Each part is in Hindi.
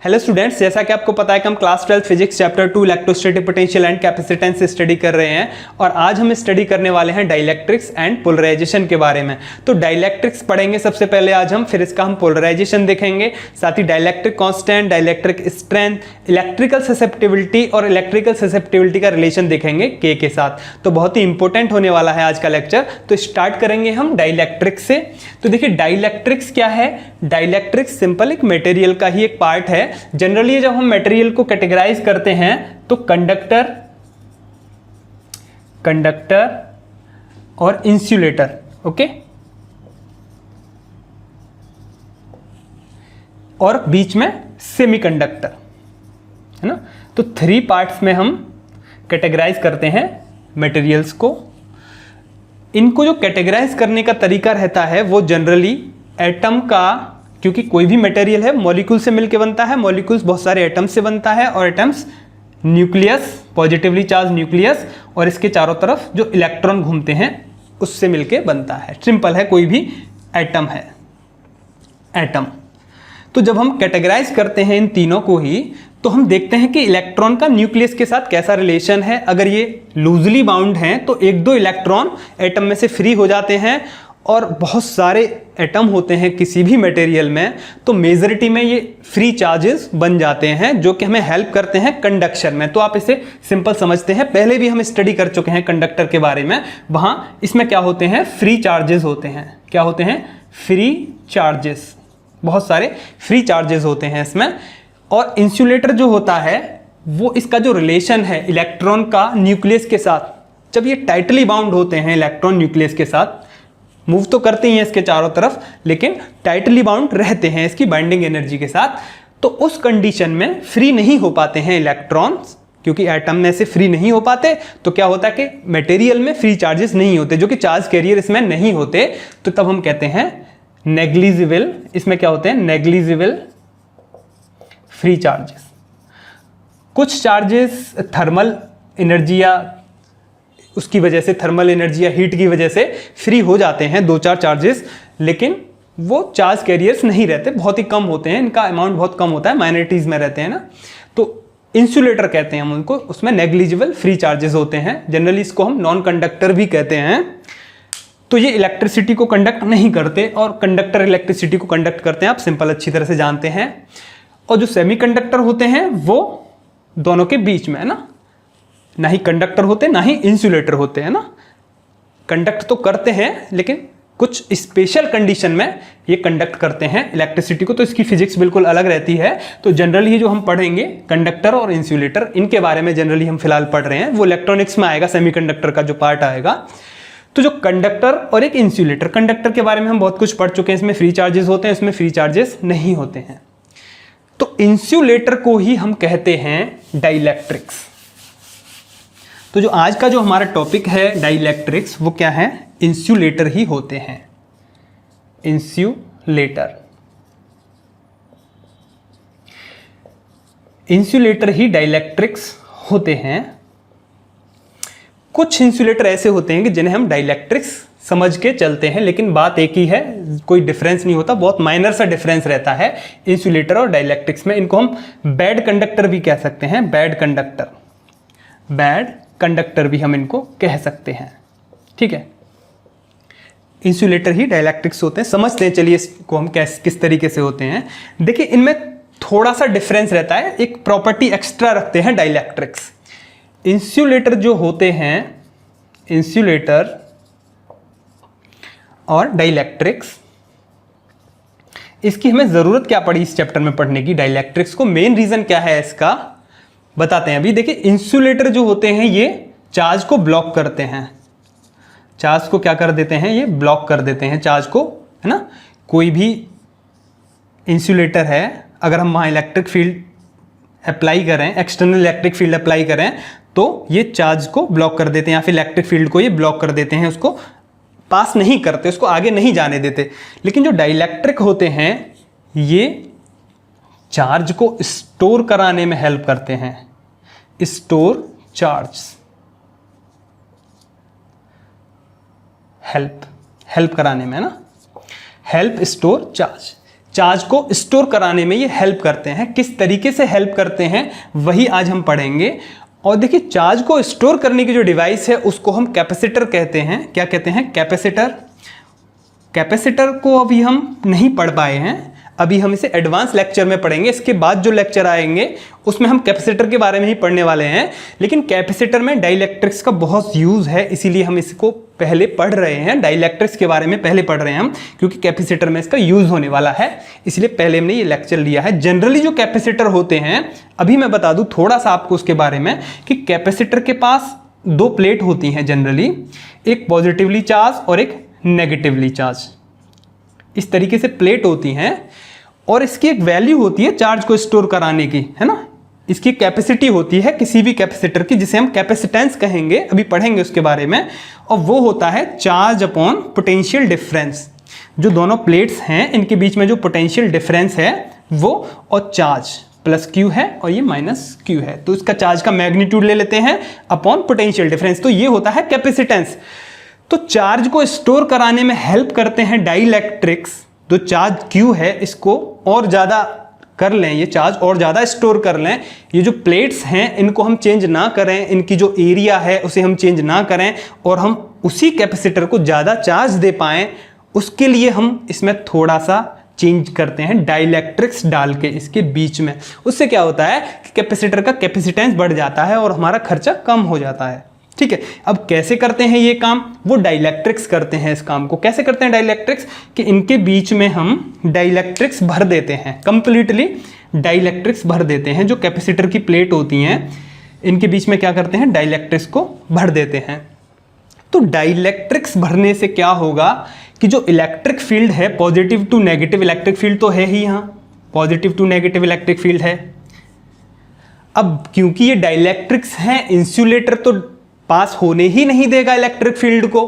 हेलो स्टूडेंट्स, जैसा कि आपको पता है कि हम class 12 physics chapter 2 electrostatic potential and capacitance से स्टडी कर रहे हैं और आज हम स्टडी करने वाले हैं डाइलेक्ट्रिक्स एंड पोलराइजेशन के बारे में। तो डाइलेक्ट्रिक्स पढ़ेंगे सबसे पहले आज हम, फिर इसका हम पोलराइजेशन देखेंगे, साथ ही dielectric constant, dielectric strength, electrical susceptibility और इलेक्ट्रिकल ससेप्टिबिलिटी का रिलेशन देखेंगे के साथ। तो बहुत ही इंपॉर्टेंट होने वाला है आज का लेक्चर। तो स्टार्ट करेंगे हम डाइलेक्ट्रिक्स से। तो देखिए डाइलेक्ट्रिक्स क्या है। डाइलेक्ट्रिक्स सिंपल एक मटेरियल का ही एक पार्ट है। जनरली जब हम मटेरियल को कैटेगराइज करते हैं तो कंडक्टर और इंसुलेटर, ओके, और बीच में सेमीकंडक्टर, है ना। तो 3 पार्ट्स में हम कैटेगराइज करते हैं मटेरियल्स को। इनको जो कैटेगराइज करने का तरीका रहता है वो जनरली एटम का, क्योंकि कोई भी मटेरियल है मॉलिक्यूल से मिलकर बनता है, मॉलिक्यूल्स बहुत सारे एटम्स से बनता है और atoms nucleus, positively charge nucleus और इसके चारों तरफ जो इलेक्ट्रॉन घूमते हैं उससे मिलकर बनता है। सिंपल है, कोई भी एटम है एटम। तो जब हम कैटेगराइज करते हैं इन तीनों को ही, तो हम देखते हैं कि इलेक्ट्रॉन का न्यूक्लियस के साथ कैसा रिलेशन है। अगर ये लूजली बाउंड हैं तो 1-2 इलेक्ट्रॉन एटम में से फ्री हो जाते हैं और बहुत सारे एटम होते हैं किसी भी मटेरियल में, तो मेजॉरिटी में ये फ्री चार्जेस बन जाते हैं जो कि हमें हेल्प करते हैं कंडक्शन में। तो आप इसे सिंपल समझते हैं, पहले भी हम स्टडी कर चुके हैं कंडक्टर के बारे में। वहां इसमें क्या होते हैं, फ्री चार्जेस होते हैं। क्या होते हैं? फ्री चार्जेस, बहुत सारे फ्री चार्जेस होते हैं इसमें। और इंसुलेटर जो होता है वो इसका जो रिलेशन है इलेक्ट्रॉन का न्यूक्लियस के साथ, जब ये टाइटली बाउंड होते हैं इलेक्ट्रॉन न्यूक्लियस के साथ, मूव तो करते ही हैं इसके चारों तरफ लेकिन टाइटली बाउंड रहते हैं इसकी बाइंडिंग एनर्जी के साथ, तो उस कंडीशन में फ्री नहीं हो पाते हैं इलेक्ट्रॉन्स। क्योंकि एटम में से फ्री नहीं हो पाते तो क्या होता है कि मटेरियल में फ्री चार्जेस नहीं होते, जो कि चार्ज कैरियर इसमें नहीं होते, तो तब हम कहते हैं नेग्लिजिबल। इसमें क्या होते हैं? Negligible free charges. कुछ चार्जेस थर्मल एनर्जी या उसकी वजह से, थर्मल एनर्जी या हीट की वजह से फ्री हो जाते हैं, 2-4 चार्जेस, लेकिन वो चार्ज कैरियर्स नहीं रहते, बहुत ही कम होते हैं, इनका अमाउंट बहुत कम होता है, माइनॉरिटीज में रहते हैं ना। तो इंसुलेटर कहते हैं हम उनको, उसमें नेग्लिजिबल फ्री चार्जेस होते हैं। जनरली इसको हम नॉन कंडक्टर भी कहते हैं। तो ये इलेक्ट्रिसिटी को कंडक्ट नहीं करते और कंडक्टर इलेक्ट्रिसिटी को कंडक्ट करते हैं, आप सिंपल अच्छी तरह से जानते हैं। और जो सेमीकंडक्टर होते हैं वो दोनों के बीच में है ना, ना ही कंडक्टर होते ना ही इंसुलेटर होते हैं ना। कंडक्ट तो करते हैं लेकिन कुछ स्पेशल कंडीशन में ये कंडक्ट करते हैं इलेक्ट्रिसिटी को, तो इसकी फिजिक्स बिल्कुल अलग रहती है। तो जनरली ये जो हम पढ़ेंगे कंडक्टर और इंसुलेटर, इनके बारे में जनरली हम फिलहाल पढ़ रहे हैं, वो इलेक्ट्रॉनिक्स में आएगा, सेमीकंडक्टर का जो पार्ट आएगा। तो जो कंडक्टर और एक इंसुलेटर, कंडक्टर के बारे में हम बहुत कुछ पढ़ चुके हैं, इसमें फ्री चार्जेस होते हैं, इसमें फ्री चार्जेस नहीं होते हैं। तो इंसुलेटर को ही हम कहते हैं डाइलेक्ट्रिक्स। तो जो आज का जो हमारा टॉपिक है डाइलेक्ट्रिक्स, वो क्या है? इंसुलेटर ही होते हैं। इंसुलेटर ही डाइलेक्ट्रिक्स होते हैं। कुछ इंसुलेटर ऐसे होते हैं कि जिन्हें हम डाइलेक्ट्रिक्स समझ के चलते हैं, लेकिन बात एक ही है, कोई डिफरेंस नहीं होता, बहुत माइनर सा डिफरेंस रहता है इंसुलेटर और डाइलेक्ट्रिक्स में। इनको हम बैड कंडक्टर भी कह सकते हैं, बैड कंडक्टर भी हम इनको कह सकते हैं, ठीक है। इंसुलेटर ही डाइलेक्ट्रिक्स होते हैं, समझते हैं चलिए इसको हम किस तरीके से होते हैं। देखिए इनमें थोड़ा सा डिफरेंस रहता है, एक प्रॉपर्टी एक्स्ट्रा रखते हैं डाइलेक्ट्रिक्स। इंसुलेटर जो होते हैं, इंसुलेटर और डाइलेक्ट्रिक्स, इसकी हमें जरूरत क्या पड़ी इस चैप्टर में पढ़ने की? डाइलेक्ट्रिक्स को मेन रीजन क्या है इसका बताते हैं अभी। देखिए इंसुलेटर जो होते हैं ये चार्ज को ब्लॉक करते हैं, चार्ज को क्या कर देते हैं? ये ब्लॉक कर देते हैं चार्ज को, है ना। कोई भी इंसुलेटर है, अगर हम वहाँ इलेक्ट्रिक फील्ड अप्लाई करें, एक्सटर्नल इलेक्ट्रिक फील्ड अप्लाई करें, तो ये चार्ज को ब्लॉक कर देते हैं, या फिर इलेक्ट्रिक फील्ड को ये ब्लॉक कर देते हैं, उसको पास नहीं करते, उसको आगे नहीं जाने देते। लेकिन जो डाइलेक्ट्रिक होते हैं ये चार्ज को स्टोर कराने में हेल्प करते हैं, स्टोर चार्ज, हेल्प कराने में ना, हेल्प स्टोर चार्ज। चार्ज को स्टोर कराने में ये हेल्प करते हैं। किस तरीके से हेल्प करते हैं वही आज हम पढ़ेंगे। और देखिए, चार्ज को स्टोर करने की जो डिवाइस है उसको हम कैपेसिटर कहते हैं। क्या कहते हैं? कैपेसिटर। कैपेसिटर को अभी हम नहीं पढ़ पाए हैं, अभी हम इसे एडवांस लेक्चर में पढ़ेंगे। इसके बाद जो लेक्चर आएंगे उसमें हम कैपेसिटर के बारे में ही पढ़ने वाले हैं। लेकिन कैपेसिटर में डाइलेक्ट्रिक्स का बहुत यूज़ है, इसीलिए हम इसको पहले पढ़ रहे हैं। डाइलेक्ट्रिक्स के बारे में पहले पढ़ रहे हैं हम, क्योंकि कैपेसिटर में इसका यूज़ होने वाला है, इसलिए पहले हमने ये लेक्चर लिया है। जनरली जो कैपेसिटर होते हैं, अभी मैं बता दूँ थोड़ा सा आपको उसके बारे में, कि कैपेसिटर के पास दो प्लेट होती हैं जनरली, एक पॉजिटिवली चार्ज और एक नेगेटिवली चार्ज। इस तरीके से प्लेट होती हैं और इसकी एक वैल्यू होती है चार्ज को स्टोर कराने की, है ना। इसकी कैपेसिटी होती है किसी भी कैपेसिटर की, जिसे हम कैपेसिटेंस कहेंगे, अभी पढ़ेंगे उसके बारे में। और वो होता है चार्ज अपॉन पोटेंशियल डिफरेंस। जो दोनों प्लेट्स हैं इनके बीच में जो पोटेंशियल डिफरेंस है वो, और चार्ज प्लस क्यू है और ये माइनस क्यू है, तो इसका चार्ज का मैग्नीट्यूड ले लेते हैं अपॉन पोटेंशियल डिफरेंस, तो ये होता है कैपेसिटेंस। तो चार्ज को स्टोर कराने में हेल्प करते हैं डाइलेक्ट्रिक्स। जो चार्ज क्यू है इसको और ज़्यादा कर लें, ये चार्ज और ज़्यादा स्टोर कर लें। ये जो प्लेट्स हैं इनको हम चेंज ना करें, इनकी जो एरिया है उसे हम चेंज ना करें, और हम उसी कैपेसिटर को ज़्यादा चार्ज दे पाएँ, उसके लिए हम इसमें थोड़ा सा चेंज करते हैं डाइलेक्ट्रिक्स डाल के इसके बीच में। उससे क्या होता है कि कैपेसिटर का कैपेसिटेंस बढ़ जाता है और हमारा खर्चा कम हो जाता है। ठीक है, अब कैसे करते हैं ये काम? वो डाइलेक्ट्रिक्स करते हैं इस काम को। कैसे करते हैं डाइलेक्ट्रिक्स? कि इनके बीच में हम डाइलेक्ट्रिक्स भर देते हैं, कंप्लीटली डाइलेक्ट्रिक्स भर देते हैं। जो कैपेसिटर की प्लेट होती हैं इनके बीच में क्या करते हैं? डाइलेक्ट्रिक्स को भर देते हैं। तो डाइलेक्ट्रिक्स भरने से क्या होगा कि जो इलेक्ट्रिक फील्ड है, positive to negative electric field तो है ही, यहाँ positive to negative electric field है। अब क्योंकि ये डाइलेक्ट्रिक्स हैं, इंसुलेटर तो पास होने ही नहीं देगा इलेक्ट्रिक फील्ड को,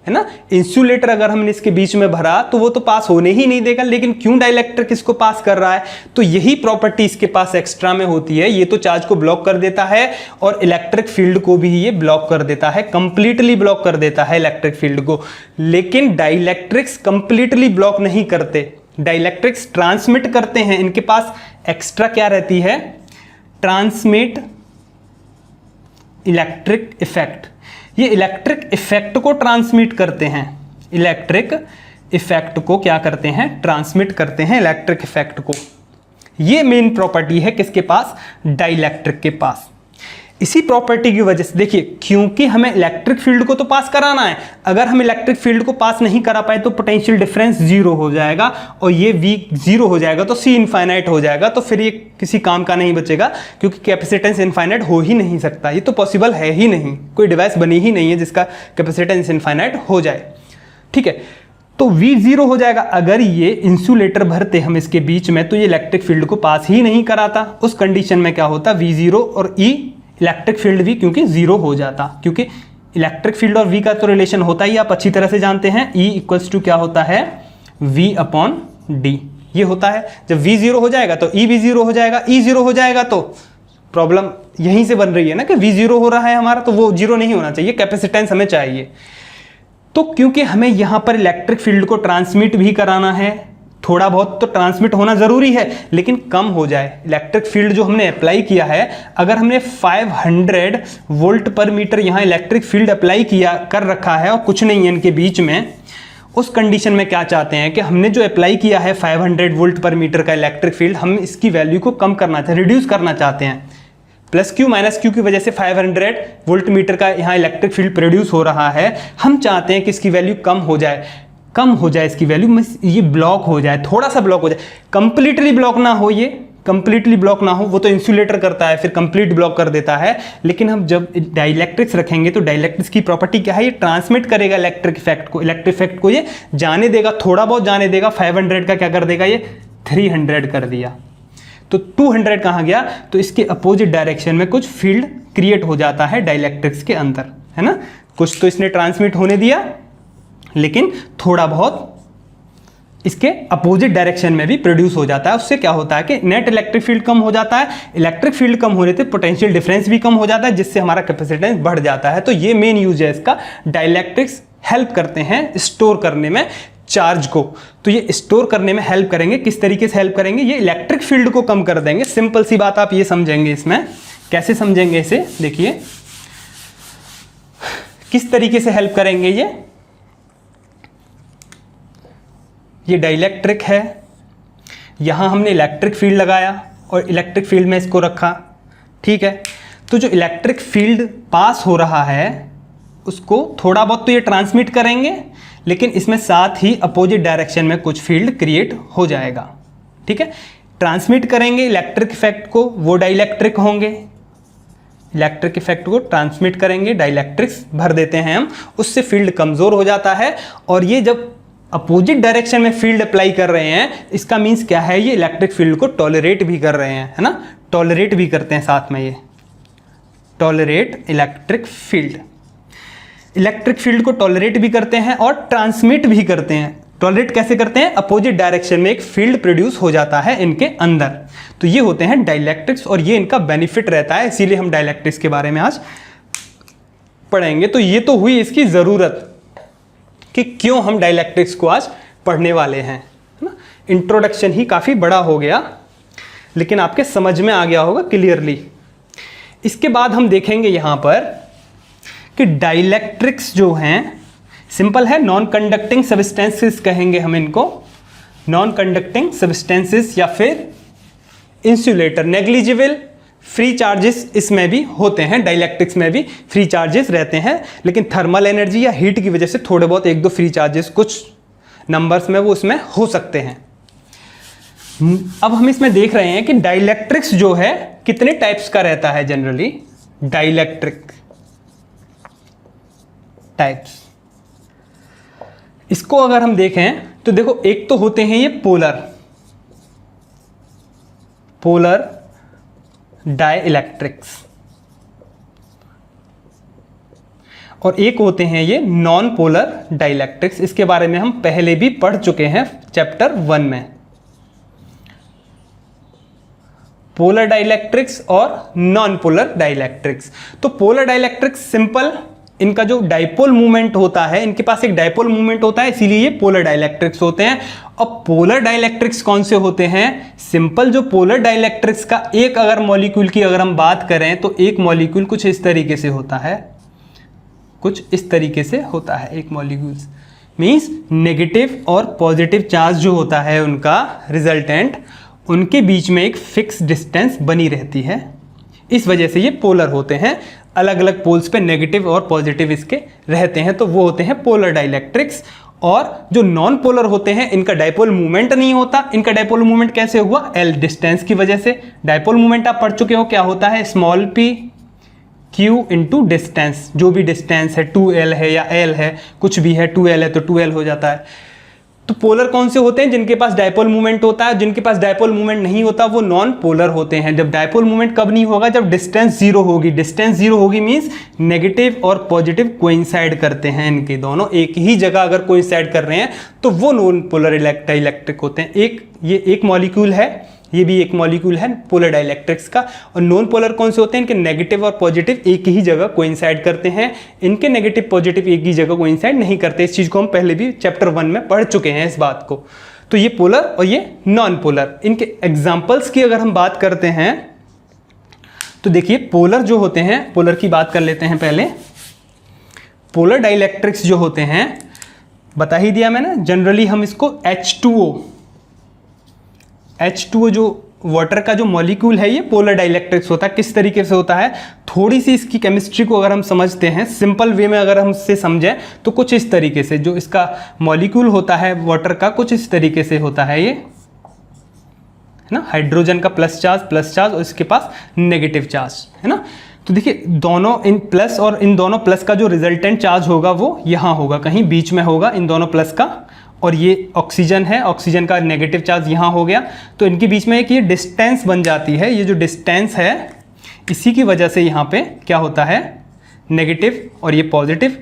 है ना। इंसुलेटर अगर हमने इसके बीच में भरा तो वो तो पास होने ही नहीं देगा, लेकिन क्यों डाइलेक्ट्रिक इसको पास कर रहा है? तो यही प्रॉपर्टी इसके पास एक्स्ट्रा में होती है। ये तो चार्ज को ब्लॉक कर देता है और इलेक्ट्रिक फील्ड को भी ये ब्लॉक कर देता है, कंप्लीटली ब्लॉक कर देता है इलेक्ट्रिक फील्ड को। लेकिन डाइलेक्ट्रिक्स कंप्लीटली ब्लॉक नहीं करते, डाइलेक्ट्रिक्स ट्रांसमिट करते हैं। इनके पास एक्स्ट्रा क्या रहती है? Transmit electric effect. ये इलेक्ट्रिक इफेक्ट को ट्रांसमिट करते हैं, इलेक्ट्रिक इफेक्ट को क्या करते हैं? ट्रांसमिट करते हैं इलेक्ट्रिक इफेक्ट को। ये मेन प्रॉपर्टी है किसके पास? डाइलेक्ट्रिक के पास। इसी प्रॉपर्टी की वजह से देखिए, क्योंकि हमें इलेक्ट्रिक फील्ड को तो पास कराना है, अगर हम इलेक्ट्रिक फील्ड को पास नहीं करा पाए तो पोटेंशियल डिफरेंस जीरो हो जाएगा और ये V जीरो हो जाएगा, तो C इनफाइनाइट हो जाएगा, तो फिर ये किसी काम का नहीं बचेगा, क्योंकि कैपेसिटेंस इनफाइनाइट हो ही नहीं सकता। ये तो पॉसिबल है ही नहीं, कोई डिवाइस बनी ही नहीं है जिसका कैपेसिटेंस इनफाइनाइट हो जाए। ठीक है, तो V जीरो हो जाएगा। अगर ये इंसुलेटर भरते हम इसके बीच में तो ये इलेक्ट्रिक फील्ड को पास ही नहीं कराता। उस कंडीशन में क्या होता? V जीरो और E इलेक्ट्रिक फील्ड भी क्योंकि जीरो हो जाता, क्योंकि इलेक्ट्रिक फील्ड और V का तो रिलेशन होता ही आप अच्छी तरह से जानते हैं। E इक्वल्स टू क्या होता है? V upon D। ये होता है, जब V जीरो हो जाएगा तो E भी जीरो हो जाएगा। E जीरो हो जाएगा तो प्रॉब्लम यहीं से बन रही है ना कि V जीरो हो रहा है हमारा, तो वो जीरो नहीं होना चाहिए, कैपेसिटेंस हमें चाहिए। तो क्योंकि हमें यहाँ पर इलेक्ट्रिक फील्ड को ट्रांसमिट भी कराना है, थोड़ा बहुत तो ट्रांसमिट होना ज़रूरी है, लेकिन कम हो जाए। इलेक्ट्रिक फील्ड जो हमने अप्लाई किया है, अगर हमने 500 वोल्ट पर मीटर यहाँ इलेक्ट्रिक फील्ड अप्लाई किया कर रखा है और कुछ नहीं है इनके बीच में, उस कंडीशन में क्या चाहते हैं कि हमने जो अप्लाई किया है 500 वोल्ट पर मीटर का इलेक्ट्रिक फील्ड, हम इसकी वैल्यू को कम करना चाहते हैं, रिड्यूस करना चाहते हैं। प्लस क्यू माइनस क्यू की वजह से 500 वोल्ट मीटर का यहाँ इलेक्ट्रिक फील्ड प्रोड्यूस हो रहा है। हम चाहते हैं कि इसकी वैल्यू कम हो जाए इसकी वैल्यू, ये ब्लॉक हो जाए, थोड़ा सा ब्लॉक हो जाए, कंप्लीटली ब्लॉक ना हो, ये कंप्लीटली ब्लॉक ना हो, वो तो इंसुलेटर करता है फिर कंप्लीट ब्लॉक कर देता है। लेकिन हम जब डाइलेक्ट्रिक्स रखेंगे तो डाइलेक्ट्रिक्स की प्रॉपर्टी क्या है? ये ट्रांसमिट करेगा इलेक्ट्रिक इफेक्ट को ये जाने देगा, थोड़ा बहुत जाने देगा। 500 का क्या कर देगा? ये 300 कर दिया, तो 200 कहाँ गया? तो इसके अपोजिट डायरेक्शन में कुछ फील्ड क्रिएट हो जाता है डाइलेक्ट्रिक्स के अंदर, है ना। कुछ तो इसने ट्रांसमिट होने दिया, लेकिन थोड़ा बहुत इसके अपोजिट डायरेक्शन में भी प्रोड्यूस हो जाता है। उससे क्या होता है कि नेट इलेक्ट्रिक फील्ड कम हो जाता है, इलेक्ट्रिक फील्ड कम होने से पोटेंशियल डिफरेंस भी कम हो जाता है, जिससे हमारा कैपेसिटेंस बढ़ जाता है। तो ये मेन यूज है इसका। डाइलेक्ट्रिक्स हेल्प करते हैं स्टोर करने में चार्ज को, तो ये स्टोर करने में हेल्प करेंगे। किस तरीके से हेल्प करेंगे? ये इलेक्ट्रिक फील्ड को कम कर देंगे। सिंपल सी बात आप ये समझेंगे। इसमें कैसे समझेंगे इसे? देखिए किस तरीके से हेल्प करेंगे। ये डाइलेक्ट्रिक है, यहां हमने इलेक्ट्रिक फील्ड लगाया और इलेक्ट्रिक फील्ड में इसको रखा, ठीक है। तो जो इलेक्ट्रिक फील्ड पास हो रहा है उसको थोड़ा बहुत तो ये ट्रांसमिट करेंगे, लेकिन इसमें साथ ही अपोजिट डायरेक्शन में कुछ फील्ड क्रिएट हो जाएगा, ठीक है। ट्रांसमिट करेंगे इलेक्ट्रिक इफेक्ट को, वो डाइलेक्ट्रिक होंगे। इलेक्ट्रिक इफेक्ट को ट्रांसमिट करेंगे, डाइलेक्ट्रिक्स भर देते हैं हम, उससे फील्ड कमज़ोर हो जाता है। और ये जब अपोजिट डायरेक्शन में फील्ड अप्लाई कर रहे हैं, इसका मीन्स क्या है? ये इलेक्ट्रिक फील्ड को टॉलरेट भी कर रहे हैं, है ना। टॉलरेट भी करते हैं साथ में, ये tolerate electric field. Electric field को टॉलरेट भी करते हैं और ट्रांसमिट भी करते हैं। टॉलरेट कैसे करते हैं? अपोजिट डायरेक्शन में एक फील्ड प्रोड्यूस हो जाता है इनके अंदर। तो ये होते हैं डाइलेक्ट्रिक्स और ये इनका बेनिफिट रहता है, इसीलिए हम डाइलेक्ट्रिक्स के बारे में आज पढ़ेंगे। तो ये तो हुई इसकी ज़रूरत कि क्यों हम डाइलेक्ट्रिक्स को आज पढ़ने वाले हैं, है ना। इंट्रोडक्शन ही काफ़ी बड़ा हो गया, लेकिन आपके समझ में आ गया होगा क्लियरली। इसके बाद हम देखेंगे यहाँ पर कि डाइलेक्ट्रिक्स जो हैं, सिंपल है, नॉन कंडक्टिंग सब्सटेंसेस कहेंगे हम इनको, नॉन कंडक्टिंग सब्सटेंसेस या फिर इंसुलेटर। नेग्लिजिबल फ्री चार्जेस इसमें भी होते हैं, डाइलेक्ट्रिक्स में भी फ्री चार्जेस रहते हैं, लेकिन थर्मल एनर्जी या हीट की वजह से थोड़े बहुत एक दो फ्री चार्जेस कुछ नंबर्स में वो उसमें हो सकते हैं। अब हम इसमें देख रहे हैं कि डाइलेक्ट्रिक्स जो है कितने टाइप्स का रहता है जनरली। डाइलेक्ट्रिक टाइप्स, इसको अगर हम देखें तो देखो, एक तो होते हैं ये पोलर डाइलेक्ट्रिक्स, और एक होते हैं ये नॉन पोलर डाइलेक्ट्रिक्स। इसके बारे में हम पहले भी पढ़ चुके हैं चैप्टर 1 में। पोलर डाइलेक्ट्रिक्स और नॉन पोलर डाइलेक्ट्रिक्स। तो पोलर डाइलेक्ट्रिक्स सिंपल, इनका जो डाइपोल मूवमेंट होता है, इनके पास एक डाइपोल मूवमेंट होता है, इसीलिए ये पोलर डाइलेक्ट्रिक्स होते हैं। अब पोलर डाइलेक्ट्रिक्स कौन से होते हैं? सिंपल, जो पोलर डाइलेक्ट्रिक्स का एक अगर मॉलिक्यूल की अगर हम बात करें तो एक मॉलिक्यूल कुछ इस तरीके से होता है, कुछ इस तरीके से होता है एक मॉलिक्यूल। मीन्स नेगेटिव और पॉजिटिव चार्ज जो होता है उनका रिजल्टेंट, उनके बीच में एक फिक्स डिस्टेंस बनी रहती है, इस वजह से ये पोलर होते हैं। अलग अलग पोल्स पे नेगेटिव और पॉजिटिव इसके रहते हैं, तो वो होते हैं पोलर डाइलेक्ट्रिक्स। और जो नॉन पोलर होते हैं, इनका डाइपोल मूवमेंट नहीं होता। इनका डाइपोल मूवमेंट कैसे हुआ? एल डिस्टेंस की वजह से। डाइपोल मूवमेंट आप पढ़ चुके हो, क्या होता है? Small p q into distance, जो भी डिस्टेंस है, 2l है या l है, कुछ भी है, 2l है तो 2l हो जाता है। तो पोलर कौन से होते हैं? जिनके पास डाइपोल मूवमेंट होता है। जिनके पास डाइपोल मूवमेंट नहीं होता वो नॉन पोलर होते हैं। जब डाइपोल मूवमेंट कब नहीं होगा? जब डिस्टेंस जीरो होगी। डिस्टेंस जीरो होगी मींस नेगेटिव और पॉजिटिव कोइंसाइड करते हैं, इनके दोनों एक ही जगह अगर कोइंसाइड कर रहे हैं तो वो नॉन पोलर डाइलेक्ट्रिक होते हैं। ये एक मॉलिक्यूल है, ये भी एक मॉलिक्यूल है पोलर डाइलेक्ट्रिक्स का। और नॉन पोलर कौन से होते हैं? इनके नेगेटिव और पॉजिटिव एक ही जगह कोइंसाइड करते हैं। इनके नेगेटिव पॉजिटिव एक ही जगह कोइंसाइड नहीं करते। इस चीज़ को हम पहले भी चैप्टर 1 में पढ़ चुके हैं इस बात को। तो ये पोलर और ये नॉन पोलर, इनके एग्जाम्पल्स की अगर हम बात करते हैं तो देखिए, पोलर जो होते हैं, पोलर की बात कर लेते हैं पहले। पोलर डाइलेक्ट्रिक्स जो होते हैं, बता ही दिया मैंने, जनरली हम इसको H2O जो वाटर का जो मॉलिक्यूल है, ये पोलर डाइलेक्ट्रिक्स होता है। किस तरीके से होता है? थोड़ी सी इसकी केमिस्ट्री को अगर हम समझते हैं, सिंपल वे में अगर हम इससे समझें तो कुछ इस तरीके से, जो इसका मॉलिक्यूल होता है वाटर का, कुछ इस तरीके से होता है ये, है ना। हाइड्रोजन का प्लस चार्ज और इसके पास नेगेटिव चार्ज, है ना। तो देखिए, दोनों इन प्लस और इन दोनों प्लस का जो रिजल्टेंट चार्ज होगा वो यहाँ होगा, कहीं बीच में होगा इन दोनों प्लस का। और ये ऑक्सीजन है, ऑक्सीजन का नेगेटिव चार्ज यहाँ हो गया, तो इनके बीच में एक ये डिस्टेंस बन जाती है। ये जो डिस्टेंस है, इसी की वजह से यहाँ पे क्या होता है? नेगेटिव और ये पॉजिटिव,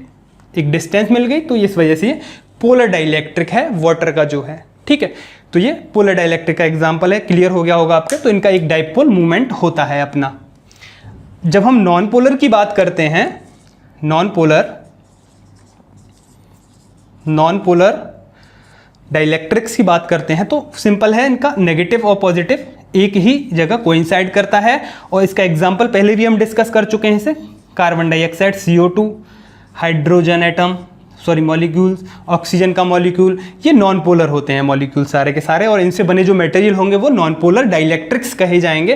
एक डिस्टेंस मिल गई, तो इस वजह से ये पोलर डाइलेक्ट्रिक है वाटर का जो है, ठीक है। तो ये पोलर डाइलेक्ट्रिक का एग्जाम्पल है, क्लियर हो गया होगा आपके। तो इनका एक डाइपोल मूवमेंट होता है अपना। जब हम नॉन पोलर की बात करते हैं, नॉन पोलर डाइलेक्ट्रिक्स की बात करते हैं तो सिंपल है, इनका नेगेटिव और पॉजिटिव एक ही जगह कोइंसाइड करता है। और इसका एग्जाम्पल पहले भी हम डिस्कस कर चुके हैं, इसे carbon dioxide CO2, hydrogen atom molecules, oxygen का मॉलिक्यूल, ये नॉन पोलर होते हैं मॉलिक्यूल सारे के सारे, और इनसे बने जो मटेरियल होंगे वो नॉन पोलर डाइलेक्ट्रिक्स कहे जाएंगे।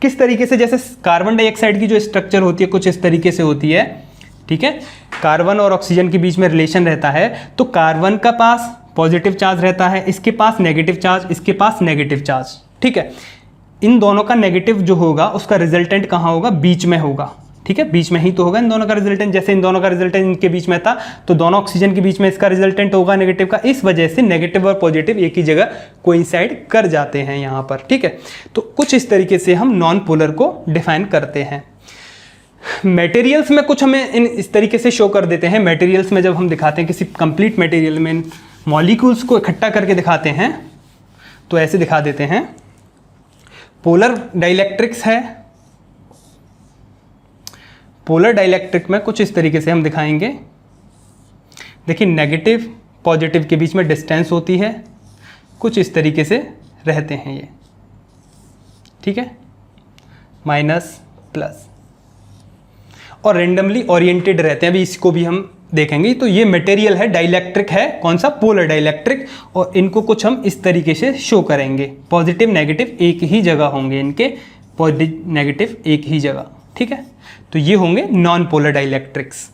किस तरीके से, जैसे कार्बन डाइऑक्साइड की जो स्ट्रक्चर होती है कुछ इस तरीके से होती है, ठीक है। कार्बन और ऑक्सीजन के बीच में रिलेशन रहता है, तो कार्बन का पास पॉजिटिव चार्ज रहता है, इसके पास नेगेटिव चार्ज, इसके पास नेगेटिव चार्ज, ठीक है। इन दोनों का नेगेटिव जो होगा उसका रिजल्टेंट कहाँ होगा, बीच में होगा, ठीक है, बीच में ही तो होगा इन दोनों का रिजल्टेंट। जैसे इन दोनों का रिजल्टेंट इनके बीच में था, तो दोनों ऑक्सीजन के बीच में इसका रिजल्टेंट होगा नेगेटिव का। इस वजह से नेगेटिव और पॉजिटिव एक ही जगह कोइंसाइड कर जाते हैं यहाँ पर, ठीक है। तो कुछ इस तरीके से हम नॉन पोलर को डिफाइन करते हैं। मटेरियल्स में कुछ हमें इस तरीके से शो कर देते हैं। मटेरियल्स में जब हम दिखाते हैं किसी कंप्लीट मटेरियल में मॉलिक्यूल्स को इकट्ठा करके दिखाते हैं तो ऐसे दिखा देते हैं। पोलर डाइलेक्ट्रिक्स है, पोलर डाइलेक्ट्रिक में कुछ इस तरीके से हम दिखाएंगे। देखिए नेगेटिव पॉजिटिव के बीच में डिस्टेंस होती है, कुछ इस तरीके से रहते हैं ये, ठीक है, माइनस प्लस, और रेंडमली ओरिएंटेड रहते हैं। अभी इसको भी हम देखेंगे। तो ये मटेरियल है, डाइलेक्ट्रिक है, कौन सा, पोलर डाइलेक्ट्रिक, और इनको कुछ हम इस तरीके से शो करेंगे। पॉजिटिव नेगेटिव एक ही जगह होंगे इनके, पॉजिटिव नेगेटिव एक ही जगह, ठीक है। तो ये होंगे नॉन पोलर डाइलेक्ट्रिक्स।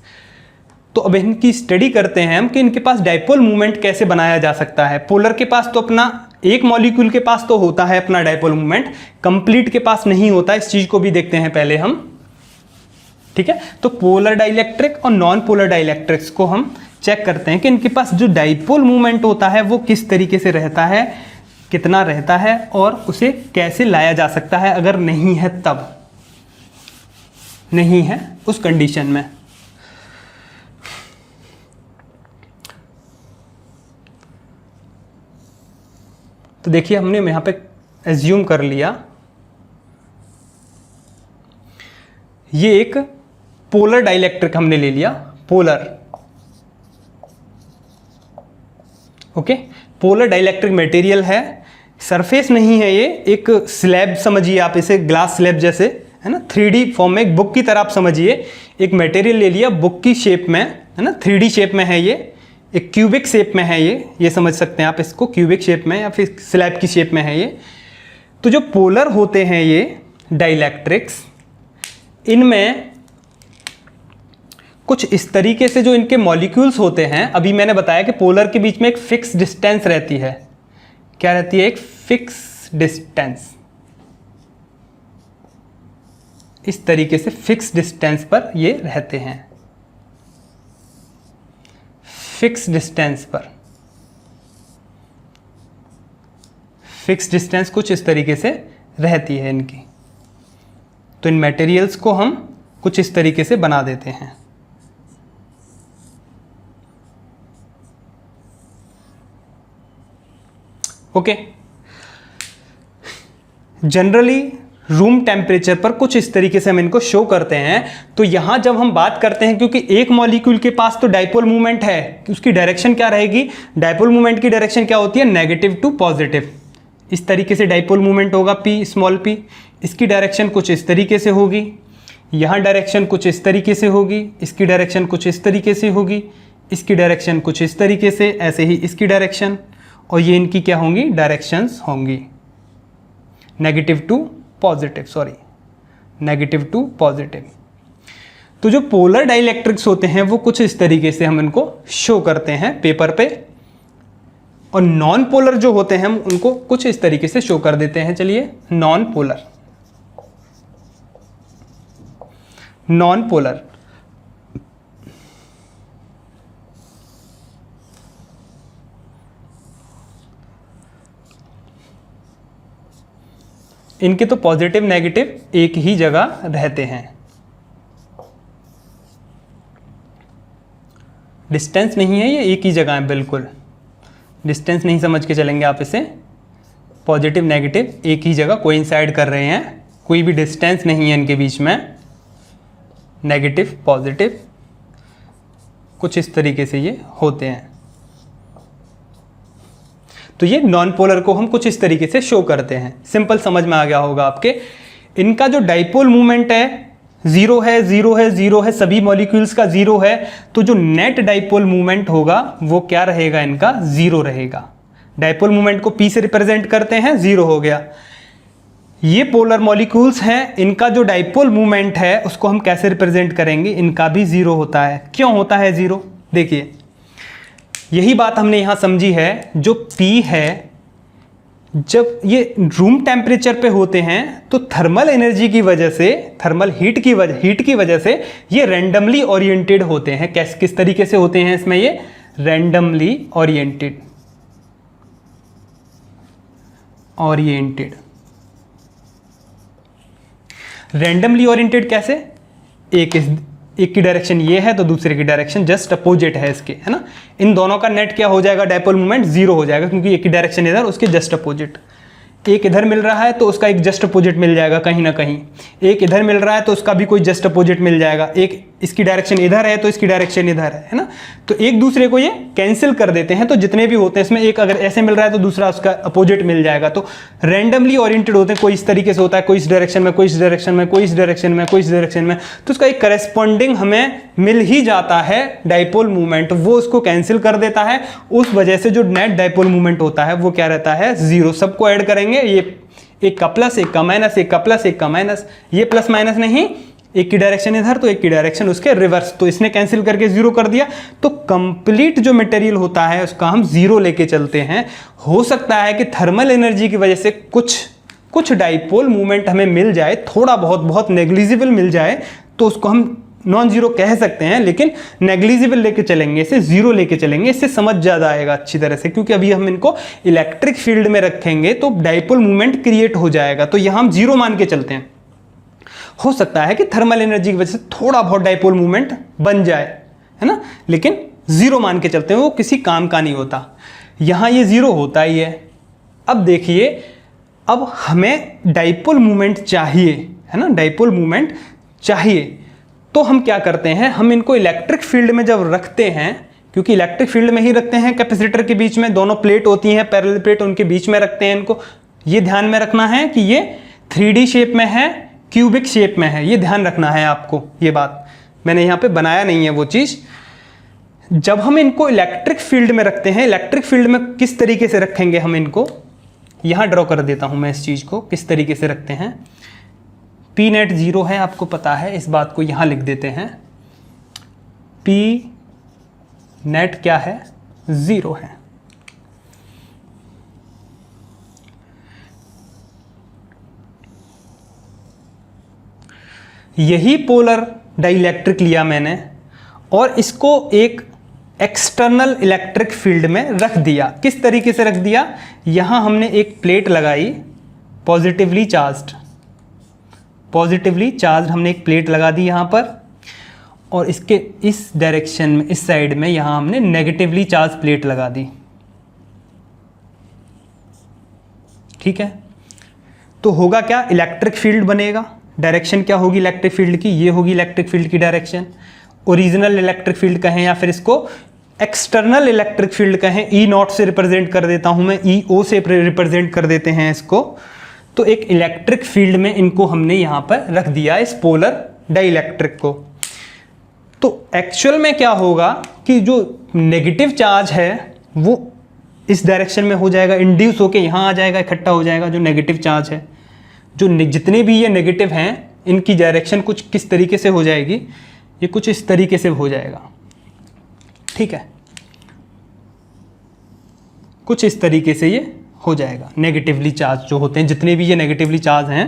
तो अब इनकी स्टडी करते हैं हम कि इनके पास डाइपोल मूवमेंट कैसे बनाया जा सकता है। पोलर के पास तो अपना एक मॉलिक्यूल के पास तो होता है अपना डाइपोल मूवमेंट, कंप्लीट के पास नहीं होता। इस चीज को भी देखते हैं पहले हम, ठीक है। तो पोलर डाइलेक्ट्रिक और नॉन पोलर डाइलेक्ट्रिक्स को हम चेक करते हैं कि इनके पास जो डाइपोल मूवमेंट होता है वो किस तरीके से रहता है, कितना रहता है, और उसे कैसे लाया जा सकता है अगर नहीं है तब, नहीं है उस कंडीशन में। तो देखिए हमने यहां पे एज्यूम कर लिया ये एक पोलर डाइलेक्ट्रिक हमने ले लिया, polar, okay. Polar dielectric material है, सरफेस नहीं है ये, एक स्लैब समझिए आप इसे, ग्लास स्लैब जैसे, है ना, 3D फॉर्म में एक बुक की तरह आप समझिए। एक मटेरियल ले लिया बुक की शेप में, है ना, 3D शेप में है ये, एक क्यूबिक शेप में है ये समझ सकते हैं आप इसको, क्यूबिक शेप में या फिर स्लैब की शेप में है ये। तो जो पोलर होते हैं ये डाइलेक्ट्रिक्स, इनमें कुछ इस तरीके से जो इनके मॉलिक्यूल्स होते हैं, अभी मैंने बताया कि पोलर के बीच में एक फिक्स डिस्टेंस रहती है। क्या रहती है? एक फिक्स डिस्टेंस। इस तरीके से फिक्स डिस्टेंस पर ये रहते हैं, फिक्स डिस्टेंस पर। फिक्स डिस्टेंस कुछ इस तरीके से रहती है इनकी। तो इन मटेरियल्स को हम कुछ इस तरीके से बना देते हैं। ओके, जनरली रूम टेम्परेचर पर कुछ इस तरीके से हम इनको शो करते हैं। तो यहां जब हम बात करते हैं, क्योंकि एक मॉलिक्यूल के पास तो डाइपोल मूवमेंट है, उसकी डायरेक्शन क्या रहेगी? डाइपोल मूवमेंट की डायरेक्शन क्या होती है? Negative to positive. इस तरीके से डाइपोल मूवमेंट होगा P, स्मॉल p। इसकी डायरेक्शन कुछ इस तरीके से होगी, यहाँ डायरेक्शन कुछ इस तरीके से होगी, इसकी डायरेक्शन कुछ इस तरीके से होगी, इसकी डायरेक्शन कुछ इस तरीके से, ऐसे ही इसकी डायरेक्शन, और ये इनकी क्या होंगी? डायरेक्शंस होंगी negative to positive, negative to positive. तो जो पोलर डाइलेक्ट्रिक्स होते हैं वो कुछ इस तरीके से हम इनको शो करते हैं पेपर पे, और नॉन पोलर जो होते हैं हम उनको कुछ इस तरीके से शो कर देते हैं। चलिए, नॉन पोलर, नॉन पोलर इनके तो पॉजिटिव नेगेटिव एक ही जगह रहते हैं, डिस्टेंस नहीं है, ये एक ही जगह है, बिल्कुल डिस्टेंस नहीं समझ के चलेंगे आप इसे। पॉजिटिव नेगेटिव एक ही जगह कोइंसाइड कर रहे हैं, कोई भी डिस्टेंस नहीं है इनके बीच में। नेगेटिव पॉजिटिव कुछ इस तरीके से ये होते हैं। तो ये नॉन पोलर को हम कुछ इस तरीके से शो करते हैं। सिंपल समझ में आ गया होगा आपके। इनका जो डाइपोल मूवमेंट है जीरो है, जीरो है, जीरो है, सभी मॉलिक्यूल्स का जीरो है, तो जो नेट डाइपोल मूवमेंट होगा वो क्या रहेगा, इनका जीरो रहेगा। डाइपोल मूवमेंट को P से रिप्रेजेंट करते हैं, जीरो हो गया। ये पोलर मॉलिक्यूल्स हैं, इनका जो डाइपोल मूवमेंट है उसको हम कैसे रिप्रेजेंट करेंगे, इनका भी जीरो होता है। क्यों होता है जीरो, देखिए यही बात हमने यहां समझी है। जो P है, जब ये रूम टेम्परेचर पे होते हैं तो थर्मल एनर्जी की वजह से, थर्मल हीट की वजह से ये रैंडमली ओरिएंटेड होते हैं। किस तरीके से होते हैं इसमें, ये रैंडमली ओरिएंटेड। रैंडमली ओरिएंटेड कैसे, एक की डायरेक्शन ये है तो दूसरे की डायरेक्शन जस्ट अपोजिट है इसके, है ना। इन दोनों का नेट क्या हो जाएगा, डाइपोल मूवमेंट जीरो हो जाएगा, क्योंकि एक की डायरेक्शन इधर, उसके जस्ट अपोजिट। एक इधर मिल रहा है तो उसका एक जस्ट अपोजिट मिल जाएगा कहीं ना कहीं, एक इधर मिल रहा है तो उसका भी कोई जस्ट अपोजिट मिल जाएगा, एक इसकी डायरेक्शन इधर है तो इसकी डायरेक्शन इधर है ना। तो एक दूसरे को ये कैंसिल कर देते हैं। तो जितने भी होते हैं इसमें, एक अगर ऐसे मिल रहा है तो दूसरा उसका अपोजिट मिल जाएगा। तो रैंडमली ओरिएंटेड होते हैं, कोई इस तरीके से होता है, कोई इस डायरेक्शन में, कोई इस डायरेक्शन में, कोई इस डायरेक्शन में, कोई इस डायरेक्शन में। तो उसका एक करेस्पॉन्डिंग हमें मिल ही जाता है डाइपोल मूवमेंट, वो उसको कैंसिल कर देता है। उस वजह से जो नेट डाइपोल मूवमेंट होता है वो क्या रहता है, जीरो। सबको ऐड करेंगे, ये एक का प्लस, एक का माइनस, एक का प्लस, एक का माइनस, ये प्लस माइनस नहीं, एक की डायरेक्शन इधर तो एक की डायरेक्शन उसके रिवर्स, तो इसने कैंसिल करके जीरो कर दिया। तो कंप्लीट जो मटेरियल होता है उसका हम जीरो लेके चलते हैं। हो सकता है कि थर्मल एनर्जी की वजह से कुछ डाइपोल मूवमेंट हमें मिल जाए, थोड़ा बहुत नेग्लिजिबल मिल जाए, तो उसको हम नॉन जीरो कह सकते हैं, लेकिन नेग्लिजिबल लेके चलेंगे, इसे जीरो लेके चलेंगे, इससे समझ ज़्यादा आएगा अच्छी तरह से। क्योंकि अभी हम इनको इलेक्ट्रिक फील्ड में रखेंगे तो डाइपोल मूवमेंट क्रिएट हो जाएगा, तो यहाँ हम जीरो मान के चलते हैं। हो सकता है कि थर्मल एनर्जी की वजह से थोड़ा बहुत डाइपोल मूवमेंट बन जाए, है ना, लेकिन जीरो मान के चलते हैं, वो किसी काम का नहीं होता। यहाँ ये जीरो होता ही है। अब देखिए, अब हमें डाइपोल मूवमेंट चाहिए, है ना, डाइपोल मूवमेंट चाहिए, तो हम क्या करते हैं, हम इनको इलेक्ट्रिक फील्ड में जब रखते हैं, क्योंकि इलेक्ट्रिक फील्ड में ही रखते हैं, कैपेसिटर के बीच में दोनों प्लेट होती हैं, पैरेलल प्लेट, उनके बीच में रखते हैं इनको। ये ध्यान में रखना है कि ये 3D शेप में है, क्यूबिक शेप में है, ये ध्यान रखना है आपको। ये बात मैंने यहाँ पे बनाया नहीं है वो चीज़। जब हम इनको इलेक्ट्रिक फील्ड में रखते हैं, इलेक्ट्रिक फील्ड में किस तरीके से रखेंगे हम इनको, यहाँ ड्रॉ कर देता हूँ मैं इस चीज़ को, किस तरीके से रखते हैं। P नेट जीरो है, आपको पता है, इस बात को यहाँ लिख देते हैं। P नेट क्या है, जीरो है। यही पोलर डाइइलेक्ट्रिक लिया मैंने और इसको एक एक्सटर्नल इलेक्ट्रिक फील्ड में रख दिया। किस तरीके से रख दिया, यहां हमने एक प्लेट लगाई, पॉजिटिवली चार्ज हमने एक प्लेट लगा दी यहां पर, और इसके इस डायरेक्शन में, इस साइड में यहां हमने नेगेटिवली चार्ज प्लेट लगा दी। ठीक है, तो होगा क्या, इलेक्ट्रिक फील्ड बनेगा। डायरेक्शन क्या होगी इलेक्ट्रिक फील्ड की, ये होगी इलेक्ट्रिक फील्ड की डायरेक्शन। ओरिजिनल इलेक्ट्रिक फील्ड कहें या फिर इसको एक्सटर्नल इलेक्ट्रिक फील्ड कहें, ई नॉट से रिप्रेजेंट कर देता हूं मैं, ई ओ से रिप्रेजेंट कर देते हैं इसको। तो एक इलेक्ट्रिक फील्ड में इनको हमने यहां पर रख दिया, इस पोलर डाइइलेक्ट्रिक को। तो एक्चुअल में क्या होगा कि जो नेगेटिव चार्ज है वो इस डायरेक्शन में हो जाएगा, इंड्यूस होके यहां आ जाएगा, इकट्ठा हो जाएगा। जो नेगेटिव चार्ज है, जो जितने भी ये नेगेटिव हैं, इनकी डायरेक्शन कुछ किस तरीके से हो जाएगी, ये कुछ इस तरीके से हो जाएगा। ठीक है, कुछ इस तरीके से ये हो जाएगा। नेगेटिवली चार्ज जो होते हैं, जितने भी ये नेगेटिवली चार्ज हैं,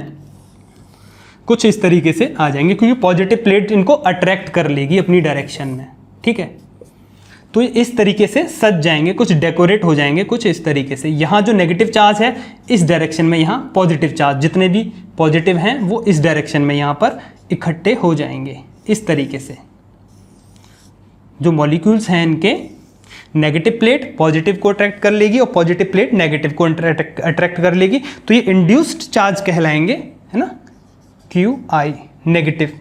कुछ इस तरीके से आ जाएंगे, क्योंकि पॉजिटिव प्लेट इनको अट्रैक्ट कर लेगी अपनी डायरेक्शन में। ठीक है, तो इस तरीके से सज जाएंगे, कुछ डेकोरेट हो जाएंगे कुछ इस तरीके से। यहाँ जो नेगेटिव चार्ज है इस डायरेक्शन में, यहाँ पॉजिटिव चार्ज, जितने भी पॉजिटिव हैं वो इस डायरेक्शन में यहाँ पर इकट्ठे हो जाएंगे इस तरीके से। जो मॉलिक्यूल्स हैं इनके, नेगेटिव प्लेट पॉजिटिव को अट्रैक्ट कर लेगी और पॉजिटिव प्लेट नेगेटिव को अट्रैक्ट कर लेगी, तो ये इंड्यूस्ड चार्ज कहलाएंगे, है ना, क्यू आई नेगेटिव।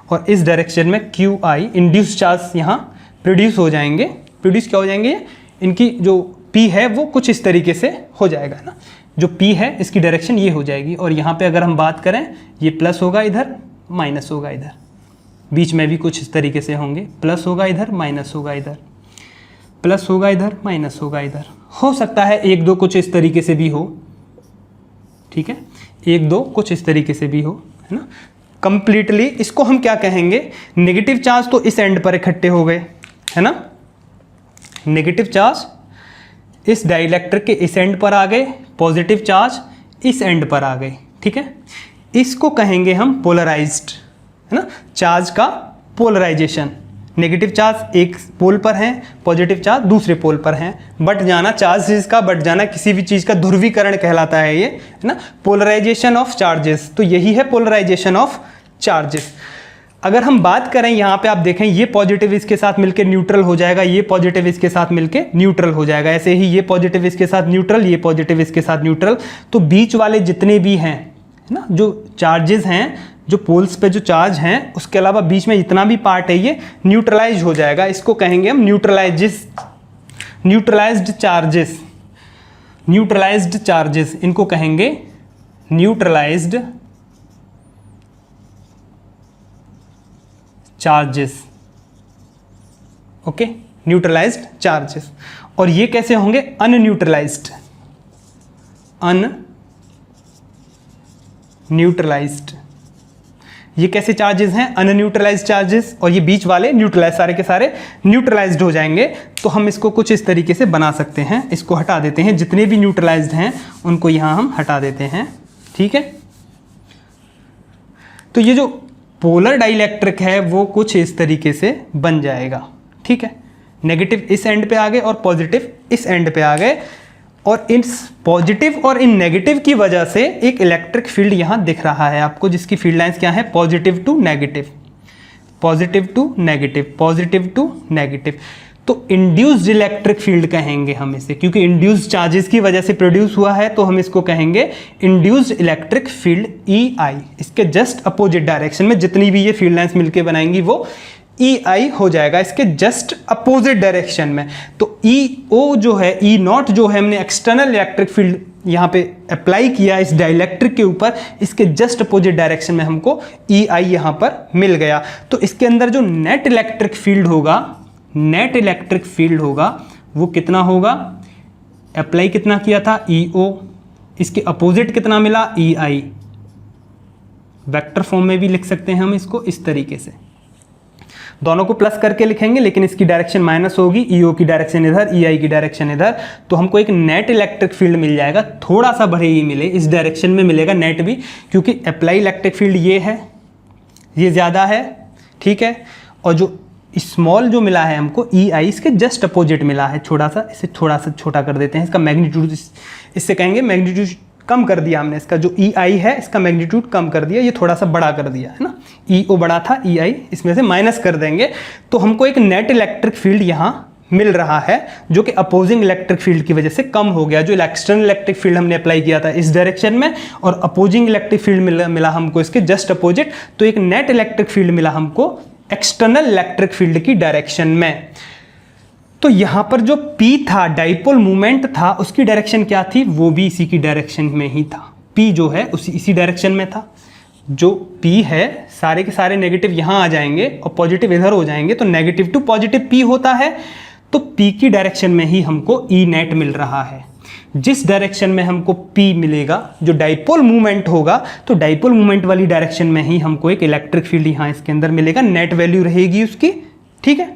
और इस डायरेक्शन में क्यू आई इंड्यूस्ड चार्ज यहाँ प्रोड्यूस हो जाएंगे। प्रोड्यूस क्या हो जाएंगे, इनकी जो P है वो कुछ इस तरीके से हो जाएगा ना, जो P है इसकी डायरेक्शन ये हो जाएगी, और यहाँ पे अगर हम बात करें ये प्लस होगा इधर, माइनस होगा इधर, बीच में भी कुछ इस तरीके से होंगे, प्लस होगा इधर, माइनस होगा इधर, प्लस होगा इधर, माइनस होगा इधर। हो सकता है एक दो कुछ इस तरीके से भी हो, ठीक है, एक दो कुछ इस तरीके से भी हो, है ना। कंप्लीटली इसको हम क्या कहेंगे, नेगेटिव चार्ज तो इस एंड पर इकट्ठे हो गए, है ना, नेगेटिव चार्ज इस डाइलेक्ट्रिक के इस एंड पर आ गए, पॉजिटिव चार्ज इस एंड पर आ गए, ठीक है। इसको कहेंगे हम पोलराइज्ड, है ना, चार्ज का पोलराइजेशन। नेगेटिव चार्ज एक पोल पर है, पॉजिटिव चार्ज दूसरे पोल पर है, बट जाना चार्जेस का, बट जाना किसी भी चीज़ का ध्रुवीकरण कहलाता है ये, है ना, पोलराइजेशन ऑफ चार्जेस। तो यही है पोलराइजेशन ऑफ चार्जेस। अगर हम बात करें यहाँ पे आप देखें, ये पॉजिटिव इसके साथ मिलकर न्यूट्रल हो जाएगा, ये पॉजिटिव इसके साथ मिलकर न्यूट्रल हो जाएगा, ऐसे ही ये पॉजिटिव इसके साथ न्यूट्रल, ये पॉजिटिव इसके साथ न्यूट्रल। तो बीच वाले जितने भी हैं, है ना, जो चार्जेस हैं, जो पोल्स पे जो चार्ज हैं, उसके अलावा बीच में जितना भी पार्ट है ये न्यूट्रलाइज हो जाएगा। इसको कहेंगे हम न्यूट्रलाइज्ड चार्जेस, न्यूट्रलाइज्ड चार्जेस, इनको कहेंगे neutralised charges, okay, neutralised charges. और ये कैसे होंगे, अनन्यूट्रलाइज्ड, अनन्यूट्रलाइज्ड। ये कैसे चार्जेस हैं, अनन्यूट्रलाइज्ड चार्जेस, और ये बीच वाले न्यूट्रलाइज, सारे के सारे न्यूट्रलाइज्ड हो जाएंगे। तो हम इसको कुछ इस तरीके से बना सकते हैं, इसको हटा देते हैं, जितने भी न्यूट्रलाइज्ड हैं उनको यहां हम हटा देते हैं, ठीक है। तो ये जो पोलर डाइलेक्ट्रिक है वो कुछ इस तरीके से बन जाएगा, ठीक है। नेगेटिव इस एंड पे आ गए और पॉजिटिव इस एंड पे आ गए, और इस पॉजिटिव और इन नेगेटिव की वजह से एक इलेक्ट्रिक फील्ड यहां दिख रहा है आपको, जिसकी फील्ड लाइंस क्या है, positive to negative, positive to negative, positive to negative. तो इंड्यूस्ड इलेक्ट्रिक फील्ड कहेंगे हम इसे, क्योंकि इंड्यूस्ड चार्जेस की वजह से प्रोड्यूस हुआ है, तो हम इसको कहेंगे इंड्यूस्ड इलेक्ट्रिक फील्ड EI। इसके जस्ट अपोजिट डायरेक्शन में जितनी भी ये फील्ड लाइंस मिलके बनाएंगी वो EI हो जाएगा, इसके जस्ट अपोजिट डायरेक्शन में। तो EO जो है, E0 जो है, हमने एक्सटर्नल इलेक्ट्रिक फील्ड यहाँ पे अप्लाई किया इस डाइलेक्ट्रिक के ऊपर, इसके जस्ट अपोजिट डायरेक्शन में हमको EI यहाँ पर मिल गया। तो इसके अंदर जो नेट इलेक्ट्रिक फील्ड होगा, नेट इलेक्ट्रिक फील्ड होगा वो कितना होगा, अप्लाई कितना किया था, EO, इसके अपोजिट कितना मिला, EI। वेक्टर फॉर्म में भी लिख सकते हैं हम इसको इस तरीके से, दोनों को प्लस करके लिखेंगे, लेकिन इसकी डायरेक्शन माइनस होगी, EO की डायरेक्शन इधर, EI की डायरेक्शन इधर। तो हमको एक नेट इलेक्ट्रिक फील्ड मिल जाएगा, थोड़ा सा भले ही मिले, इस डायरेक्शन में मिलेगा नेट भी, क्योंकि अप्लाई इलेक्ट्रिक फील्ड ये है, ये ज़्यादा है, ठीक है। और जो स्मॉल जो मिला है हमको EI, इसके जस्ट अपोजिट मिला है, छोटा सा, इसे थोड़ा सा छोटा कर देते हैं, इसका मैग्नीट्यूड, इससे कहेंगे मैग्नीट्यूड कम कर दिया हमने, इसका जो EI है इसका मैग्नीट्यूड कम कर दिया, ये थोड़ा सा बड़ा कर दिया, है ना। EO बड़ा था, EI इसमें से माइनस कर देंगे, तो हमको एक नेट इलेक्ट्रिक फील्ड यहाँ मिल रहा है, जो कि अपोजिंग इलेक्ट्रिक फील्ड की वजह से कम हो गया। जो एक्सटर्नल इलेक्ट्रिक फील्ड हमने अप्लाई किया था इस डायरेक्शन में, और अपोजिंग इलेक्ट्रिक फील्ड मिला हमको इसके जस्ट अपोजिट, तो एक नेट इलेक्ट्रिक फील्ड मिला हमको एक्सटर्नल इलेक्ट्रिक फील्ड की डायरेक्शन में। तो यहां पर जो P था, डाइपोल मूवमेंट था, उसकी डायरेक्शन क्या थी, वो भी इसी की डायरेक्शन में ही था। P जो है इसी डायरेक्शन में था। जो P है, सारे के सारे नेगेटिव यहां आ जाएंगे और पॉजिटिव इधर हो जाएंगे, तो नेगेटिव टू पॉजिटिव P होता है। तो P की डायरेक्शन में ही हमको E नेट मिल रहा है। जिस डायरेक्शन में हमको P मिलेगा, जो डाइपोल मूवमेंट होगा, तो डाइपोल मूवमेंट वाली डायरेक्शन में ही हमको एक इलेक्ट्रिक फील्ड यहाँ इसके अंदर मिलेगा, नेट वैल्यू रहेगी उसकी, ठीक है।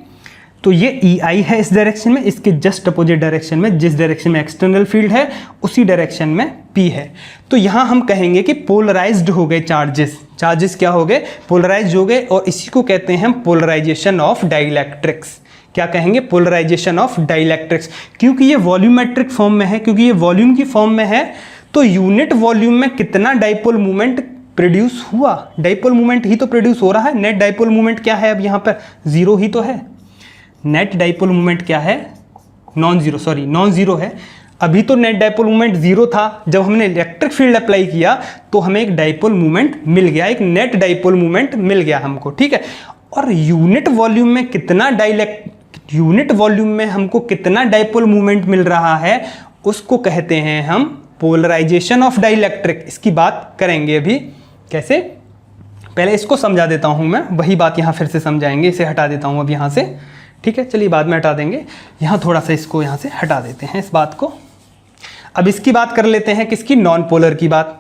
तो ये EI है इस डायरेक्शन में, इसके जस्ट अपोजिट डायरेक्शन में, जिस डायरेक्शन में एक्सटर्नल फील्ड है उसी डायरेक्शन में P है। तो यहाँ हम कहेंगे कि पोलराइज्ड हो गए चार्जेस, चार्जेस क्या हो गए, पोलराइज्ड हो गए, और इसी को कहते हैं हम पोलराइजेशन ऑफ डाइलेक्ट्रिक्स। क्या कहेंगे, पोलराइजेशन ऑफ डाइलेक्ट्रिक्स, क्योंकि ये वॉल्यूमेट्रिक फॉर्म में है, क्योंकि ये वॉल्यूम की फॉर्म में है, तो यूनिट वॉल्यूम में कितना डाइपोल मूवमेंट प्रोड्यूस हुआ, डाइपोल मूवमेंट ही तो प्रोड्यूस हो रहा है। नेट डाइपोल मूवमेंट क्या है, अब यहाँ पर जीरो ही तो है। नेट डाइपोल मूवमेंट क्या है, नॉन जीरो है। अभी तो नेट डाइपोल मूवमेंट जीरो था, जब हमने इलेक्ट्रिक फील्ड अप्लाई किया तो हमें एक डाइपोल मूवमेंट मिल गया, एक नेट डाइपोल मूवमेंट मिल गया हमको, ठीक है। और यूनिट वॉल्यूम में कितना यूनिट वॉल्यूम में हमको कितना डाइपोल मूवमेंट मिल रहा है उसको कहते हैं हम पोलराइजेशन ऑफ डाइलेक्ट्रिक। इसकी बात करेंगे अभी कैसे, पहले इसको समझा देता हूं मैं, वही बात यहां फिर से समझाएंगे। इसे हटा देता हूं अब यहां से, ठीक है, चलिए बाद में हटा देंगे। यहां थोड़ा सा इसको यहां से हटा देते हैं इस बात को। अब इसकी बात कर लेते हैं, किसकी, नॉन पोलर की बात।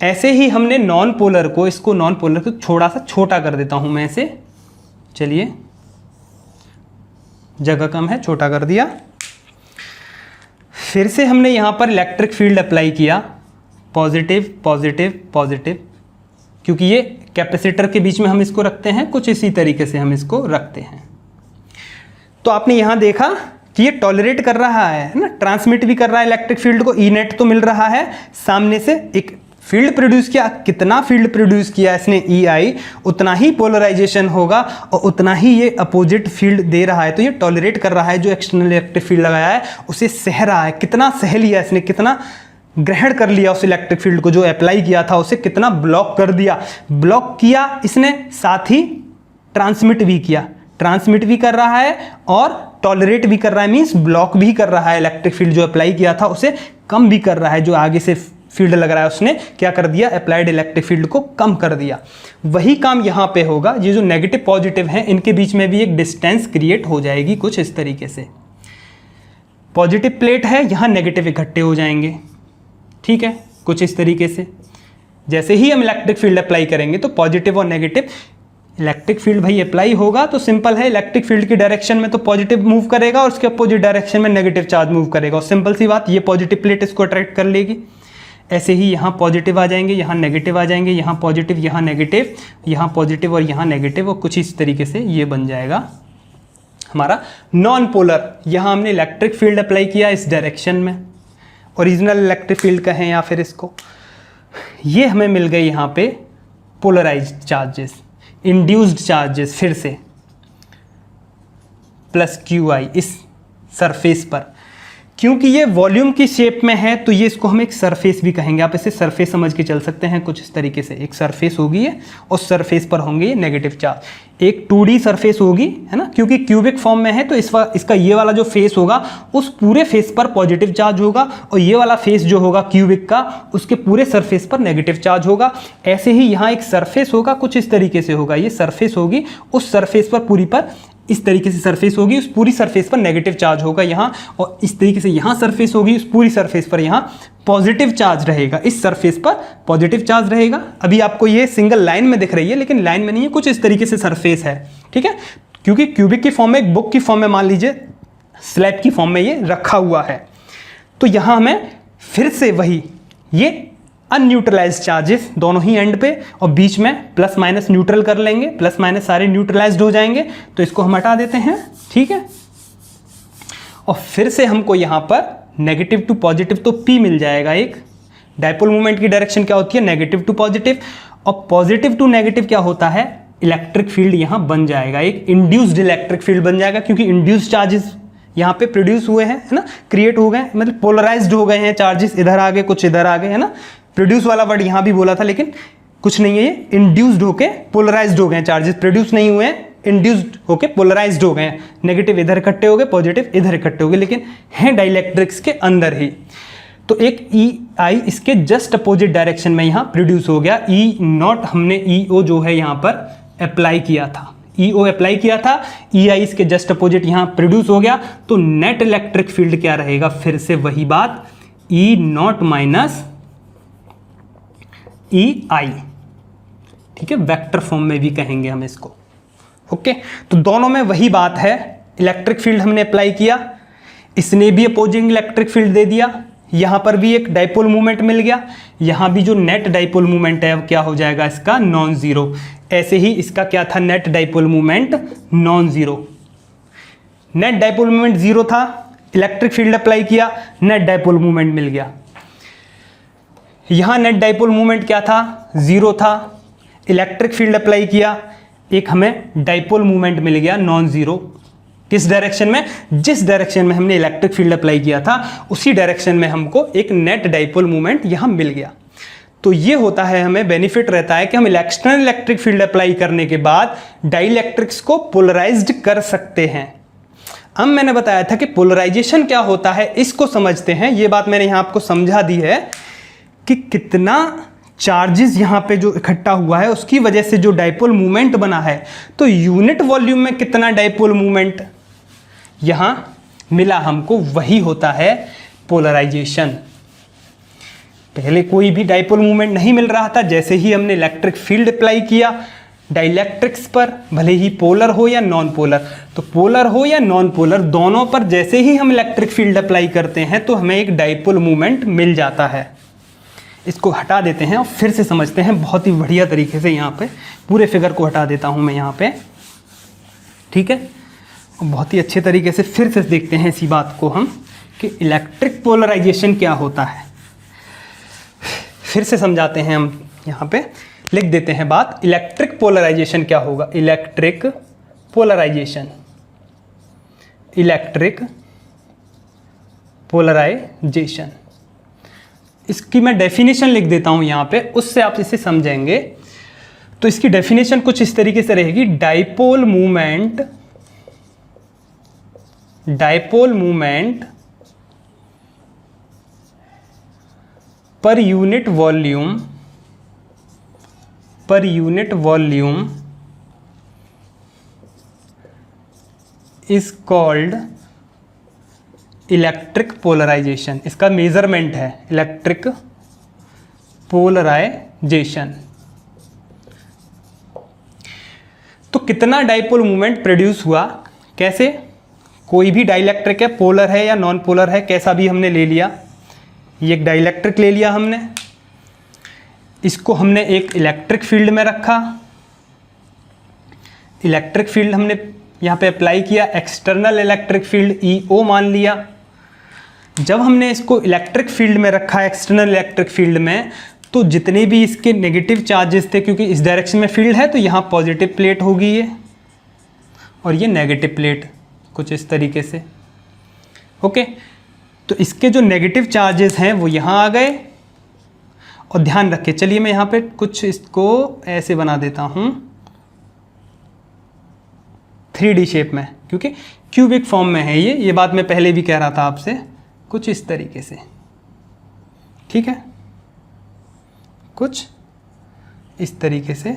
ऐसे ही हमने नॉन पोलर को, इसको नॉन पोलर को थोड़ा सा छोटा कर देता हूं मैं इसे, चलिए जगह कम है, छोटा कर दिया। फिर से हमने यहां पर इलेक्ट्रिक फील्ड अप्लाई किया, पॉजिटिव पॉजिटिव पॉजिटिव, क्योंकि ये कैपेसिटर के बीच में हम इसको रखते हैं, कुछ इसी तरीके से हम इसको रखते हैं। तो आपने यहां देखा कि ये टॉलरेट कर रहा है ना, ट्रांसमिट भी कर रहा है इलेक्ट्रिक फील्ड को, ई नेट तो मिल रहा है, सामने से एक फील्ड प्रोड्यूस किया। कितना फील्ड प्रोड्यूस किया इसने, ई आई, उतना ही पोलराइजेशन होगा और उतना ही ये अपोजिट फील्ड दे रहा है। तो ये टॉलरेट कर रहा है, जो एक्सटर्नल इलेक्ट्रिक फील्ड लगाया है उसे सह रहा है। कितना सह लिया इसने, कितना ग्रहण कर लिया उस इलेक्ट्रिक फील्ड को, जो अप्लाई किया था उसे कितना ब्लॉक कर दिया। ब्लॉक किया इसने, साथ ही ट्रांसमिट भी किया, ट्रांसमिट भी कर रहा है और टॉलरेट भी कर रहा है, मीन्स ब्लॉक भी कर रहा है। इलेक्ट्रिक फील्ड जो अप्लाई किया था उसे कम भी कर रहा है, जो आगे से फील्ड लग रहा है उसने क्या कर दिया, अप्लाइड इलेक्ट्रिक फील्ड को कम कर दिया। वही काम यहां पे होगा। ये जो नेगेटिव पॉजिटिव हैं इनके बीच में भी एक डिस्टेंस क्रिएट हो जाएगी कुछ इस तरीके से। पॉजिटिव प्लेट है, यहां नेगेटिव इकट्ठे हो जाएंगे, ठीक है, कुछ इस तरीके से। जैसे ही हम इलेक्ट्रिक फील्ड अप्लाई करेंगे तो पॉजिटिव और नेगेटिव, इलेक्ट्रिक फील्ड भाई अप्लाई होगा तो सिंपल है, इलेक्ट्रिक फील्ड की डायरेक्शन में तो पॉजिटिव मूव करेगा और उसके अपोजिट डायरेक्शन में नेगेटिव चार्ज मूव करेगा। और सिंपल सी बात, ये पॉजिटिव प्लेट इसको अट्रैक्ट कर लेगी। ऐसे ही यहाँ पॉजिटिव आ जाएंगे, यहाँ नेगेटिव आ जाएंगे, यहाँ पॉजिटिव, यहाँ नेगेटिव, यहाँ पॉजिटिव और यहाँ नेगेटिव, और कुछ इस तरीके से ये बन जाएगा हमारा नॉन पोलर। यहाँ हमने इलेक्ट्रिक फील्ड अप्लाई किया इस डायरेक्शन में, ओरिजिनल इलेक्ट्रिक फील्ड कहें या फिर इसको, ये हमें मिल गई यहाँ पे पोलराइज्ड चार्जेस, इंड्यूस्ड चार्जेस, फिर से प्लस क्यू आई इस सरफेस पर। क्योंकि ये वॉल्यूम की शेप में है तो ये इसको हम एक सरफेस भी कहेंगे। आप इसे सरफेस समझ के चल सकते हैं कुछ इस तरीके से। एक सरफेस होगी ये, और सरफेस पर होंगे ये नेगेटिव चार्ज। एक 2D सरफेस होगी, है ना, क्योंकि क्यूबिक फॉर्म में है तो इसका ये वाला जो फेस होगा उस पूरे फेस पर पॉजिटिव चार्ज होगा, और ये वाला फेस जो होगा क्यूबिक का उसके पूरे सरफेस पर नेगेटिव चार्ज होगा। ऐसे ही यहाँ एक सरफेस होगा, कुछ इस तरीके से होगा। ये सरफेस होगी, उस सरफेस पर पूरी पर इस तरीके से सरफेस होगी, उस पूरी सरफेस पर नेगेटिव चार्ज होगा यहाँ, और इस तरीके से यहाँ सरफेस होगी, उस पूरी सरफेस पर यहाँ पॉजिटिव चार्ज रहेगा, इस सरफेस पर पॉजिटिव चार्ज रहेगा। अभी आपको ये सिंगल लाइन में दिख रही है, लेकिन लाइन में नहीं है, कुछ इस तरीके से सरफेस है, ठीक है, क्योंकि क्यूबिक की फॉर्म में, एक बुक की फॉर्म में, मान लीजिए स्लैब की फॉर्म में ये रखा हुआ है। तो यहाँ हमें फिर से वही ये अनन्यूट्रलाइज्ड चार्जेस दोनों ही एंड पे, और बीच में प्लस माइनस न्यूट्रल कर लेंगे, प्लस माइनस सारे न्यूट्रलाइज्ड हो जाएंगे, तो इसको हम हटा देते हैं, ठीक है। और फिर से हमको यहाँ पर नेगेटिव टू पॉजिटिव तो P मिल जाएगा। एक डाइपोल मूवमेंट की डायरेक्शन क्या होती है, नेगेटिव टू पॉजिटिव, और पॉजिटिव टू नेगेटिव क्या होता है, इलेक्ट्रिक फील्ड यहाँ बन जाएगा, एक इंड्यूस्ड इलेक्ट्रिक फील्ड बन जाएगा, क्योंकि इंड्यूस्ड चार्जेस यहाँ पे प्रोड्यूस हुए हैं, है ना, क्रिएट हो गए, मतलब पोलराइज्ड हो गए हैं चार्जेस, इधर आ गए कुछ इधर आ गए, है ना। प्रोड्यूस वाला वर्ड यहाँ भी बोला था, लेकिन कुछ नहीं है, ये इंड्यूस्ड होके पोलराइज्ड हो गए हैं चार्जेस, प्रोड्यूस नहीं हुए हैं, इंड्यूस्ड होके पोलराइज्ड हो गए हैं। नेगेटिव इधर इकट्ठे हो गए, पॉजिटिव इधर इकट्ठे हो गए, लेकिन हैं डाइलेक्ट्रिक्स के अंदर ही। तो एक ई आई इसके जस्ट अपोजिट डायरेक्शन में यहाँ प्रोड्यूस हो गया। ई नॉट हमने ई ओ जो है यहाँ पर अप्लाई किया था, ई ओ अप्लाई किया था, ई आई इसके जस्ट अपोजिट यहाँ प्रोड्यूस हो गया। तो नेट इलेक्ट्रिक फील्ड क्या रहेगा, फिर से वही बात, ई नॉट माइनस ई आई, ठीक है, वेक्टर फॉर्म में भी कहेंगे हम इसको, ओके। तो दोनों में वही बात है, इलेक्ट्रिक फील्ड हमने अप्लाई किया, इसने भी अपोजिंग इलेक्ट्रिक फील्ड दे दिया, यहां पर भी एक डाइपोल मूवमेंट मिल गया, यहां भी जो नेट डाइपोल मूवमेंट है अब क्या हो जाएगा इसका, नॉन जीरो। ऐसे ही इसका क्या था, net dipole movement non zero. Net dipole movement zero था, इलेक्ट्रिक फील्ड अप्लाई किया, नेट डाइपोल मूवमेंट मिल गया। यहां नेट डाइपोल मूवमेंट क्या था, जीरो था, इलेक्ट्रिक फील्ड अप्लाई किया, एक हमें डाइपोल मूवमेंट मिल गया नॉन जीरो। किस डायरेक्शन में, जिस डायरेक्शन में हमने इलेक्ट्रिक फील्ड अप्लाई किया था उसी डायरेक्शन में हमको एक नेट डाइपोल मूवमेंट यहां मिल गया। तो ये होता है, हमें बेनिफिट रहता है कि हम एक्सटर्नल इलेक्ट्रिक फील्ड अप्लाई करने के बाद डाइलेक्ट्रिक्स को पोलराइज्ड कर सकते हैं। अब मैंने बताया था कि पोलराइजेशन क्या होता है, इसको समझते हैं। ये बात मैंने यहाँ आपको समझा दी है कि कितना चार्जेस यहाँ पे जो इकट्ठा हुआ है उसकी वजह से जो डाइपोल मूवमेंट बना है, तो यूनिट वॉल्यूम में कितना डाइपोल मूवमेंट यहाँ मिला हमको, वही होता है पोलराइजेशन। पहले कोई भी डाइपोल मूवमेंट नहीं मिल रहा था, जैसे ही हमने इलेक्ट्रिक फील्ड अप्लाई किया डाइलेक्ट्रिक्स पर, भले ही पोलर हो या नॉन पोलर, तो पोलर हो या नॉन पोलर दोनों पर जैसे ही हम इलेक्ट्रिक फील्ड अप्लाई करते हैं तो हमें एक डाइपोल मूवमेंट मिल जाता है। इसको हटा देते हैं और फिर से समझते हैं बहुत ही बढ़िया तरीके से। यहाँ पे पूरे फिगर को हटा देता हूँ मैं यहाँ पे, ठीक है। बहुत ही अच्छे तरीके से फिर से देखते हैं इसी बात को हम कि इलेक्ट्रिक पोलराइजेशन क्या होता है। फिर से समझाते हैं हम, यहाँ पे लिख देते हैं बात। इलेक्ट्रिक पोलराइजेशन क्या होगा, इलेक्ट्रिक पोलराइजेशन, इलेक्ट्रिक पोलराइजेशन, इसकी मैं डेफिनेशन लिख देता हूं यहाँ पे, उससे आप इसे समझेंगे। तो इसकी डेफिनेशन कुछ इस तरीके से रहेगी, dipole movement, dipole movement per unit volume, per unit volume is called electric polarization. इसका मेजरमेंट है इलेक्ट्रिक पोलराइजेशन। तो कितना डाइपोल मूवमेंट प्रोड्यूस हुआ, कैसे, कोई भी डाइलेक्ट्रिक है, पोलर है या नॉन पोलर है, कैसा भी हमने ले लिया, ये एक डाइलेक्ट्रिक ले लिया हमने, इसको हमने एक इलेक्ट्रिक फील्ड में रखा, इलेक्ट्रिक फील्ड हमने यहाँ पे अप्लाई किया, एक्सटर्नल इलेक्ट्रिक फील्ड EO मान लिया। जब हमने इसको इलेक्ट्रिक फील्ड में रखा, एक्सटर्नल इलेक्ट्रिक फील्ड में, तो जितने भी इसके नेगेटिव चार्जेस थे, क्योंकि इस डायरेक्शन में फील्ड है तो यहाँ पॉजिटिव प्लेट होगी ये, और ये नेगेटिव प्लेट, कुछ इस तरीके से, ओके। तो इसके जो नेगेटिव चार्जेस हैं वो यहाँ आ गए। और ध्यान रखें, चलिए मैं यहाँ पे कुछ इसको ऐसे बना देता हूँ 3D शेप में, क्योंकि क्यूबिक फॉर्म में है ये बात मैं पहले भी कह रहा था आपसे, कुछ इस तरीके से, ठीक है, कुछ इस तरीके से,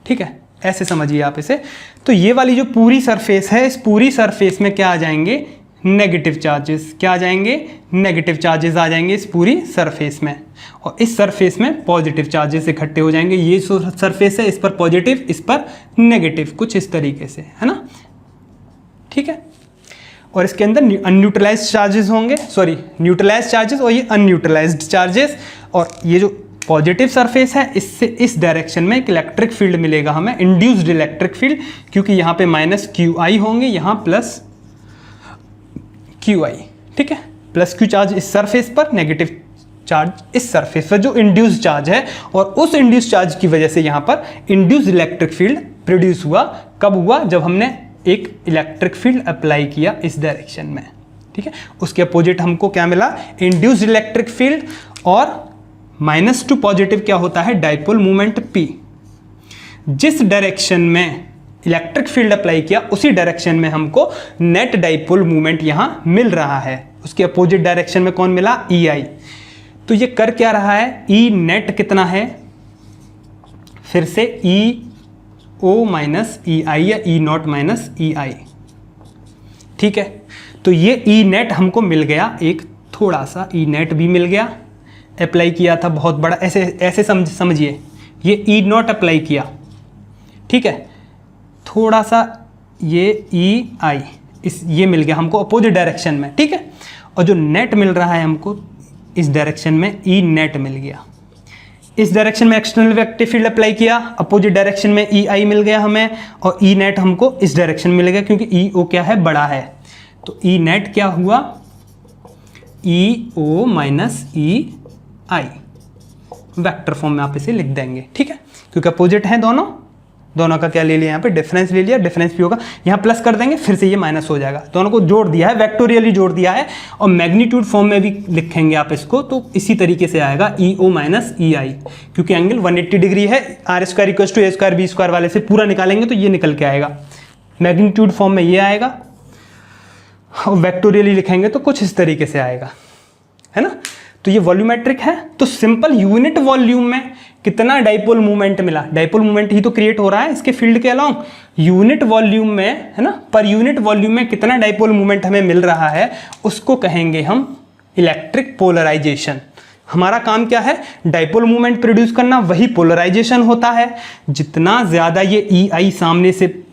ठीक है, ऐसे समझिए आप इसे। तो ये वाली जो पूरी सरफेस है, इस पूरी सरफेस में क्या आ जाएंगे, नेगेटिव चार्जेस, क्या आ जाएंगे, नेगेटिव चार्जेस आ जाएंगे इस पूरी सरफेस में, और इस सरफेस में पॉजिटिव चार्जेस इकट्ठे हो जाएंगे। ये सरफेस है, इस पर पॉजिटिव, इस पर नेगेटिव, कुछ इस तरीके से, है ना, ठीक है। और इसके अंदर अनन्यूट्रलाइज्ड चार्जेस होंगे, सॉरी न्यूट्रलाइज्ड चार्जेस, और ये अनन्यूट्रलाइज्ड चार्जेस। और ये जो पॉजिटिव सरफेस है, इससे इस डायरेक्शन में एक इलेक्ट्रिक फील्ड मिलेगा हमें, इंड्यूस्ड इलेक्ट्रिक फील्ड, क्योंकि यहाँ पे -QI होंगे, यहाँ +QI, ठीक है, +Q चार्ज इस सरफेस पर, नेगेटिव चार्ज इस सरफेस पर, जो इंड्यूस्ड चार्ज है। और उस इंड्यूस्ड चार्ज की वजह से यहाँ पर इंड्यूस्ड इलेक्ट्रिक फील्ड प्रोड्यूस हुआ। कब हुआ, जब हमने एक इलेक्ट्रिक फील्ड अप्लाई किया इस डायरेक्शन में, ठीक है। उसके अपोजिट हमको क्या मिला, इंड्यूस्ड इलेक्ट्रिक फील्ड, और -2 पॉजिटिव क्या होता है, डाइपोल मूवमेंट P। जिस डायरेक्शन में इलेक्ट्रिक फील्ड अप्लाई किया उसी डायरेक्शन में हमको नेट डाइपोल मूवमेंट यहाँ मिल रहा है। उसके अपोजिट डायरेक्शन में कौन मिला, EI। तो ये कर क्या रहा है, E नेट कितना है, फिर से EO माइनस EI या E0 माइनस EI, ठीक है। तो ये E नेट हमको मिल गया, एक थोड़ा सा E नेट भी मिल गया, अप्लाई किया था बहुत बड़ा, ऐसे समझिए, ये E0 अप्लाई किया, ठीक है, थोड़ा सा ये EI ये मिल गया हमको अपोजिट डायरेक्शन में, ठीक है। और जो नेट मिल रहा है हमको इस डायरेक्शन में, E नेट मिल गया। इस डायरेक्शन में एक्सटर्नल वेक्टर फील्ड अप्लाई किया, अपोजिट डायरेक्शन में EI मिल गया हमें, और E नेट हमको इस डायरेक्शन में मिल गया, क्योंकि EO क्या है, बड़ा है। तो E नेट क्या हुआ, EO minus EI, vector form में आप इसे लिख देंगे, ठीक है, क्योंकि अपोजिट हैं दोनों का क्या ले लिया, यहाँ पे डिफरेंस ले लिया, डिफरेंस भी होगा, यहाँ प्लस कर देंगे, फिर से ये माइनस हो जाएगा। दोनों को जोड़ दिया है, वेक्टोरियली जोड़ दिया है, और मैग्नीट्यूड फॉर्म में भी लिखेंगे आप इसको, तो इसी तरीके से आएगा EO माइनस EI, क्योंकि एंगल 180 डिग्री है, R² = A² B² वाले से पूरा निकालेंगे तो ये निकल के आएगा मैग्नीट्यूड फॉर्म में ये आएगा, और वेक्टोरियली लिखेंगे तो कुछ इस तरीके से आएगा, है ना। तो ये वॉल्यूमेट्रिक है। तो सिंपल यूनिट वॉल्यूम में कितना डाइपोल मूवमेंट मिला, डाइपोल मूवमेंट ही तो क्रिएट हो रहा है इसके फील्ड के अलोंग। यूनिट वॉल्यूम में, है ना, पर यूनिट वॉल्यूम में कितना डाइपोल मूवमेंट हमें मिल रहा है उसको कहेंगे हम इलेक्ट्रिक पोलराइजेशन। हमारा काम क्या है, डाइपोल मूवमेंट प्रोड्यूस करना, वही पोलराइजेशन होता है। जितना ज़्यादा ये EI सामने से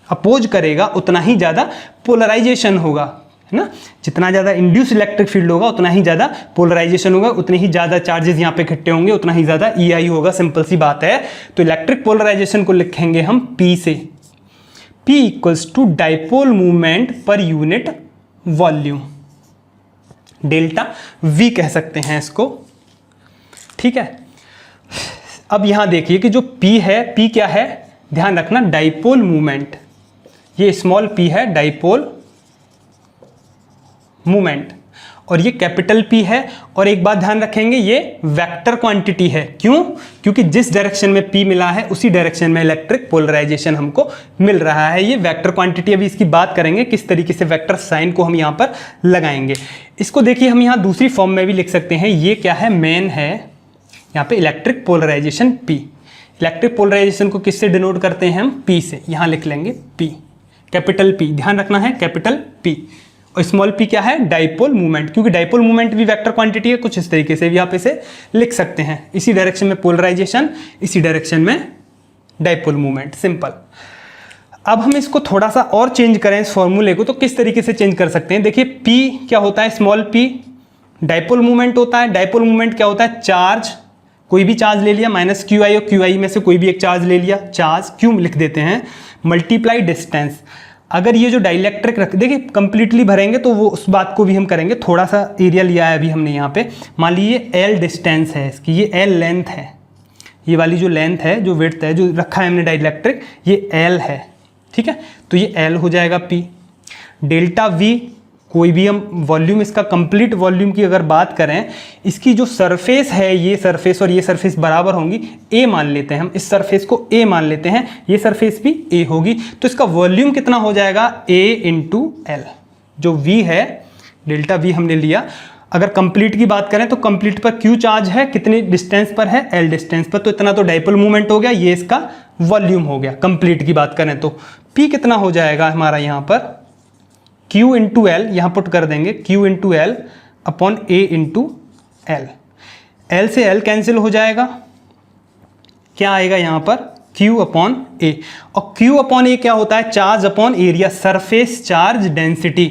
अपोज करेगा उतना ही ज़्यादा पोलराइजेशन होगा, है ना। जितना ज़्यादा इंड्यूस इलेक्ट्रिक फील्ड होगा उतना ही ज़्यादा पोलराइजेशन होगा, उतने ही ज़्यादा चार्जेस यहाँ पे इकट्ठे होंगे, उतना ही ज़्यादा EI होगा। सिंपल सी बात है। तो इलेक्ट्रिक पोलराइजेशन को लिखेंगे हम P से, P equals to dipole movement per unit volume, delta V कह सकते हैं इसको, ठीक है। अब यहाँ देखिए कि जो P है, P क्या है, ध्यान रखना, डाइपोल मूवमेंट। ये स्मॉल p है डाइपोल मूवमेंट, और ये कैपिटल P है। और एक बात ध्यान रखेंगे, ये वेक्टर क्वांटिटी है। क्यों? क्योंकि जिस डायरेक्शन में P मिला है उसी डायरेक्शन में इलेक्ट्रिक पोलराइजेशन हमको मिल रहा है। ये वेक्टर क्वांटिटी, अभी इसकी बात करेंगे किस तरीके से वेक्टर साइन को हम यहाँ पर लगाएंगे। इसको देखिए हम यहाँ दूसरी फॉर्म में भी लिख सकते हैं। ये क्या है, मेन है यहाँ पे electric polarization P। Electric polarization को किससे डिनोट करते हैं हम, P से। यहाँ लिख लेंगे P, कैपिटल P, ध्यान रखना है कैपिटल P। और स्मॉल p क्या है, डाइपोल मूवमेंट, क्योंकि डाइपोल मूवमेंट भी वेक्टर क्वांटिटी है। कुछ इस तरीके से भी यहाँ पे से लिख सकते हैं, इसी डायरेक्शन में पोलराइजेशन, इसी डायरेक्शन में डाइपोल मूवमेंट, सिंपल। अब हम इसको थोड़ा सा और चेंज करें इस फॉर्मूले को, तो किस तरीके से चेंज कर सकते हैं। देखिए p क्या होता है, स्मॉल p डाइपोल मूवमेंट होता है। डाइपोल मूवमेंट क्या होता है, चार्ज, कोई भी चार्ज ले लिया, माइनस QI और QI में से कोई भी एक चार्ज ले लिया, चार्ज Q लिख देते हैं, मल्टीप्लाई डिस्टेंस। अगर ये जो डाइलेक्ट्रिक रख, देखिए कंप्लीटली भरेंगे तो वो उस बात को भी हम करेंगे, थोड़ा सा एरिया लिया है अभी हमने यहाँ पे। मान लीजिए L डिस्टेंस है इसकी, ये L लेंथ है, ये वाली जो लेंथ है, जो विड्थ है, जो रखा है हमने डाइलेक्ट्रिक, ये L है, ठीक है। तो ये L हो जाएगा P। डेल्टा V, कोई भी हम वॉल्यूम, इसका कंप्लीट वॉल्यूम की अगर बात करें, इसकी जो सरफेस है, ये सरफेस और ये सरफेस बराबर होंगी, A मान लेते हैं हम, इस सरफेस को A मान लेते हैं, ये सरफेस भी A होगी। तो इसका वॉल्यूम कितना हो जाएगा, A इंटू L। जो V है, डेल्टा V हमने लिया। अगर कंप्लीट की बात करें तो कंप्लीट पर Q चार्ज है, कितने डिस्टेंस पर है, L डिस्टेंस पर, तो इतना तो डाइपोल मूवमेंट हो गया, ये इसका वॉल्यूम हो गया। कंप्लीट की बात करें तो P कितना हो जाएगा हमारा यहाँ पर, Q इंटू एल, यहाँ पुट कर देंगे Q into L upon A into L. L से L कैंसिल हो जाएगा, क्या आएगा यहाँ पर, Q अपॉन A। और Q अपॉन A क्या होता है, charge upon area, surface charge density,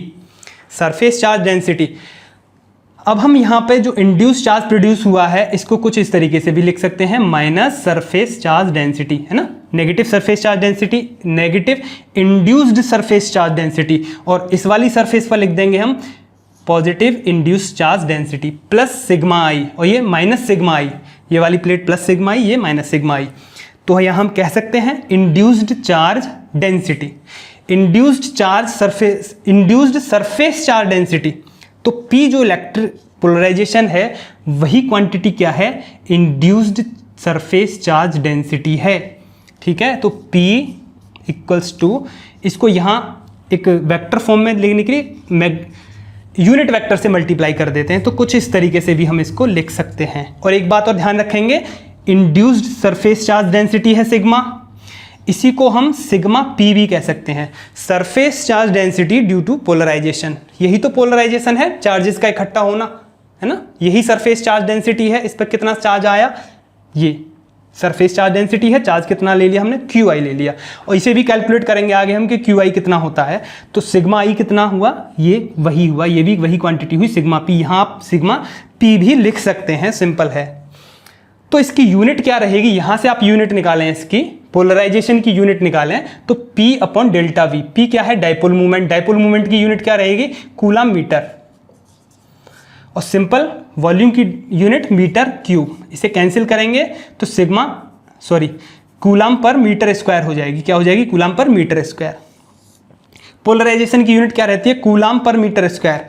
surface charge density. अब हम यहाँ पे जो इंड्यूस चार्ज प्रोड्यूस हुआ है, इसको कुछ इस तरीके से भी लिख सकते हैं, माइनस सरफेस चार्ज डेंसिटी, है ना, negative surface charge density, negative induced surface charge density. और इस वाली सरफेस पर लिख देंगे हम positive induced charge density plus sigma I, और ये माइनस सिग्मा आई, ये वाली प्लेट प्लस सिग्मा आई, ये माइनस सिग्मा आई। तो यहाँ हम कह सकते हैं induced charge density, induced charge surface, induced surface charge density. तो P जो इलेक्ट्रिक पोलराइजेशन है, वही क्वांटिटी क्या है, इंड्यूस्ड सरफेस चार्ज डेंसिटी है, ठीक है। तो P इक्वल्स टू, इसको यहाँ एक वेक्टर फॉर्म में लिखने के लिए यूनिट वेक्टर से मल्टीप्लाई कर देते हैं, तो कुछ इस तरीके से भी हम इसको लिख सकते हैं। और एक बात और ध्यान रखेंगे, इंड्यूस्ड सरफेस चार्ज डेंसिटी है सिग्मा, इसी को हम सिग्मा P भी कह सकते हैं, surface charge density due to polarization. यही तो पोलराइजेशन है, चार्जेस का इकट्ठा होना, है ना, यही सरफेस चार्ज डेंसिटी है। इस पर कितना चार्ज आया, ये सरफेस चार्ज डेंसिटी है, चार्ज कितना ले लिया हमने, QI ले लिया। और इसे भी कैलकुलेट करेंगे आगे हम कि QI कितना होता है। तो सिग्मा I कितना हुआ, ये वही हुआ, ये भी वही क्वांटिटी हुई, सिग्मा P। यहाँ आप सिग्मा P भी लिख सकते हैं, सिंपल है। तो इसकी यूनिट क्या रहेगी, यहाँ से आप यूनिट निकालें, इसकी पोलराइजेशन की यूनिट निकालें, तो P upon delta V। P क्या है, डाइपोल मूवमेंट, डाइपोल मूवमेंट की यूनिट क्या रहेगी, कूलम मीटर। और सिंपल वॉल्यूम की यूनिट मीटर क्यूब, इसे कैंसिल करेंगे तो sigma, sorry, coulomb per metre square हो जाएगी, क्या हो जाएगी, coulomb per metre square. Polarization की यूनिट क्या रहती है, कूलम पर मीटर स्क्वायर।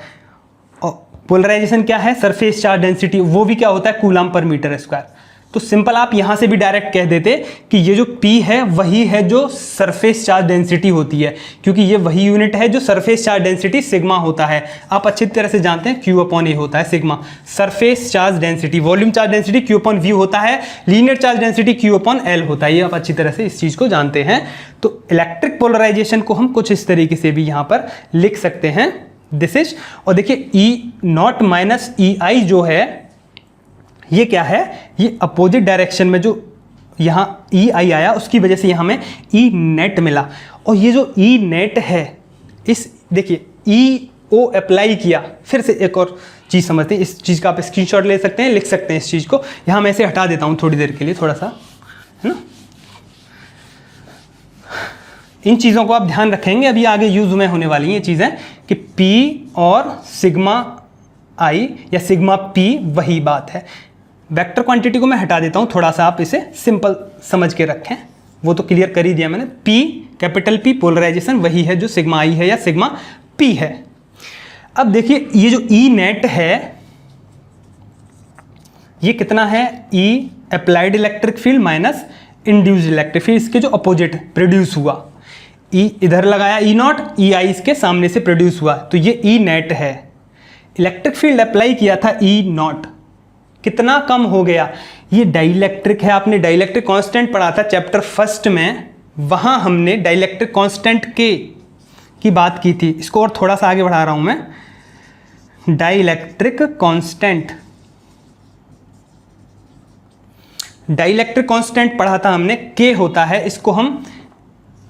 और पोलराइजेशन क्या है, सरफेस चार्ज डेंसिटी, वो भी क्या होता है, कूलम पर मीटर स्क्वायर। तो सिंपल आप यहाँ से भी डायरेक्ट कह देते कि ये जो P है वही है जो सरफेस चार्ज डेंसिटी होती है, क्योंकि ये वही यूनिट है जो सरफेस चार्ज डेंसिटी सिग्मा होता है। आप अच्छी तरह से जानते हैं Q/A होता है sigma, surface charge density, volume charge density Q/V होता है, लीनियर चार्ज डेंसिटी Q/L होता है। ये आप अच्छी तरह से इस चीज़ को जानते हैं। तो इलेक्ट्रिक पोलराइजेशन को हम कुछ इस तरीके से भी यहाँ पर लिख सकते हैं, दिस इज। और देखिए E0 माइनस EI जो है ये क्या है, ये अपोजिट डायरेक्शन में जो यहाँ EI आया उसकी वजह से यहाँ हमें E नेट मिला। और ये जो E नेट है, इस देखिए EO अप्लाई किया, फिर से एक और चीज़ समझते हैं। इस चीज़ का आप स्क्रीनशॉट ले सकते हैं, लिख सकते हैं इस चीज़ को। यहाँ मैं ऐसे हटा देता हूँ थोड़ी देर के लिए, थोड़ा सा, है ना। इन चीज़ों को आप ध्यान रखेंगे, अभी आगे यूज में होने वाली ये चीज़ें कि P और सिग्मा I या सिग्मा P वही बात है। वेक्टर क्वांटिटी को मैं हटा देता हूँ, थोड़ा सा आप इसे सिंपल समझ के रखें, वो तो क्लियर कर ही दिया मैंने। P कैपिटल P पोलराइजेशन वही है जो सिग्मा I है या सिग्मा P है। अब देखिए ये जो E नेट है ये कितना है, E applied electric field minus induced electric field, इसके जो अपोजिट प्रोड्यूस हुआ। E इधर लगाया E0, EI इसके सामने से प्रोड्यूस हुआ, तो ये E नेट है। इलेक्ट्रिक फील्ड अप्लाई किया था E0, कितना कम हो गया, ये डाइलेक्ट्रिक है। आपने डाइलेक्ट्रिक कांस्टेंट पढ़ा था चैप्टर फर्स्ट में, वहां हमने डाइलेक्ट्रिक कांस्टेंट के की बात की थी। इसको और थोड़ा सा आगे बढ़ा रहा हूं मैं। डाइलेक्ट्रिक कांस्टेंट, डाइलेक्ट्रिक कांस्टेंट पढ़ा था हमने, के होता है, इसको हम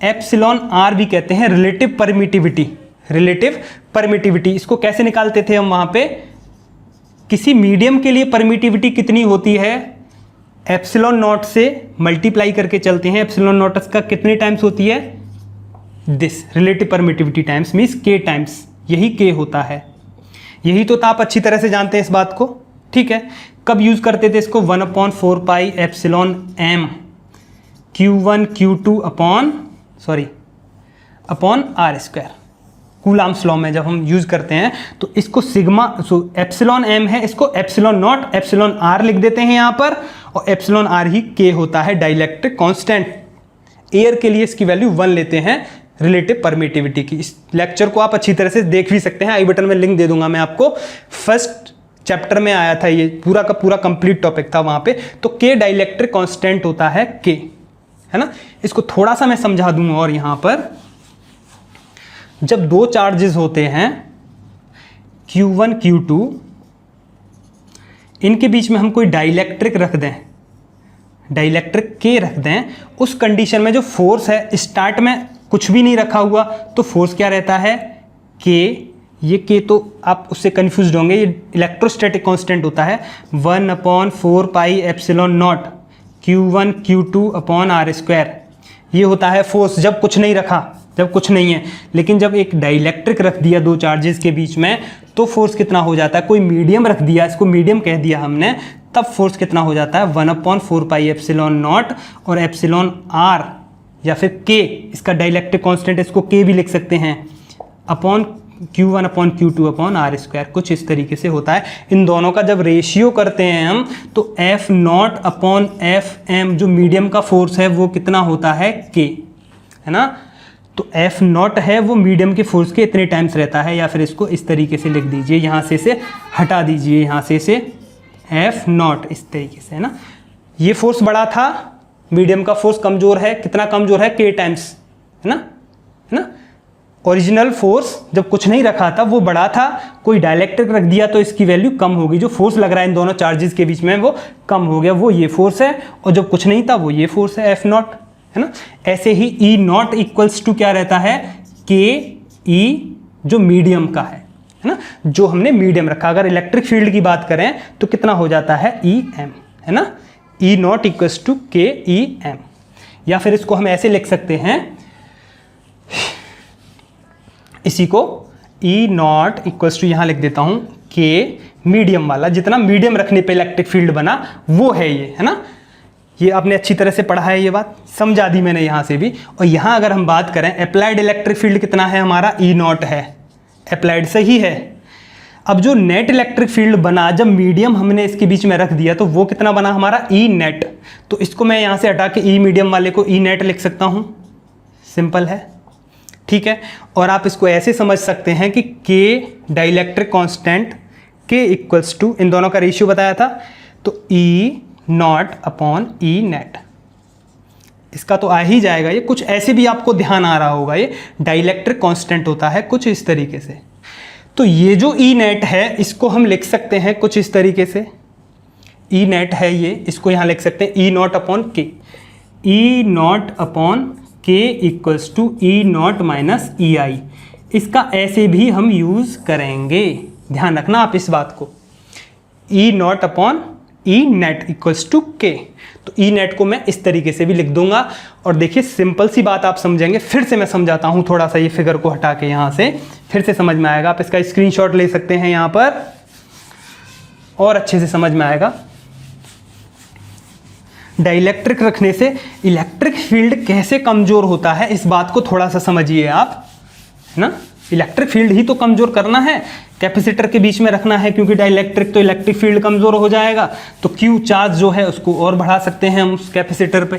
एप्सिलॉन आर भी कहते हैं, रिलेटिव परमिटिविटी। रिलेटिव परमिटिविटी इसको कैसे निकालते थे हम, वहां पे किसी मीडियम के लिए परमिटिविटी कितनी होती है, एप्सिलॉन नॉट से मल्टीप्लाई करके चलते हैं। एप्सिलॉन नॉट का कितने टाइम्स होती है, this relative permittivity times means के टाइम्स, यही के होता है। यही तो आप अच्छी तरह से जानते हैं इस बात को, ठीक है। कब यूज करते थे इसको, 1/4 pi epsilon m Q1 Q2 upon R square, Coulomb's law में जब हम यूज करते हैं तो इसको सिग्मा, एप्सिलॉन m है, इसको एप्सिलॉन नॉट एप्सिलॉन r लिख देते हैं यहाँ पर, और एप्सिलॉन r ही k होता है डाइलेक्ट्रिक कांस्टेंट। एयर के लिए इसकी वैल्यू 1 लेते हैं रिलेटिव परमिटिविटी की। इस लेक्चर को आप अच्छी तरह से देख भी सकते हैं, आई बटन में लिंक दे दूंगा मैं आपको। फर्स्ट चैप्टर में आया था, ये पूरा का पूरा कंप्लीट टॉपिक था वहां पे। तो k डाइलेक्ट्रिक कांस्टेंट होता है k, है ना। इसको थोड़ा सा मैं समझा दूं, और यहां पर जब दो चार्जेस होते हैं Q1 Q2, इनके बीच में हम कोई डाइलेक्ट्रिक रख दें, डाइलेक्ट्रिक K रख दें, उस कंडीशन में जो फोर्स है, स्टार्ट में कुछ भी नहीं रखा हुआ तो फोर्स क्या रहता है, K। ये K तो आप उससे कंफ्यूज होंगे, ये इलेक्ट्रोस्टैटिक कांस्टेंट होता है, 1/4 pi epsilon naught Q1 Q2 upon R square. ये होता है फोर्स जब कुछ नहीं रखा, जब कुछ नहीं है। लेकिन जब एक डाइलेक्ट्रिक रख दिया दो चार्जेस के बीच में, तो फोर्स कितना हो जाता है, कोई मीडियम रख दिया, इसको मीडियम कह दिया हमने, तब फोर्स कितना हो जाता है, 1/4 पाई एप्सिलॉन नॉट और एप्सिलॉन आर या फिर K, इसका डाइलेक्ट्रिक कांस्टेंट, इसको K भी लिख सकते हैं, upon Q1 upon Q2 upon R square. कुछ इस तरीके से होता है। इन दोनों का जब रेशियो करते हैं हम, तो F0 अपॉन Fm जो मीडियम का फोर्स है वो कितना होता है, K, है ना। तो F0 है वो मीडियम के फोर्स के इतने टाइम्स रहता है, या फिर इसको इस तरीके से लिख दीजिए, यहाँ से इसे हटा दीजिए, यहाँ से इसे F0 इस तरीके से, है ना। ये फोर्स बड़ा था, मीडियम का फोर्स कमजोर है, कितना कमजोर है, K टाइम्स, है ना। ओरिजिनल फोर्स जब कुछ नहीं रखा था वो बड़ा था, कोई डाइलेक्ट्रिक रख दिया तो इसकी वैल्यू कम होगी, जो फोर्स लग रहा है इन दोनों चार्जेस के बीच में वो कम हो गया, वो ये फोर्स है, और जब कुछ नहीं था वो ये फोर्स है F0, है ना। ऐसे ही E0 इक्वल्स टू क्या रहता है, K E जो मीडियम का है ना, जो हमने मीडियम रखा। अगर इलेक्ट्रिक फील्ड की बात करें तो कितना हो जाता है, EM, है ना। E0 equals to K EM, या फिर इसको हम ऐसे लिख सकते हैं, इसी को E0 इक्वल्स टू यहाँ लिख देता हूँ K मीडियम वाला, जितना मीडियम रखने पे इलेक्ट्रिक फील्ड बना वो है ये, है ना। ये आपने अच्छी तरह से पढ़ा है, ये बात समझा दी मैंने यहाँ से भी। और यहाँ अगर हम बात करें अप्लाइड इलेक्ट्रिक फील्ड कितना है हमारा, E0 है, अप्लाइड सही है। अब जो नेट इलेक्ट्रिक फील्ड बना जब मीडियम हमने इसके बीच में रख दिया तो वो कितना बना हमारा ई नेट। तो इसको मैं यहाँ से हटा के ई मीडियम वाले को ई नेट लिख सकता हूँ, सिंपल है, ठीक है। और आप इसको ऐसे समझ सकते हैं कि के डाइलेक्ट्रिक कांस्टेंट के इक्वल्स टू, इन दोनों का रेशियो बताया था, तो ई नॉट अपॉन ई नेट, इसका तो आ ही जाएगा। ये कुछ ऐसे भी आपको ध्यान आ रहा होगा, ये डाइलेक्ट्रिक कांस्टेंट होता है कुछ इस तरीके से। तो ये जो ई नेट है इसको हम लिख सकते हैं कुछ इस तरीके से, ई नेट है ये, इसको यहाँ लिख सकते हैं ई naught upon K, E naught upon K equals to E naught minus E I. इसका ऐसे भी हम यूज़ करेंगे, ध्यान रखना आप इस बात को, E naught upon E net equals to K. तो ई नेट को मैं इस तरीके से भी लिख दूंगा। और देखिए सिंपल सी बात आप समझेंगे, फिर से मैं समझाता हूँ थोड़ा सा, ये फिगर को हटा के यहाँ से फिर से समझ में आएगा। आप इसका स्क्रीनशॉट ले सकते हैं यहाँ पर और अच्छे से समझ में आएगा। डाइलेक्ट्रिक रखने से इलेक्ट्रिक फील्ड कैसे कमजोर होता है इस बात को थोड़ा सा समझिए आप, है ना। इलेक्ट्रिक फील्ड ही तो कमजोर करना है, कैपेसिटर के बीच में रखना है, क्योंकि डाइलेक्ट्रिक तो इलेक्ट्रिक फील्ड कमजोर हो जाएगा तो क्यू चार्ज जो है उसको और बढ़ा सकते हैं हम उस कैपेसिटर पे।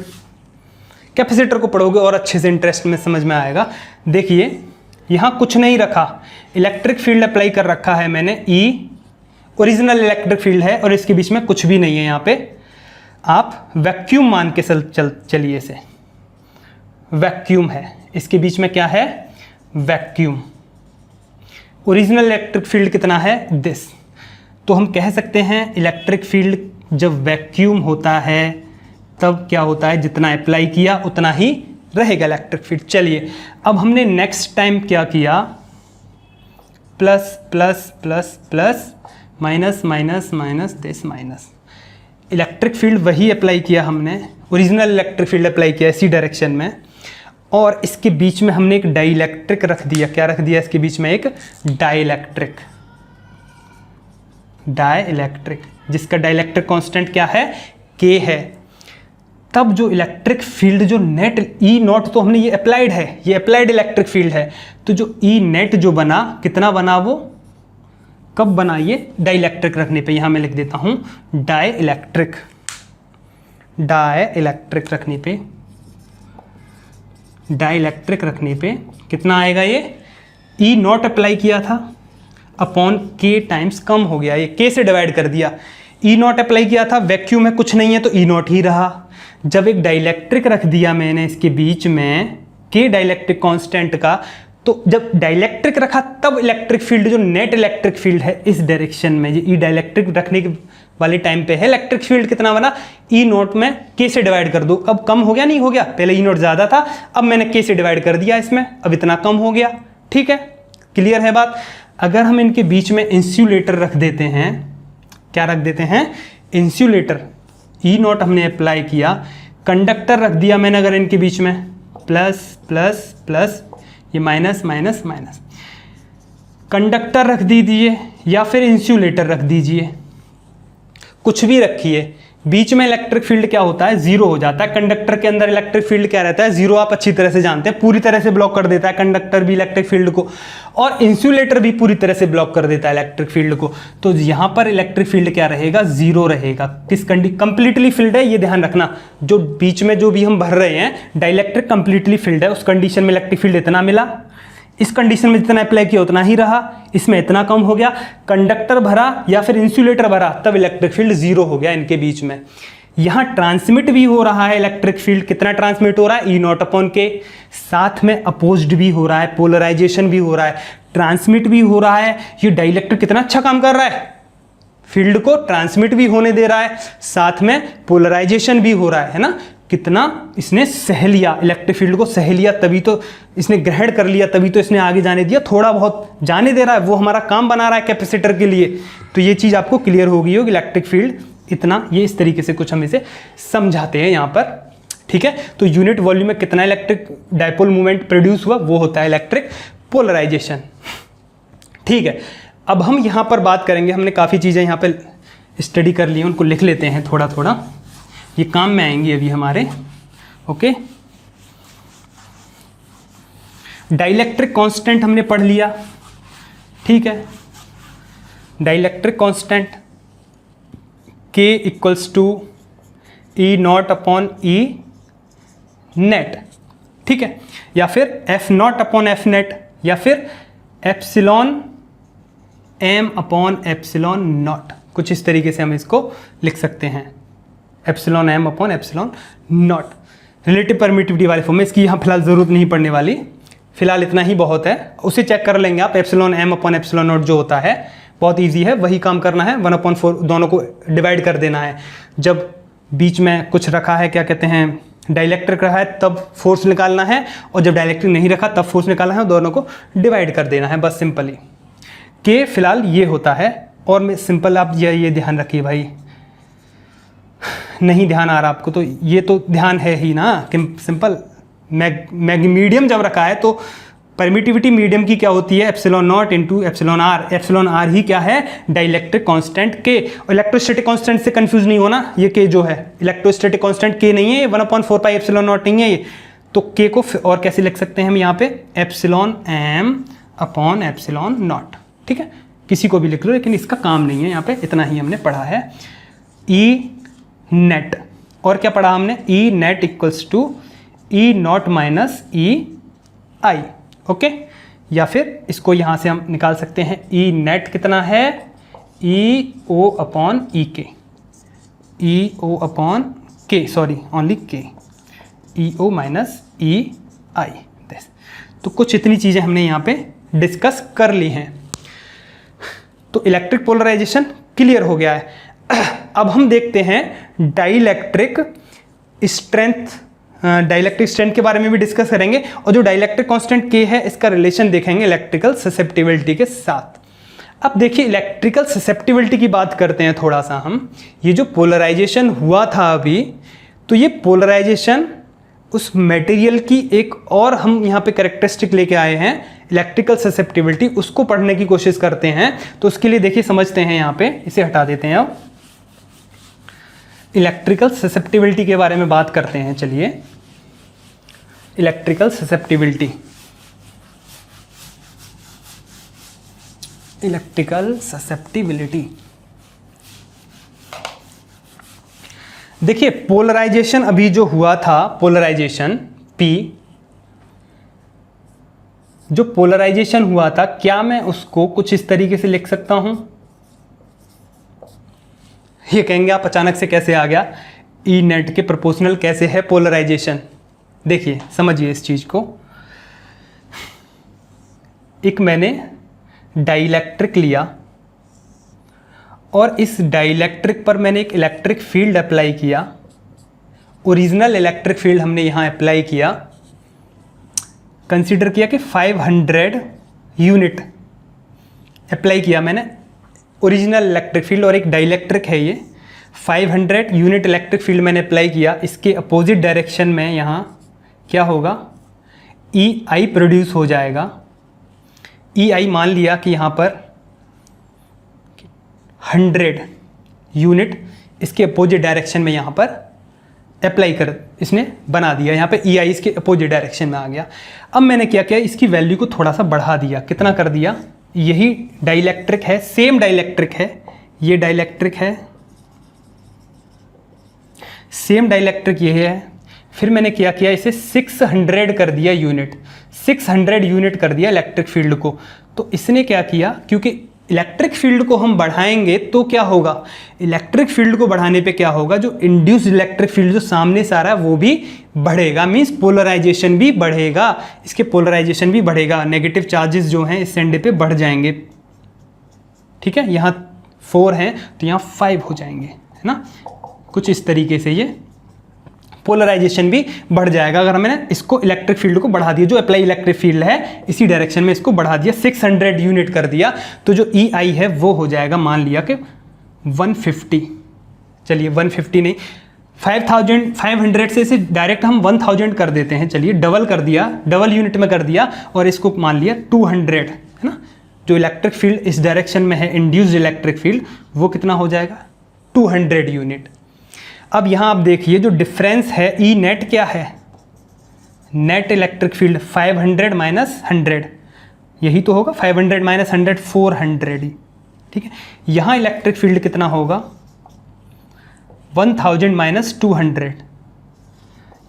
कैपेसिटर को पढ़ोगे और अच्छे से इंटरेस्ट में समझ में आएगा। देखिए यहाँ कुछ नहीं रखा, इलेक्ट्रिक फील्ड अप्लाई कर रखा है मैंने, ई ओरिजिनल इलेक्ट्रिक फील्ड है और इसके बीच में कुछ भी नहीं है। यहाँ पे आप वैक्यूम मान के चलिए इसे, वैक्यूम है, इसके बीच में क्या है, वैक्यूम। ओरिजिनल इलेक्ट्रिक फील्ड कितना है, दिस। तो हम कह सकते हैं इलेक्ट्रिक फील्ड जब वैक्यूम होता है तब क्या होता है, जितना अप्लाई किया उतना ही रहेगा इलेक्ट्रिक फील्ड। चलिए अब हमने नेक्स्ट टाइम क्या किया, plus plus plus plus minus minus minus this minus, electric field वही अप्लाई किया हमने, ओरिजिनल इलेक्ट्रिक फील्ड अप्लाई किया इसी डायरेक्शन में। और इसके बीच में हमने एक डाइलेक्ट्रिक रख दिया, क्या रख दिया इसके बीच में, एक डाइलेक्ट्रिक, डाइलेक्ट्रिक जिसका डाइलेक्ट्रिक कांस्टेंट क्या है, के है। तब जो इलेक्ट्रिक फील्ड जो नेट ई नॉट, तो हमने ये अप्लाइड है, ये अप्लाइड इलेक्ट्रिक फील्ड है, तो जो ई नेट जो बना कितना बना, वो कब बना, ये डाइलेक्ट्रिक रखने पे। यहां मैं लिख देता हूं डाइलेक्ट्रिक, डाइलेक्ट्रिक रखने पे, डाइलेक्ट्रिक रखने पे कितना आएगा, ये ई नॉट अप्लाई किया था अपॉन के टाइम्स कम हो गया, ये के से डिवाइड कर दिया। ई नॉट अप्लाई किया था, वैक्यूम में कुछ नहीं है तो ई नॉट ही रहा। जब एक डाइलेक्ट्रिक रख दिया मैंने इसके बीच में के डाइलेक्ट्रिक कांस्टेंट का, तो जब डाइलेक्ट्रिक रखा तब इलेक्ट्रिक फील्ड जो नेट इलेक्ट्रिक फील्ड है इस डायरेक्शन में, ये ई डाइलेक्ट्रिक रखने के वाले टाइम पे है, इलेक्ट्रिक फील्ड कितना बना, ई नॉट में के से डिवाइड कर दो। अब कम हो गया, नहीं हो गया, पहले ई नॉट ज़्यादा था, अब मैंने के से डिवाइड कर दिया इसमें, अब इतना कम हो गया। ठीक है, क्लियर है बात। अगर हम इनके बीच में इंसुलेटर रख देते हैं, क्या रख देते हैं, इंसुलेटर, ई नॉट हमने अप्लाई किया, कंडक्टर रख दिया मैंने अगर इनके बीच में, प्लस प्लस प्लस, ये माइनस माइनस माइनस, कंडक्टर रख दीजिए या फिर इंसुलेटर रख दीजिए, कुछ भी रखिए, बीच में इलेक्ट्रिक फील्ड क्या होता है, जीरो हो जाता है। कंडक्टर के अंदर इलेक्ट्रिक फील्ड क्या रहता है, जीरो, आप अच्छी तरह से जानते हैं, पूरी तरह से ब्लॉक कर देता है कंडक्टर भी इलेक्ट्रिक फील्ड को, और इंसुलेटर भी पूरी तरह से ब्लॉक कर देता है इलेक्ट्रिक फील्ड को। तो यहां पर इलेक्ट्रिक फील्ड क्या रहेगा, जीरो रहेगा। किस कंप्लीटली फील्ड है, ये ध्यान रखना, जो बीच में जो भी हम भर रहे हैं डाइलेक्ट्रिक कंप्लीटली फील्ड है, उस कंडीशन में इलेक्ट्रिक फील्ड इतना मिला, इस कंडीशन में जितना अप्लाई किया उतना ही रहा, इसमें इतना कम हो गया, कंडक्टर भरा या फिर इंसुलेटर भरा तब इलेक्ट्रिक फील्ड जीरो हो गया इनके बीच में। यहाँ ट्रांसमिट भी हो रहा है इलेक्ट्रिक फील्ड, कितना ट्रांसमिट हो रहा है, ई नॉट अपॉन के, साथ में अपोज्ड भी हो रहा है, पोलराइजेशन भी हो रहा है, ट्रांसमिट भी हो रहा है। ये डाइलेक्ट्रिक कितना अच्छा काम कर रहा है, फील्ड को ट्रांसमिट भी होने दे रहा है, साथ में पोलराइजेशन भी हो रहा है ना। कितना इसने सह लिया, इलेक्ट्रिक फील्ड को सह लिया, तभी तो इसने ग्रहण कर लिया, तभी तो इसने आगे जाने दिया, थोड़ा बहुत जाने दे रहा है, वो हमारा काम बना रहा है कैपेसिटर के लिए। तो ये चीज़ आपको क्लियर हो गई होगी, इलेक्ट्रिक फील्ड इतना, ये इस तरीके से कुछ हम इसे समझाते हैं यहाँ पर। ठीक है, तो यूनिट वॉल्यूम में कितना इलेक्ट्रिक डायपोल मूवमेंट प्रोड्यूस हुआ, वो होता है इलेक्ट्रिक पोलराइजेशन। ठीक है, अब हम यहाँ पर बात करेंगे, हमने काफ़ी चीज़ें यहाँ पर स्टडी कर ली हैं, उनको लिख लेते हैं थोड़ा थोड़ा, ये काम में आएंगी अभी हमारे। ओके, डाइलेक्ट्रिक कांस्टेंट हमने पढ़ लिया, ठीक है। Dielectric constant K equals to E naught upon E net, ठीक है, या फिर F naught upon F net, या फिर epsilon M upon epsilon naught, कुछ इस तरीके से हम इसको लिख सकते हैं, epsilon M upon epsilon naught, relative permittivity वाले फॉर्म में। इसकी यहाँ फिलहाल ज़रूरत नहीं पड़ने वाली, फिलहाल इतना ही बहुत है, उसे चेक कर लेंगे आप। Epsilon M upon epsilon not जो होता है बहुत ईजी है, वही काम करना है, 1/4 दोनों को डिवाइड कर देना है। जब बीच में कुछ रखा है, क्या कहते हैं, डाइलेक्ट्रिक रखा है, तब फोर्स निकालना है, और जब डाइलेक्ट्रिक नहीं रखा तब फोर्स निकालना है, दोनों को डिवाइड कर देना है, बस सिंपली। के फिलहाल ये होता है, और मैं सिंपल आप ये ध्यान रखिए भाई, नहीं ध्यान आ रहा आपको तो ये तो ध्यान है ही ना कि सिंपल मीडियम जब रखा है तो परमिटिविटी मीडियम की क्या होती है, epsilon naught into epsilon R. Epsilon R ही क्या है, डाइलेक्ट्रिक कांस्टेंट के। और इलेक्ट्रोस्टैटिक कांस्टेंट से कंफ्यूज नहीं होना, ये के जो है इलेक्ट्रोस्टैटिक कांस्टेंट के नहीं है, 1/4 पाई एप्सिलॉन नॉट नहीं है ये। तो के को और कैसे लिख सकते हैं हम यहाँ पे, epsilon M upon epsilon naught, ठीक है, किसी को भी लिख लो, लेकिन इसका काम नहीं है यहाँ पे, इतना ही हमने पढ़ा है। ई नेट, और क्या पढ़ा हमने, E net equals to E naught minus E I, okay. या फिर इसको यहाँ से हम निकाल सकते हैं, ई नेट कितना है, ई ओ अपॉन ई के, ई ओ अपॉन के, सॉरी ओनली के, ई ओ माइनस ई आई। तो कुछ इतनी चीज़ें हमने यहाँ पे डिस्कस कर ली हैं। तो इलेक्ट्रिक पोलराइजेशन क्लियर हो गया है। अब हम देखते हैं डाइलेक्ट्रिक स्ट्रेंथ, डाइलेक्ट्रिक स्ट्रेंथ के बारे में भी डिस्कस करेंगे, और जो डाइलेक्ट्रिक कांस्टेंट के है इसका रिलेशन देखेंगे इलेक्ट्रिकल ससेप्टिबिलिटी के साथ। अब देखिए इलेक्ट्रिकल ससेप्टिबिलिटी की बात करते हैं थोड़ा सा हम। ये जो पोलराइजेशन हुआ था अभी, तो ये पोलराइजेशन उस मटेरियल की एक और हम यहाँ पे कैरेक्टरिस्टिक लेके आए हैं, इलेक्ट्रिकल ससेप्टिबिलिटी, उसको पढ़ने की कोशिश करते हैं। तो उसके लिए देखिए समझते हैं, यहाँ पे इसे हटा देते हैं। अब इलेक्ट्रिकल ससेप्टिबिलिटी के बारे में बात करते हैं, चलिए। इलेक्ट्रिकल ससेप्टिबिलिटी, इलेक्ट्रिकल ससेप्टिबिलिटी, देखिए पोलराइजेशन अभी जो हुआ था, पोलराइजेशन P, जो पोलराइजेशन हुआ था, क्या मैं उसको कुछ इस तरीके से लिख सकता हूं? ये कहेंगे आप अचानक से कैसे आ गया, ई नेट के प्रोपोर्शनल कैसे है पोलराइजेशन। देखिए समझिए इस चीज को, एक मैंने डाइलेक्ट्रिक लिया और इस डाइलेक्ट्रिक पर मैंने एक इलेक्ट्रिक फील्ड अप्लाई किया, ओरिजिनल इलेक्ट्रिक फील्ड हमने यहाँ अप्लाई किया, कंसीडर किया कि 500 यूनिट अप्लाई किया मैंने ओरिजिनल इलेक्ट्रिक फील्ड, और एक डाइलेक्ट्रिक है ये, 500 यूनिट इलेक्ट्रिक फील्ड मैंने अप्लाई किया। इसके अपोजिट डायरेक्शन में यहाँ क्या होगा, ई आई प्रोड्यूस हो जाएगा। ई आई मान लिया कि यहाँ पर 100 यूनिट इसके अपोजिट डायरेक्शन में यहाँ पर अप्लाई कर, इसने बना दिया, यहाँ पे ई आई इसके अपोजिट डायरेक्शन में आ गया। अब मैंने क्या किया, इसकी वैल्यू को थोड़ा सा बढ़ा दिया, कितना कर दिया, यही डाइलेक्ट्रिक है, सेम डाइलेक्ट्रिक है, ये डाइलेक्ट्रिक है, सेम डाइलेक्ट्रिक ये है। फिर मैंने क्या किया, इसे 600 कर दिया यूनिट, 600 यूनिट कर दिया इलेक्ट्रिक फील्ड को। तो इसने क्या किया, क्योंकि इलेक्ट्रिक फील्ड को हम बढ़ाएंगे तो क्या होगा, इलेक्ट्रिक फील्ड को बढ़ाने पे क्या होगा, जो इंड्यूस्ड इलेक्ट्रिक फील्ड जो सामने से आ रहा है वो भी बढ़ेगा, मींस पोलराइजेशन भी बढ़ेगा, इसके पोलराइजेशन भी बढ़ेगा, नेगेटिव चार्जेस जो हैं इस एंड पे बढ़ जाएंगे, ठीक है। यहाँ 4 हैं तो यहाँ 5 हो जाएंगे, है ना, कुछ इस तरीके से ये पोलराइजेशन भी बढ़ जाएगा अगर मैंने इसको इलेक्ट्रिक फील्ड को बढ़ा दिया, जो अप्लाई इलेक्ट्रिक फील्ड है इसी डायरेक्शन में इसको बढ़ा दिया, 600 यूनिट कर दिया, तो जो ई आई है वो हो जाएगा, मान लिया कि 150, चलिए 150 नहीं, 500 से इसे डायरेक्ट हम 1000 कर देते हैं, चलिए डबल कर दिया, डबल यूनिट में कर दिया, और इसको मान लिया 200, है ना। जो इलेक्ट्रिक फील्ड इस डायरेक्शन में है, इंड्यूस्ड इलेक्ट्रिक फील्ड, वो कितना हो जाएगा, 200 यूनिट। अब यहाँ आप देखिए जो डिफरेंस है, ई नेट क्या है, नेट इलेक्ट्रिक फील्ड 500 माइनस 100, यही तो होगा, 500 माइनस 100 400 ही, ठीक है। यहाँ इलेक्ट्रिक फील्ड कितना होगा 1000 माइनस 200,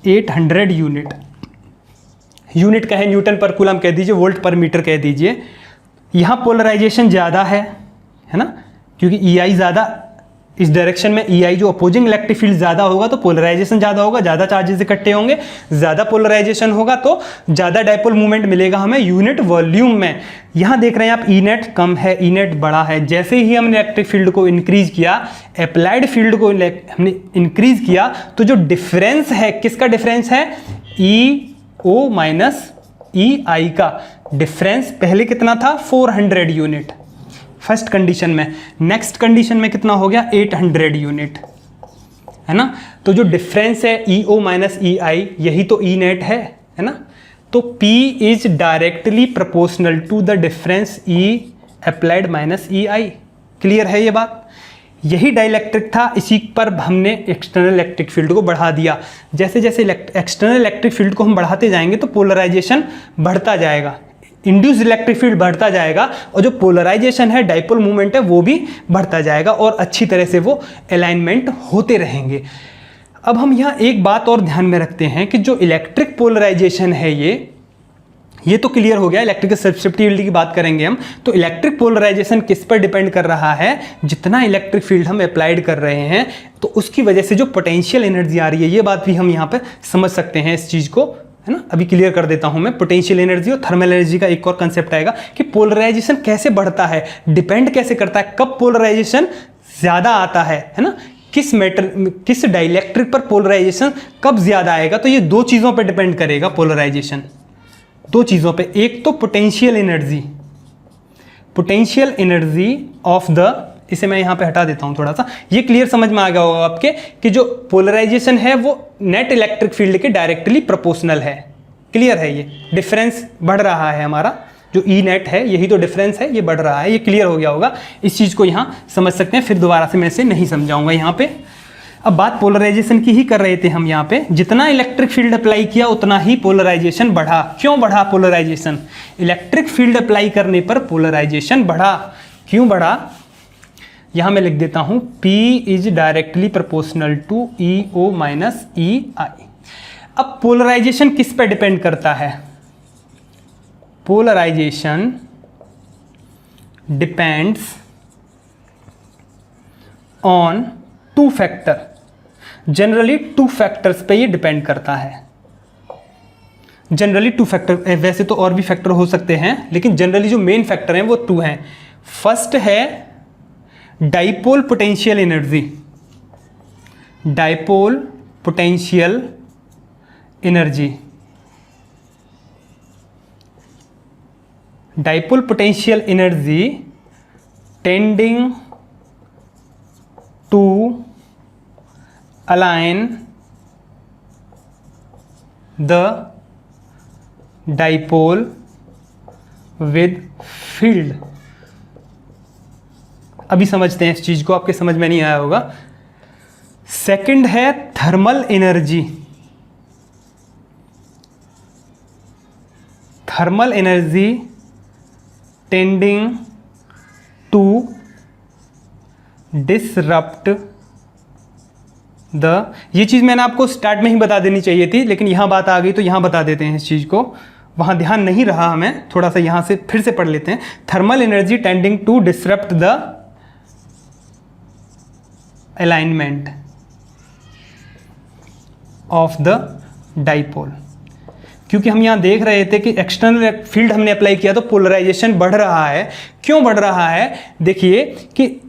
800 यूनिट। यूनिट कहे न्यूटन पर कूलम कह दीजिए, वोल्ट पर मीटर कह दीजिए। यहाँ पोलराइजेशन ज़्यादा है ना, क्योंकि EI ज़्यादा इस डायरेक्शन में, EI जो अपोजिंग इलेक्ट्रिक फील्ड ज़्यादा होगा तो पोलराइजेशन ज़्यादा होगा, ज़्यादा चार्जेस इकट्ठे होंगे, ज़्यादा पोलराइजेशन होगा तो ज़्यादा डायपोल मूवमेंट मिलेगा हमें यूनिट वॉल्यूम में। यहाँ देख रहे हैं आप E नेट कम है, E नेट बड़ा है। जैसे ही हमने इलेक्ट्रिक फील्ड को इंक्रीज किया, अप्लाइड फील्ड को हमने इंक्रीज किया, तो जो डिफरेंस है, किसका डिफरेंस है, EO माइनस EI का डिफरेंस पहले कितना था 400 यूनिट फर्स्ट कंडीशन में, नेक्स्ट कंडीशन में कितना हो गया 800 यूनिट, है ना। तो जो डिफरेंस है EO माइनस EI, यही तो E नेट है ना। तो P is directly proportional to the difference E applied minus EI। Clear है ये बात। यही डाइलेक्ट्रिक था, इसी पर हमने एक्सटर्नल इलेक्ट्रिक फील्ड को बढ़ा दिया। जैसे जैसे एक्सटर्नल इलेक्ट्रिक फील्ड को हम बढ़ाते जाएंगे तो पोलराइजेशन बढ़ता जाएगा, इंड्यूस्ड इलेक्ट्रिक फील्ड बढ़ता जाएगा, और जो पोलराइजेशन है, डाइपोल मूवमेंट है, वो भी बढ़ता जाएगा और अच्छी तरह से वो अलाइनमेंट होते रहेंगे। अब हम यहाँ एक बात और ध्यान में रखते हैं कि जो इलेक्ट्रिक पोलराइजेशन है ये तो क्लियर हो गया, इलेक्ट्रिकल सब्सटिट्यूटिविटी की बात करेंगे हम। तो इलेक्ट्रिक पोलराइजेशन किस पर डिपेंड कर रहा है, जितना इलेक्ट्रिक फील्ड हम अप्लाइड कर रहे हैं तो उसकी वजह से जो पोटेंशियल एनर्जी आ रही है, ये बात भी हम यहाँ पे समझ सकते हैं इस चीज़ को, है ना। अभी क्लियर कर देता हूं मैं। पोटेंशियल एनर्जी और थर्मल एनर्जी का एक और कंसेप्ट आएगा कि पोलराइजेशन कैसे बढ़ता है, डिपेंड कैसे करता है, कब पोलराइजेशन ज़्यादा आता है ना, किस डाइलेक्ट्रिक पर पोलराइजेशन कब ज़्यादा आएगा। तो ये दो चीज़ों पर डिपेंड करेगा पोलराइजेशन, दो चीज़ों पे। एक तो पोटेंशियल एनर्जी ऑफ द, इसे मैं यहाँ पे हटा देता हूँ थोड़ा सा, ये क्लियर समझ में आ गया होगा आपके कि जो पोलराइजेशन है वो नेट इलेक्ट्रिक फील्ड के डायरेक्टली प्रोपोर्शनल है। क्लियर है, ये डिफरेंस बढ़ रहा है हमारा, जो E नेट है यही तो डिफरेंस है, ये बढ़ रहा है। ये क्लियर हो गया होगा, इस चीज़ को यहाँ समझ सकते हैं। फिर दोबारा से मैं इसे नहीं समझाऊंगा यहाँ पे। अब बात पोलराइजेशन की ही कर रहे थे हम यहाँ पे। जितना इलेक्ट्रिक फील्ड अप्लाई किया उतना ही पोलराइजेशन बढ़ा। क्यों बढ़ा पोलराइजेशन, इलेक्ट्रिक फील्ड अप्लाई करने पर पोलराइजेशन बढ़ा। क्यों बढ़ा, यहाँ मैं लिख देता हूँ, P is directly proportional to EO minus EI। अब पोलराइजेशन किस पर डिपेंड करता है, polarization depends on two factor, generally two factors पे ये डिपेंड करता है। जनरली टू फैक्टर, वैसे तो और भी फैक्टर हो सकते हैं लेकिन जनरली जो मेन फैक्टर हैं वो टू हैं। फर्स्ट है dipole potential energy, dipole potential energy, dipole potential energy tending to align the dipole with field. अभी समझते हैं इस चीज को, आपके समझ में नहीं आया होगा। सेकंड है thermal energy, thermal energy tending to disrupt the, ये चीज़ मैंने आपको स्टार्ट में ही बता देनी चाहिए थी लेकिन यहाँ बात आ गई तो यहाँ बता देते हैं इस चीज़ को, वहाँ ध्यान नहीं रहा हमें, थोड़ा सा यहाँ से फिर से पढ़ लेते हैं। Thermal energy tending to disrupt the alignment of the dipole. क्योंकि हम यहाँ देख रहे थे कि एक्सटर्नल फील्ड हमने अप्लाई किया तो पोलराइजेशन बढ़ रहा है। क्यों बढ़ रहा है, देखिए कि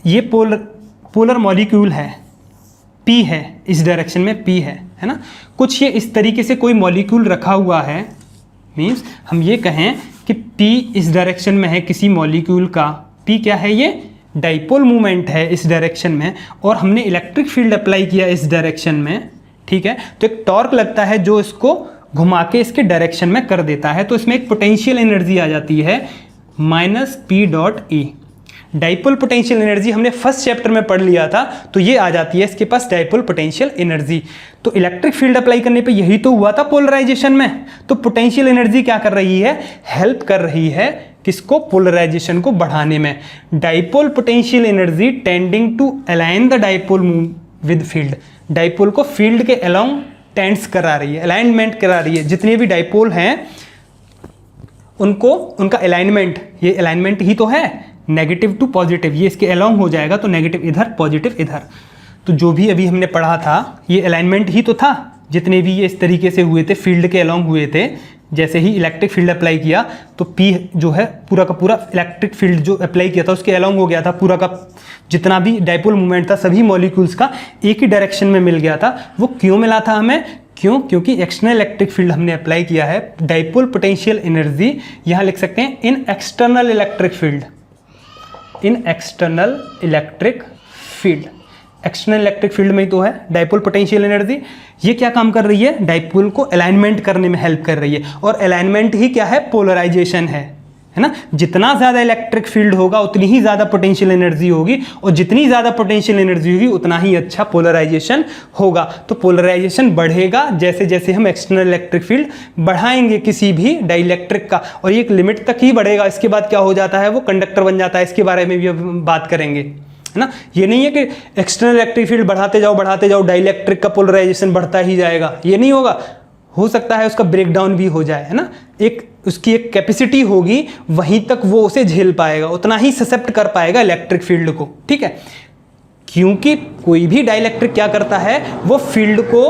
ये पोलर मॉलिक्यूल है, P है, इस डायरेक्शन में P है ना। कुछ ये इस तरीके से कोई मॉलिक्यूल रखा हुआ है, मीन्स हम ये कहें कि P इस डायरेक्शन में है किसी मॉलिक्यूल का, P क्या है, ये डाइपोल मूवमेंट है इस डायरेक्शन में, और हमने इलेक्ट्रिक फील्ड अप्लाई किया इस डायरेक्शन में, ठीक है। तो एक टॉर्क लगता है जो इसको घुमा के इसके डायरेक्शन में कर देता है, तो इसमें एक पोटेंशियल एनर्जी आ जाती है minus P.E। Dipole potential energy हमने फर्स्ट चैप्टर में पढ़ लिया था, तो ये आ जाती है इसके पास डाइपोल पोटेंशियल एनर्जी। तो इलेक्ट्रिक फील्ड अप्लाई करने पे यही तो हुआ था पोलराइजेशन में। तो पोटेंशियल एनर्जी क्या कर रही है, हेल्प कर रही है किसको? पोलराइजेशन को बढ़ाने में। Dipole potential energy tending to align the dipole with field, dipole को फील्ड के अलोंग टेंड्स करा रही है, अलाइनमेंट करा रही है। जितने भी डाइपोल हैं उनको उनका अलाइनमेंट, ये अलाइनमेंट ही तो है, नेगेटिव टू पॉजिटिव, ये इसके अलोंग हो जाएगा तो नेगेटिव इधर पॉजिटिव इधर। तो जो भी अभी हमने पढ़ा था ये अलाइनमेंट ही तो था, जितने भी ये इस तरीके से हुए थे, फील्ड के अलोंग हुए थे। जैसे ही इलेक्ट्रिक फील्ड अप्लाई किया तो पी जो है पूरा का पूरा इलेक्ट्रिक फील्ड जो अप्लाई किया था उसके अलोंग हो गया था, पूरा का जितना भी डाइपोल मूवमेंट था सभी मॉलिक्यूल्स का एक ही डायरेक्शन में मिल गया था। वो क्यों मिला था हमें? क्यों? क्योंकि एक्सटर्नल इलेक्ट्रिक फील्ड हमने अप्लाई किया है। डाइपोल पोटेंशियल एनर्जी यहाँ लिख सकते हैं इन एक्सटर्नल इलेक्ट्रिक फील्ड, इन external electric field, external electric field में ही तो है डाइपोल पोटेंशियल एनर्जी। ये क्या काम कर रही है? डाइपोल को अलाइनमेंट करने में हेल्प कर रही है। और अलाइनमेंट ही क्या है? पोलराइजेशन है ना। जितना ज़्यादा इलेक्ट्रिक फील्ड होगा उतनी ही ज़्यादा पोटेंशियल एनर्जी होगी, और जितनी ज़्यादा पोटेंशियल एनर्जी होगी उतना ही अच्छा पोलराइजेशन होगा। तो पोलराइजेशन बढ़ेगा जैसे जैसे हम एक्सटर्नल इलेक्ट्रिक फील्ड बढ़ाएंगे किसी भी डाइइलेक्ट्रिक का, और ये एक लिमिट तक ही बढ़ेगा। इसके बाद क्या हो जाता है? वो कंडक्टर बन जाता है। इसके बारे में भी अब बात करेंगे, है ना। ये नहीं है कि एक्सटर्नल इलेक्ट्रिक फील्ड बढ़ाते जाओ डाइइलेक्ट्रिक का पोलराइजेशन बढ़ता ही जाएगा, ये नहीं होगा। हो सकता है उसका ब्रेकडाउन भी हो जाए, है ना। एक उसकी एक कैपेसिटी होगी, वहीं तक वो उसे झेल पाएगा, उतना ही ससेप्ट कर पाएगा इलेक्ट्रिक फील्ड को, ठीक है। क्योंकि कोई भी डाइइलेक्ट्रिक क्या करता है? वो फील्ड को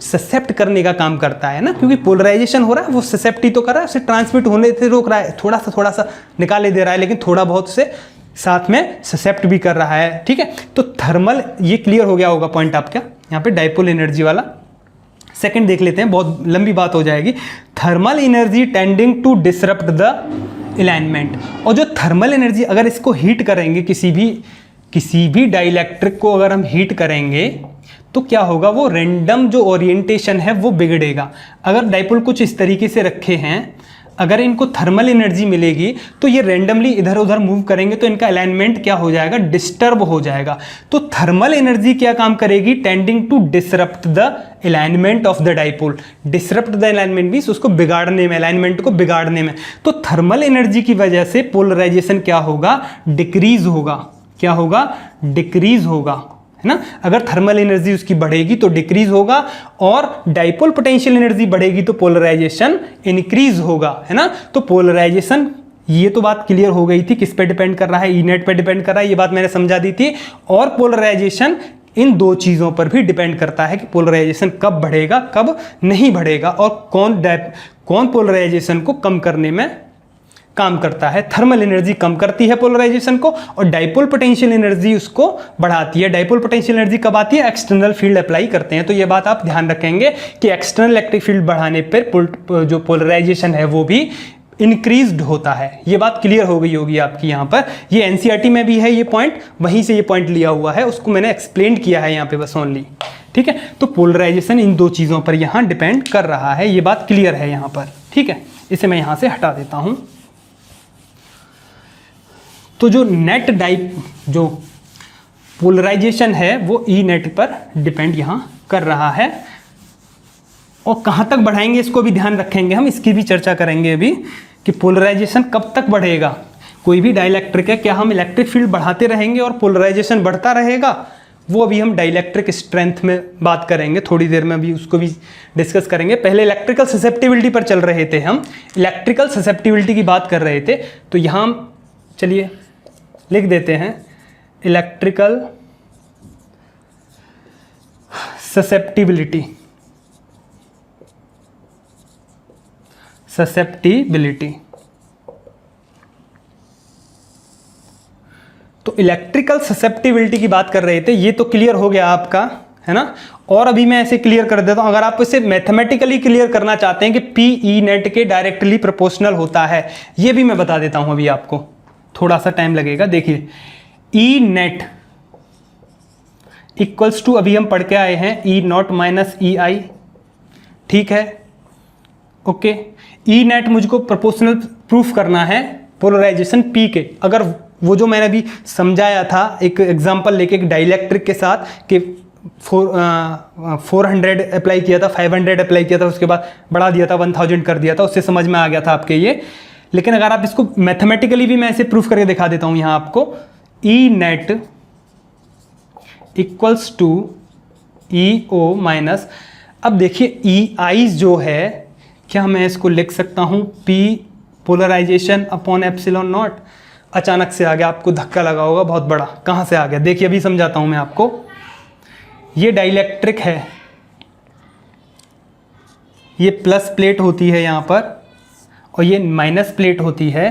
ससेप्ट करने का काम करता है ना, क्योंकि पोलराइजेशन हो रहा है, वो ससेप्ट ही तो कर रहा है, उसे ट्रांसमिट होने से रोक रहा है, थोड़ा सा निकाले दे रहा है, लेकिन थोड़ा बहुत से साथ में ससेप्ट भी कर रहा है, ठीक है। तो थर्मल, ये क्लियर हो गया होगा पॉइंट आपका यहाँ पे डाइपोल एनर्जी वाला। सेकंड देख लेते हैं, बहुत लंबी बात हो जाएगी। Thermal energy tending to disrupt the alignment. और जो थर्मल एनर्जी, अगर इसको हीट करेंगे, किसी भी डाइइलेक्ट्रिक को अगर हम हीट करेंगे तो क्या होगा? वो रेंडम जो ओरिएंटेशन है वो बिगड़ेगा। अगर डाइपोल कुछ इस तरीके से रखे हैं, अगर इनको थर्मल एनर्जी मिलेगी तो ये रेंडमली इधर उधर मूव करेंगे तो इनका अलाइनमेंट क्या हो जाएगा? डिस्टर्ब हो जाएगा। तो थर्मल एनर्जी क्या काम करेगी? Tending to disrupt the alignment of the dipole. Disrupt the alignment means उसको बिगाड़ने में, अलाइनमेंट को बिगाड़ने में। तो थर्मल एनर्जी की वजह से पोलराइजेशन क्या होगा? डिक्रीज होगा। क्या होगा? डिक्रीज होगा, है ना। अगर थर्मल एनर्जी उसकी बढ़ेगी तो डिक्रीज होगा, और डाइपोल पोटेंशियल एनर्जी बढ़ेगी तो पोलराइजेशन इंक्रीज होगा, है ना। तो पोलराइजेशन, ये तो बात क्लियर हो गई थी किस पे डिपेंड कर रहा है? ई नेट पे डिपेंड कर रहा है, ये बात मैंने समझा दी थी। और पोलराइजेशन इन दो चीज़ों पर भी डिपेंड करता है कि पोलराइजेशन कब बढ़ेगा, कब नहीं बढ़ेगा, और कौन पोलराइजेशन को कम करने में काम करता है। थर्मल एनर्जी कम करती है पोलराइजेशन को, और डाइपोल पोटेंशियल एनर्जी उसको बढ़ाती है। डाइपोल पोटेंशियल एनर्जी कब आती है? एक्सटर्नल फील्ड अप्लाई करते हैं। तो ये बात आप ध्यान रखेंगे कि एक्सटर्नल इलेक्ट्रिक फील्ड बढ़ाने पर जो पोलराइजेशन है वो भी इंक्रीज्ड होता है। ये बात क्लियर हो गई होगी आपकी यहाँ पर। ये एनसीईआरटी में भी है ये पॉइंट, वहीं से ये पॉइंट लिया हुआ है, उसको मैंने एक्सप्लेन किया है यहाँ पे बस ओनली, ठीक है। तो पोलराइजेशन इन दो चीज़ों पर यहाँ डिपेंड कर रहा है, ये बात क्लियर है यहाँ पर, ठीक है। इसे मैं यहाँ से हटा देता हूँ। तो जो जो पोलराइजेशन है वो ई नेट पर डिपेंड यहाँ कर रहा है। और कहाँ तक बढ़ाएंगे इसको भी ध्यान रखेंगे हम, इसकी भी चर्चा करेंगे अभी कि पोलराइजेशन कब तक बढ़ेगा। कोई भी डाइइलेक्ट्रिक है, क्या हम इलेक्ट्रिक फील्ड बढ़ाते रहेंगे और पोलराइजेशन बढ़ता रहेगा? वो अभी हम डाइइलेक्ट्रिक स्ट्रेंथ में बात करेंगे, थोड़ी देर में अभी उसको भी डिस्कस करेंगे। पहले इलेक्ट्रिकल ससेप्टिबिलिटी पर चल रहे थे हम, इलेक्ट्रिकल ससेप्टिबिलिटी की बात कर रहे थे। तो यहाँ चलिए लिख देते हैं इलेक्ट्रिकल ससेप्टिबिलिटी। तो इलेक्ट्रिकल ससेप्टिबिलिटी की बात कर रहे थे, ये तो क्लियर हो गया आपका, है ना। और अभी मैं ऐसे क्लियर कर देता हूं, अगर आप इसे मैथमेटिकली क्लियर करना चाहते हैं कि पी ई नेट के डायरेक्टली प्रोपोर्शनल होता है, ये भी मैं बता देता हूं अभी आपको, थोड़ा सा टाइम लगेगा। देखिए ई नेट इक्वल्स टू, अभी हम पढ़ के आए हैं, ई नॉट माइनस ई आई, ठीक है, ओके। ई नेट मुझको प्रोपोर्शनल प्रूफ करना है पोलराइजेशन पी के। अगर वो जो मैंने अभी समझाया था एक एग्जांपल लेके, एक डाइइलेक्ट्रिक के साथ कि 400 अप्लाई किया था, 500 अप्लाई किया था, उसके बाद बढ़ा दिया था, 1000 कर दिया था, उससे समझ में आ गया था आपके ये। लेकिन अगर आप इसको मैथमेटिकली भी मैं ऐसे प्रूफ करके दिखा देता हूं यहां आपको, E net equals to E O minus, अब देखिए ई आई जो है, क्या मैं इसको लिख सकता हूं P polarisation upon epsilon naught. अचानक से आ गया, आपको धक्का लगा होगा बहुत बड़ा, कहां से आ गया देखिए, अभी समझाता हूं मैं आपको। ये डाइलेक्ट्रिक है, ये प्लस प्लेट होती है यहाँ पर और ये माइनस प्लेट होती है,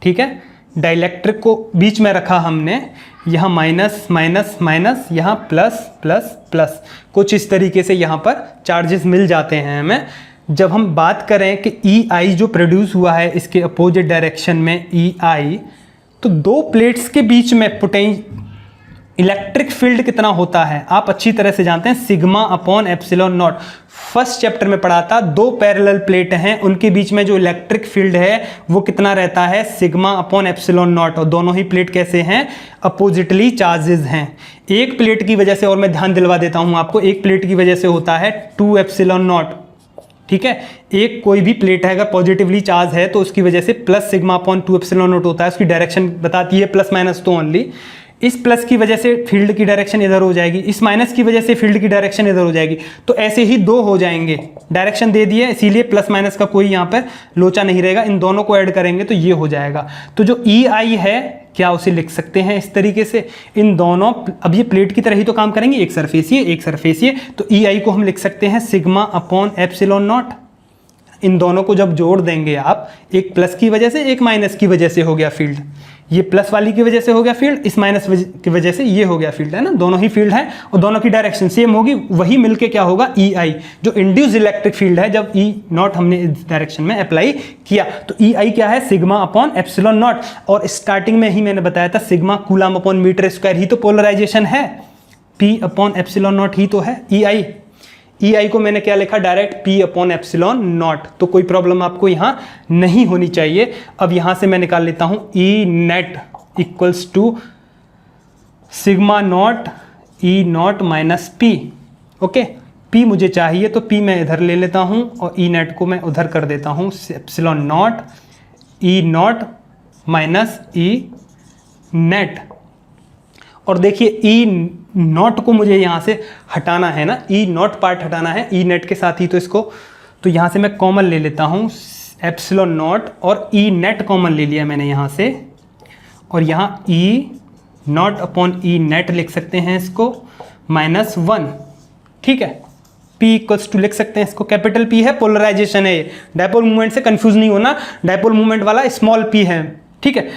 ठीक है। डाइलेक्ट्रिक को बीच में रखा हमने, यहाँ माइनस माइनस माइनस, यहाँ प्लस प्लस प्लस, कुछ इस तरीके से यहाँ पर चार्जेस मिल जाते हैं हमें। जब हम बात करें कि ई आई जो प्रोड्यूस हुआ है इसके अपोजिट डायरेक्शन में ई आई, तो दो प्लेट्स के बीच में इलेक्ट्रिक फील्ड कितना होता है आप अच्छी तरह से जानते हैं, sigma upon epsilon not. First chapter में पढ़ा था, दो पैरेलल प्लेट हैं उनके बीच में जो इलेक्ट्रिक फील्ड है वो कितना रहता है, सिग्मा अपॉन एप्सिलॉन नॉट। और दोनों ही प्लेट कैसे हैं, अपोजिटली चार्जेस हैं। एक प्लेट की वजह से, और मैं ध्यान दिलवा देता हूं आपको, एक प्लेट की वजह से होता है 2 एप्सिलॉन नॉट, ठीक है। एक कोई भी प्लेट है अगर पॉजिटिवली चार्ज है तो उसकी वजह से plus sigma upon 2 epsilon not होता है, उसकी डायरेक्शन बताती है प्लस माइनस तो ओनली। इस प्लस की वजह से फील्ड की डायरेक्शन इधर हो जाएगी, इस माइनस की वजह से फील्ड की डायरेक्शन इधर हो जाएगी, तो ऐसे ही दो हो जाएंगे। डायरेक्शन दे दिए, इसीलिए प्लस माइनस का कोई यहाँ पर लोचा नहीं रहेगा, इन दोनों को ऐड करेंगे तो ये हो जाएगा। तो जो ई आई है, क्या उसे लिख सकते हैं इस तरीके से, इन दोनों, अब ये प्लेट की तरह ही तो काम करेंगे, एक सरफेस ये एक सरफेस ये, तो ई आई को हम लिख सकते हैं सिग्मा अपॉन एप्सिलॉन नॉट। इन दोनों को जब जोड़ देंगे आप, एक प्लस की वजह से एक माइनस की वजह से हो गया फील्ड, ये प्लस वाली की वजह से हो गया फील्ड, इस माइनस की वजह से ये हो गया फील्ड, है ना। दोनों ही फील्ड हैं और दोनों की डायरेक्शन सेम होगी, वही मिलके क्या होगा, ई आई, जो इंड्यूस इलेक्ट्रिक फील्ड है जब ई नॉट हमने इस डायरेक्शन में अप्लाई किया, तो ई आई क्या है, सिग्मा अपॉन एप्सिलॉन नॉट। और स्टार्टिंग में ही मैंने बताया था sigma coulomb upon metre square ही तो पोलराइजेशन है, पी अपॉन एप्सिलॉन नॉट ही तो है ई आई। ई आई को मैंने क्या लिखा, direct P upon epsilon not, तो कोई प्रॉब्लम आपको यहाँ नहीं होनी चाहिए। अब यहाँ से मैं निकाल लेता हूँ E net equals to sigma naught E naught minus P, okay. P मुझे चाहिए तो पी मैं इधर ले लेता हूँ और ई नेट को मैं उधर कर देता हूँ, epsilon naught E naught minus E net. और देखिए ई नॉट को मुझे यहाँ से हटाना है ना, ई नॉट पार्ट हटाना है ई नेट के साथ ही, तो इसको, तो यहाँ से मैं कॉमन ले लेता हूँ एप्सिलॉन नॉट और ई नेट कॉमन ले लिया मैंने यहाँ से, और यहाँ E naught upon E net लिख सकते हैं इसको -1, ठीक है। P इक्वल्स टू लिख सकते हैं इसको, कैपिटल P है, पोलराइजेशन है ये, डायपोल मूवमेंट से कंफ्यूज नहीं होना, डायपोल मूवमेंट वाला स्मॉल p है, ठीक है।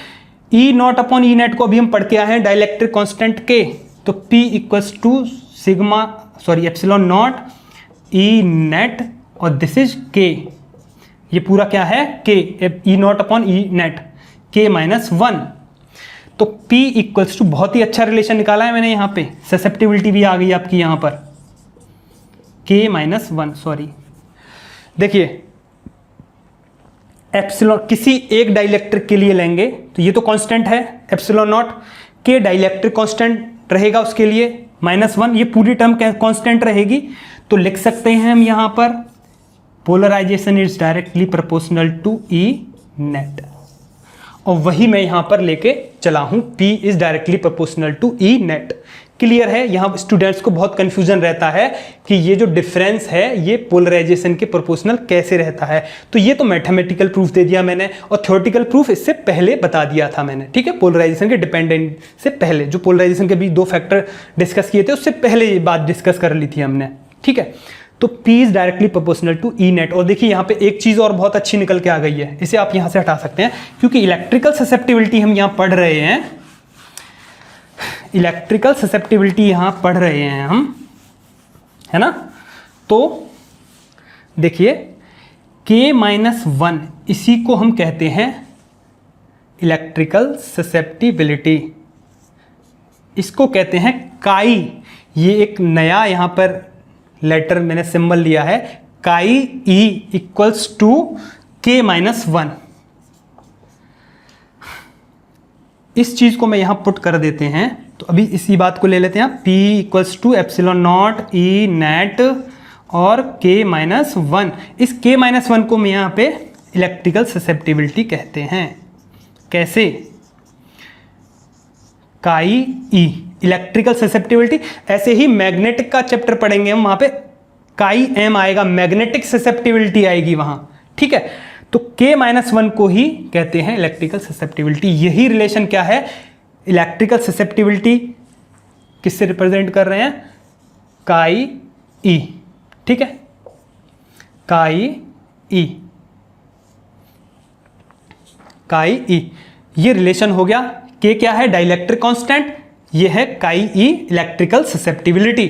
E naught upon E net को अभी हम पढ़ के आए हैं डाइलेक्ट्रिक कांस्टेंट K, तो P equals to sigma epsilon naught E net और दिस इज K, ये पूरा क्या है K, E naught upon E net K -1। तो P इक्वल्स टू, बहुत ही अच्छा रिलेशन निकाला है मैंने यहाँ पे, ससेप्टिबिलिटी भी आ गई आपकी यहाँ पर, K -1, सॉरी। देखिए एप्सिलॉन किसी एक डाइलेक्ट्रिक के लिए लेंगे तो ये तो कांस्टेंट है epsilon not, K dielectric constant रहेगा उसके लिए -1, ये पूरी टर्म कांस्टेंट रहेगी, तो लिख सकते हैं हम यहाँ पर polarisation is directly proportional to E net, और वही मैं यहाँ पर लेके चला हूँ, P is directly proportional to E net. Clear है, यहाँ स्टूडेंट्स को बहुत कंफ्यूजन रहता है कि ये जो डिफरेंस है ये पोलराइजेशन के प्रोपोर्शनल कैसे रहता है, तो ये तो मैथमेटिकल प्रूफ दे दिया मैंने और थ्योरेटिकल प्रूफ इससे पहले बता दिया था मैंने, ठीक है। पोलराइजेशन के डिपेंडेंट से पहले, जो पोलराइजेशन के बीच दो फैक्टर डिस्कस किए थे उससे पहले ये बात डिस्कस कर ली थी हमने, ठीक है। तो P is directly proportional to E net. और देखिए यहाँ पे एक चीज़ और बहुत अच्छी निकल के आ गई है, इसे आप यहाँ से हटा सकते हैं, क्योंकि इलेक्ट्रिकल ससेप्टिबिलिटी हम यहाँ पढ़ रहे हैं, इलेक्ट्रिकल ससेप्टिबिलिटी यहाँ पढ़ रहे हैं हम, है ना। तो देखिए K-1 इसी को हम कहते हैं इलेक्ट्रिकल ससेप्टिबिलिटी, इसको कहते हैं काई। ये एक नया यहाँ पर लेटर मैंने सिंबल लिया है, काई E इक्वल्स टू K-1। इस चीज को मैं यहां पुट कर देते हैं, तो अभी इसी बात को ले लेते हैं, P equals to epsilon naught E net और K-1। इस K-1 को मैं यहाँ पे इलेक्ट्रिकल ससेप्टिबिलिटी कहते हैं। कैसे? काई ई इलेक्ट्रिकल ससेप्टिबिलिटी। ऐसे ही मैग्नेटिक का चैप्टर पढ़ेंगे हम, वहां पे काई एम आएगा, मैग्नेटिक ससेप्टिबिलिटी आएगी वहां, ठीक है। तो K-1 को ही कहते हैं इलेक्ट्रिकल ससेप्टिबिलिटी। यही रिलेशन क्या है, इलेक्ट्रिकल ससेप्टिबिलिटी किससे रिप्रेजेंट कर रहे हैं, काई ई, ठीक है, काई ई, काई ई, ये रिलेशन हो गया। K क्या है, डाइलेक्ट्रिक कांस्टेंट, ये है काई ई इलेक्ट्रिकल ससेप्टिबिलिटी।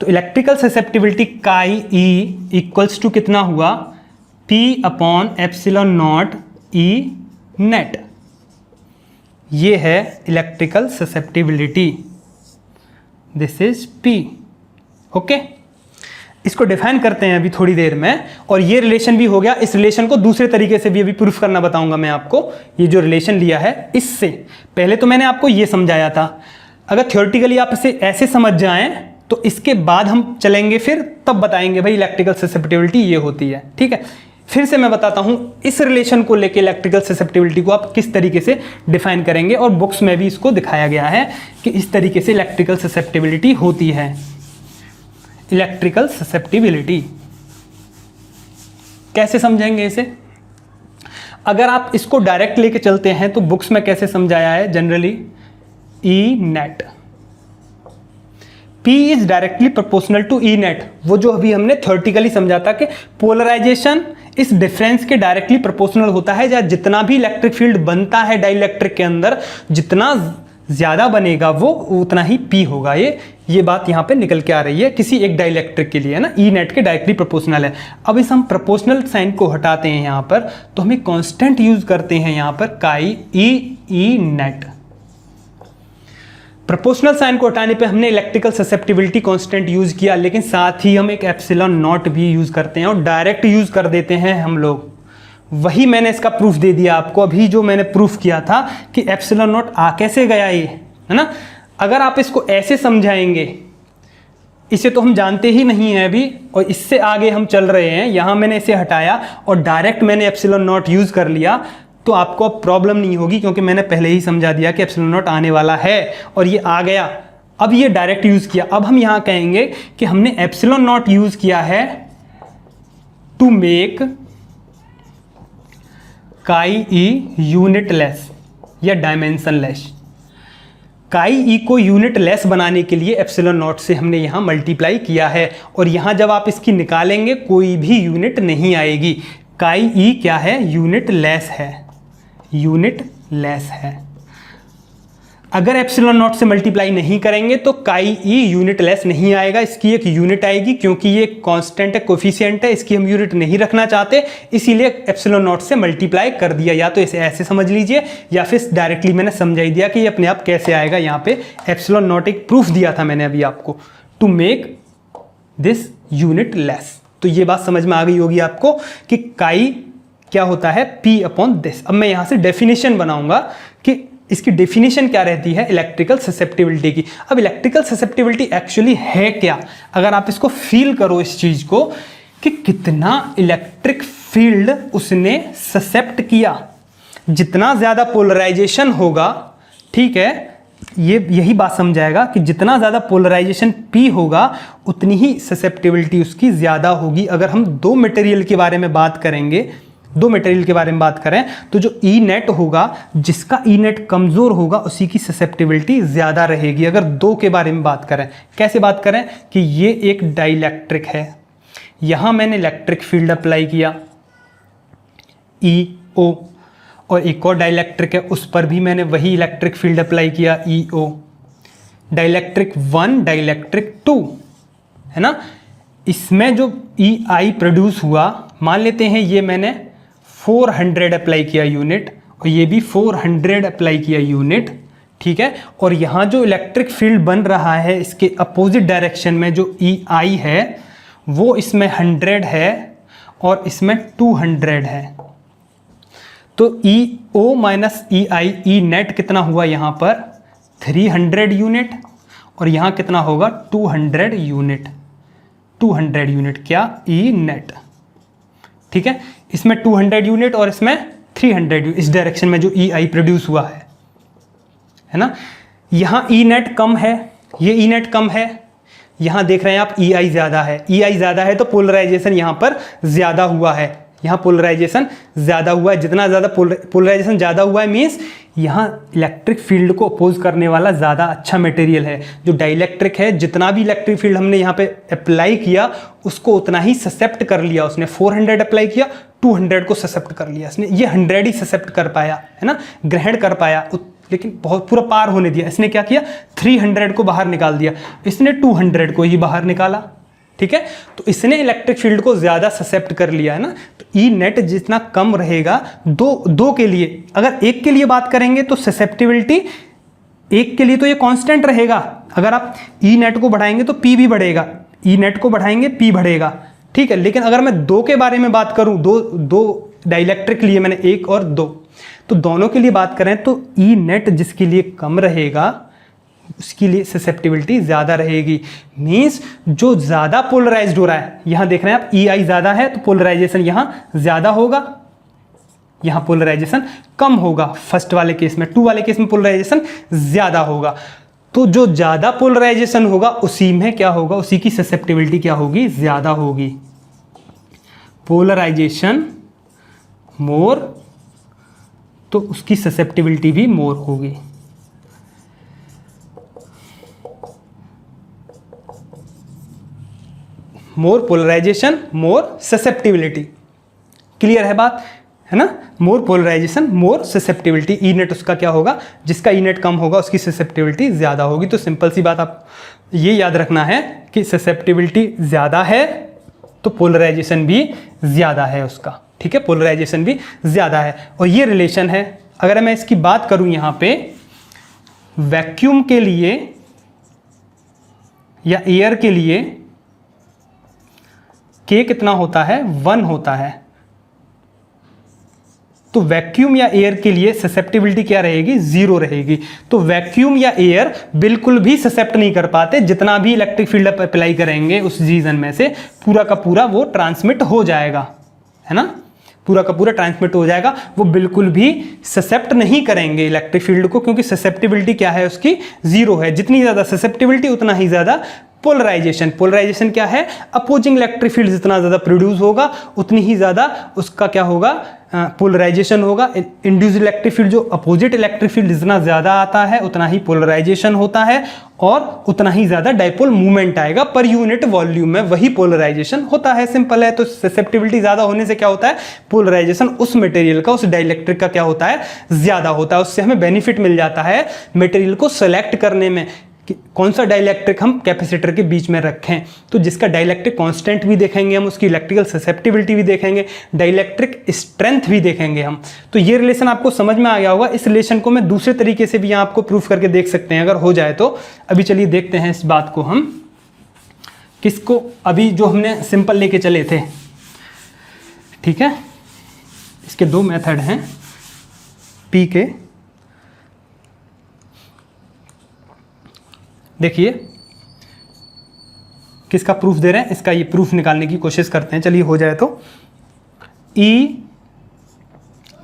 तो इलेक्ट्रिकल ससेप्टिबिलिटी काई ई इक्वल्स टू कितना हुआ, P upon epsilon naught E net. ये है electrical susceptibility, this is P, okay. इसको डिफाइन करते हैं अभी थोड़ी देर में, और ये रिलेशन भी हो गया। इस रिलेशन को दूसरे तरीके से भी अभी प्रूफ करना बताऊंगा मैं आपको। ये जो रिलेशन लिया है इससे पहले तो मैंने आपको ये समझाया था। अगर थ्योरेटिकली आप इसे ऐसे समझ जाएं तो इसके बाद हम चलेंगे, फिर तब बताएंगे भाई इलेक्ट्रिकल ससेप्टिबिलिटी ये होती है, ठीक है। फिर से मैं बताता हूं इस रिलेशन को लेके इलेक्ट्रिकल ससेप्टिबिलिटी को आप किस तरीके से डिफाइन करेंगे, और बुक्स में भी इसको दिखाया गया है कि इस तरीके से इलेक्ट्रिकल ससेप्टिबिलिटी होती है। इलेक्ट्रिकल ससेप्टिबिलिटी कैसे समझेंगे इसे? अगर आप इसको डायरेक्ट लेके चलते हैं तो बुक्स में कैसे समझाया है generally, E net, P is directly proportional to E net. वो जो अभी हमने थ्योरेटिकली समझा था कि पोलराइजेशन इस डिफरेंस के डायरेक्टली प्रोपोर्शनल होता है, या जितना भी इलेक्ट्रिक फील्ड बनता है डाइलेक्ट्रिक के अंदर, जितना ज़्यादा बनेगा वो उतना ही P होगा। ये बात यहाँ पे निकल के आ रही है किसी एक डाइलेक्ट्रिक के लिए, है ना। ई नेट के डायरेक्टली प्रोपोर्शनल है। अब इस हम प्रोपोर्शनल साइन को हटाते हैं यहाँ पर, तो हमें कांस्टेंट यूज करते हैं यहाँ पर काई ई नेट। प्रोपोर्शनल साइन को हटाने पे हमने इलेक्ट्रिकल ससेप्टिबिलिटी कांस्टेंट यूज किया, लेकिन साथ ही हम एक एप्सिलॉन नॉट भी यूज करते हैं और डायरेक्ट यूज कर देते हैं हम लोग। वही मैंने इसका प्रूफ दे दिया आपको अभी, जो मैंने प्रूफ किया था कि एप्सिलॉन नॉट आ कैसे गया ये, है ना। अगर आप इसको ऐसे समझाएंगे, इसे तो हम जानते ही नहीं है अभी, और इससे आगे हम चल रहे हैं, यहाँ मैंने इसे हटाया और डायरेक्ट मैंने एप्सिलॉन नॉट यूज कर लिया, तो आपको अब प्रॉब्लम नहीं होगी, क्योंकि मैंने पहले ही समझा दिया कि एप्सिलॉन नॉट आने वाला है और ये आ गया। अब ये डायरेक्ट यूज किया। अब हम यहाँ कहेंगे कि हमने एप्सिलॉन नॉट यूज किया है टू मेक काई ई यूनिटलेस या डायमेंशनलेस। काई ई को यूनिटलेस बनाने के लिए एप्सिलॉन नॉट से हमने यहाँ मल्टीप्लाई किया है, और यहाँ जब आप इसकी निकालेंगे कोई भी यूनिट नहीं आएगी। काई ई क्या है, यूनिटलेस है, यूनिटलेस है। अगर एप्सिलॉन नॉट से मल्टीप्लाई नहीं करेंगे तो काई ई यूनिटलेस नहीं आएगा, इसकी एक यूनिट आएगी, क्योंकि ये कांस्टेंट है, कोफिशिएंट है, इसकी हम यूनिट नहीं रखना चाहते, इसीलिए एप्सिलॉन नॉट से मल्टीप्लाई कर दिया। या तो इसे ऐसे समझ लीजिए, या फिर डायरेक्टली मैंने समझा ही दिया कि ये अपने आप कैसे आएगा। यहाँ पे एप्सिलॉन नॉट एक प्रूफ दिया था मैंने अभी आपको, टू मेक दिस यूनिटलेस। तो ये बात समझ में आ गई होगी आपको कि काई क्या होता है, P अपॉन दिस। अब मैं यहाँ से डेफिनेशन बनाऊंगा कि इसकी डेफिनेशन क्या रहती है इलेक्ट्रिकल ससेप्टिबिलिटी की। अब इलेक्ट्रिकल ससेप्टिबिलिटी एक्चुअली है क्या, अगर आप इसको फील करो इस चीज को कि कितना इलेक्ट्रिक फील्ड उसने ससेप्ट किया, जितना ज्यादा पोलराइजेशन होगा, ठीक है, ये यही बात समझाएगा कि जितना ज़्यादा पोलराइजेशन P होगा उतनी ही ससेप्टिबिलिटी उसकी ज़्यादा होगी। अगर हम दो मटेरियल के बारे में बात करेंगे, दो मटेरियल के बारे में बात करें, तो जो ई नेट होगा, जिसका ई नेट कमज़ोर होगा उसी की ससेप्टिबिलिटी ज़्यादा रहेगी। अगर दो के बारे में बात करें, कैसे बात करें कि ये एक डाइलेक्ट्रिक है, यहाँ मैंने इलेक्ट्रिक फील्ड अप्लाई किया EO, और एक और डाइलेक्ट्रिक है उस पर भी मैंने वही इलेक्ट्रिक फील्ड अप्लाई किया EO। डाइलेक्ट्रिक 1, डाइलेक्ट्रिक 2, है ना। इसमें जो EI प्रोड्यूस हुआ, मान लेते हैं ये मैंने 400 अप्लाई किया यूनिट, और ये भी 400 अप्लाई किया यूनिट, ठीक है। और यहाँ जो इलेक्ट्रिक फील्ड बन रहा है इसके अपोजिट डायरेक्शन में जो EI है वो इसमें 100 है और इसमें 200 है। तो EO minus EI, E net कितना हुआ यहाँ पर 300 यूनिट, और यहाँ कितना होगा 200 यूनिट। 200 यूनिट क्या, E नेट, ठीक है। इसमें 200 यूनिट और इसमें 300 इस डायरेक्शन में जो ई आई प्रोड्यूस हुआ है ना। यहाँ ई नेट कम है, ये ई नेट कम है, यहाँ देख रहे हैं आप ई आई ज़्यादा है। ई आई ज़्यादा है तो पोलराइजेशन यहाँ पर ज़्यादा हुआ है, यहाँ पोलराइजेशन ज़्यादा हुआ है। जितना ज़्यादा पोलराइजेशन ज़्यादा हुआ है मीन्स यहाँ इलेक्ट्रिक फील्ड को अपोज करने वाला ज़्यादा अच्छा मटेरियल है। जो डाइलेक्ट्रिक है, जितना भी इलेक्ट्रिक फील्ड हमने यहाँ पे अप्लाई किया उसको उतना ही ससेप्ट कर लिया उसने। 400 अप्लाई किया, 200 को ससेप्ट कर लिया इसने, ये 100 ही ससेप्ट कर पाया है ना, ग्रहण कर पाया, लेकिन बहुत पूरा पार होने दिया। इसने क्या किया, 300 को बाहर निकाल दिया, इसने 200 को ही बाहर निकाला। ठीक है, तो इसने इलेक्ट्रिक फील्ड को ज़्यादा ससेप्ट कर लिया है ना। तो ई नेट जितना कम रहेगा दो के लिए, अगर एक के लिए बात करेंगे तो ससेप्टिबिलिटी एक के लिए तो ये कांस्टेंट रहेगा। अगर आप ई नेट को बढ़ाएंगे तो पी भी बढ़ेगा, ई नेट को बढ़ाएंगे पी बढ़ेगा। ठीक है, लेकिन अगर मैं दो के बारे में बात करूं, दो डाइलेक्ट्रिक लिए मैंने, एक और दो, तो दोनों के लिए बात करें तो ई नेट जिसके लिए कम रहेगा उसके लिए ससेप्टिबिलिटी ज़्यादा रहेगी। मीन्स जो ज़्यादा पोलराइज्ड हो रहा है, यहाँ देख रहे हैं आप ई आई ज़्यादा है तो पोलराइजेशन यहाँ ज़्यादा होगा, यहाँ पोलराइजेशन कम होगा। फर्स्ट वाले केस में, 2 वाले केस में पोलराइजेशन ज़्यादा होगा। तो जो ज़्यादा पोलराइजेशन होगा उसी में क्या होगा, उसी की ससेप्टिबिलिटी क्या होगी, ज़्यादा होगी। पोलराइजेशन मोर तो उसकी ससेप्टिबिलिटी भी मोर होगी। मोर पोलराइजेशन मोर ससेप्टिबिलिटी, क्लियर है बात, है ना। मोर पोलराइजेशन मोर ससेप्टिबिलिटी, ई नेट उसका क्या होगा, जिसका ई नेट कम होगा उसकी ससेप्टिबिलिटी ज़्यादा होगी। तो सिंपल सी बात आप ये याद रखना है कि ससेप्टिबिलिटी ज़्यादा है तो पोलराइजेशन भी ज़्यादा है उसका। ठीक है, पोलराइजेशन भी ज़्यादा है और ये रिलेशन है। अगर मैं इसकी बात करूं यहाँ पे वैक्यूम के लिए या एयर के लिए K कितना होता है, 1 होता है। तो वैक्यूम या एयर के लिए ससेप्टिबिलिटी क्या रहेगी, 0 रहेगी। तो वैक्यूम या एयर बिल्कुल भी ससेप्ट नहीं कर पाते, जितना भी इलेक्ट्रिक फील्ड अप्लाई करेंगे उस रीजन में से पूरा का पूरा वो ट्रांसमिट हो जाएगा, है ना, पूरा का पूरा ट्रांसमिट हो जाएगा। वो बिल्कुल भी ससेप्ट नहीं करेंगे इलेक्ट्रिक फील्ड को, क्योंकि ससेप्टिबिलिटी क्या है उसकी, 0 है। जितनी ज़्यादा ससेप्टिबिलिटी उतना ही ज़्यादा पोलराइजेशन। पोलराइजेशन क्या है, अपोजिंग इलेक्ट्रिक फील्ड जितना ज़्यादा प्रोड्यूस होगा उतनी ही ज़्यादा उसका क्या होगा, पोलराइजेशन होगा। इंड्यूस्ड इलेक्ट्रिक फील्ड जो अपोजिट इलेक्ट्रिक फील्ड जितना ज़्यादा आता है उतना ही पोलराइजेशन होता है और उतना ही ज़्यादा डाइपोल मूवमेंट आएगा पर यूनिट वॉल्यूम में, वही पोलराइजेशन होता है। सिंपल है। तो ससेप्टिबिलिटी ज़्यादा होने से क्या होता है, पोलराइजेशन उस मटेरियल का, उस डाइलेक्ट्रिक का क्या होता है, ज़्यादा होता है। उससे हमें बेनिफिट मिल जाता है मटेरियल को सेलेक्ट करने में कि कौन सा डाइलेक्ट्रिक हम कैपेसिटर के बीच में रखें। तो जिसका डाइलेक्ट्रिक कांस्टेंट भी देखेंगे हम, उसकी इलेक्ट्रिकल ससेप्टिबिलिटी भी देखेंगे, डाइलेक्ट्रिक स्ट्रेंथ भी देखेंगे हम। तो ये रिलेशन आपको समझ में आ गया होगा। इस रिलेशन को मैं दूसरे तरीके से भी यहाँ आपको प्रूफ करके देख सकते हैं अगर हो जाए तो। अभी चलिए देखते हैं इस बात को हम, किसको, अभी जो हमने सिंपल लेके चले थे। ठीक है, इसके 2 मेथड हैं पी के। देखिए किसका प्रूफ दे रहे हैं, इसका ये प्रूफ निकालने की कोशिश करते हैं। चलिए हो जाए तो। ई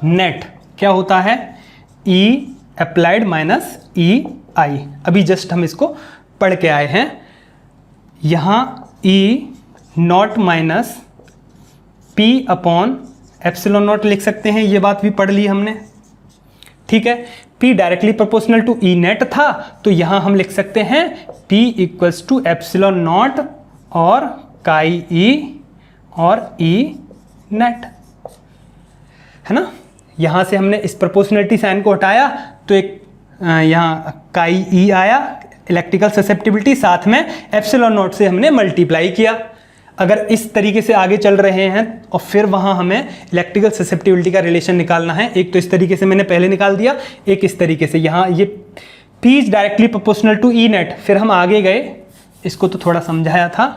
नेट क्या होता है, ई अप्लाइड माइनस ई आई। अभी जस्ट हम इसको पढ़ के आए हैं। यहाँ E naught minus P upon epsilon naught लिख सकते हैं, ये बात भी पढ़ ली हमने। ठीक है, P directly proportional to E net था तो यहां हम लिख सकते हैं P equals to epsilon naught और काई ई और ई नेट, है ना। यहां से हमने इस प्रोपोर्शनलिटी साइन को हटाया तो एक यहाँ काई ई आया, इलेक्ट्रिकल ससेप्टिबिलिटी, साथ में एप्सिलॉन नॉट से हमने मल्टीप्लाई किया। अगर इस तरीके से आगे चल रहे हैं और फिर वहाँ हमें इलेक्ट्रिकल ससेप्टिबिलिटी का रिलेशन निकालना है, एक तो इस तरीके से मैंने पहले निकाल दिया, एक इस तरीके से। यहाँ ये P is directly proportional to E net, फिर हम आगे गए, इसको तो थोड़ा समझाया था।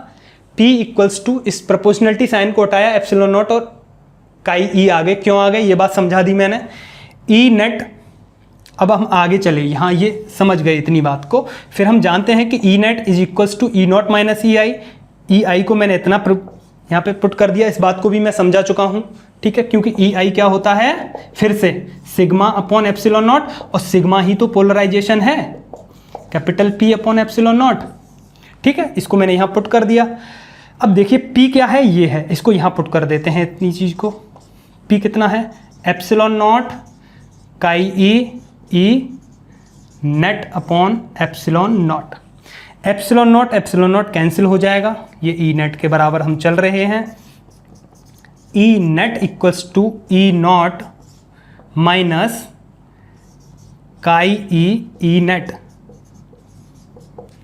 P इक्वल्स टू, इस प्रोपोर्शनलिटी साइन को हटाया, एप्सिलॉन नॉट और काई ई आ गए। क्यों आ गए ये बात समझा दी मैंने। ई नेट, अब हम आगे चले, यहाँ ये समझ गए इतनी बात को। फिर हम जानते हैं कि E net is equals to E naught minus E I. E I को मैंने इतना यहाँ पे पुट कर दिया, इस बात को भी मैं समझा चुका हूँ। ठीक है, क्योंकि ई आई क्या होता है, फिर से सिग्मा अपॉन एप्सिलॉन नॉट, और सिग्मा ही तो पोलराइजेशन है, capital P upon epsilon naught. ठीक है, इसको मैंने यहाँ पुट कर दिया। अब देखिए पी क्या है, ये है, इसको यहाँ पुट कर देते हैं इतनी चीज़ को। पी कितना है, epsilon naught chi E net upon epsilon naught. Epsilon naught cancel हो जाएगा, ये ई नेट के बराबर हम चल रहे हैं। E net equals to E naught minus chi E net.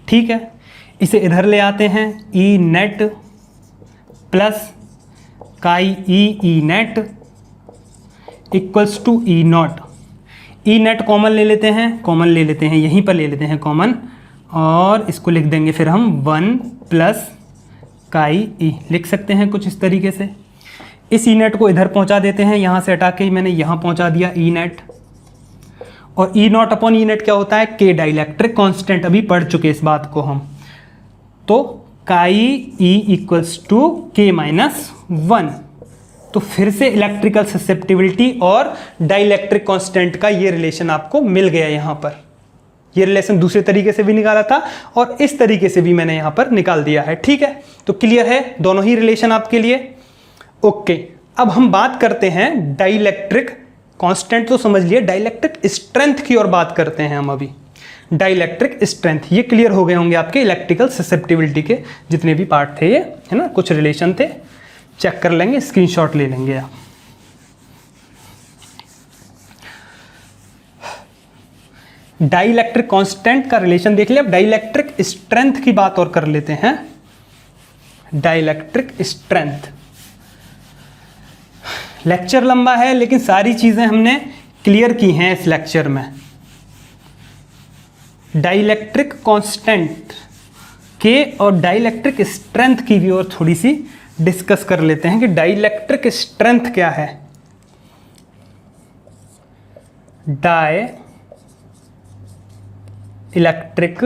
ठीक है, इसे इधर ले आते हैं, E net plus chi E net equals to E naught. E net common ले लेते हैं, यहीं पर ले लेते हैं कॉमन, और इसको लिख देंगे फिर हम 1 प्लस काई ई, लिख सकते हैं कुछ इस तरीके से। इस ई नेट को इधर पहुंचा देते हैं, यहाँ से हटा के ही मैंने यहाँ पहुंचा दिया ई नेट। और E naught upon E net क्या होता है, के डाइलेक्ट्रिक कांस्टेंट, अभी पढ़ चुके इस बात को हम। तो काई ई इक्वल्स टू के माइनस 1। तो फिर से इलेक्ट्रिकल ससेप्टिबिलिटी और डाइलेक्ट्रिक कांस्टेंट का ये रिलेशन आपको मिल गया यहाँ पर। ये रिलेशन दूसरे तरीके से भी निकाला था और इस तरीके से भी मैंने यहाँ पर निकाल दिया है। ठीक है, तो क्लियर है दोनों ही रिलेशन आपके लिए। ओके, अब हम बात करते हैं डाइलेक्ट्रिक कांस्टेंट तो समझ लिए, डाइलेक्ट्रिक स्ट्रेंथ की ओर बात करते हैं हम अभी। डाइलेक्ट्रिक स्ट्रेंथ, ये क्लियर हो गए होंगे आपके इलेक्ट्रिकल ससेप्टिबिलिटी के जितने भी पार्ट थे, ये है ना, कुछ रिलेशन थे, चेक कर लेंगे, स्क्रीनशॉट ले लेंगे आप। डाइलेक्ट्रिक कांस्टेंट का रिलेशन देख लिया। अब डाइलेक्ट्रिक स्ट्रेंथ की बात और कर लेते हैं। डाइलेक्ट्रिक स्ट्रेंथ, लेक्चर लंबा है लेकिन सारी चीजें हमने क्लियर की हैं इस लेक्चर में। डाइलेक्ट्रिक कांस्टेंट के और डाइलेक्ट्रिक स्ट्रेंथ की भी और थोड़ी सी डिस्कस कर लेते हैं कि डाइलेक्ट्रिक स्ट्रेंथ क्या है। डाई इलेक्ट्रिक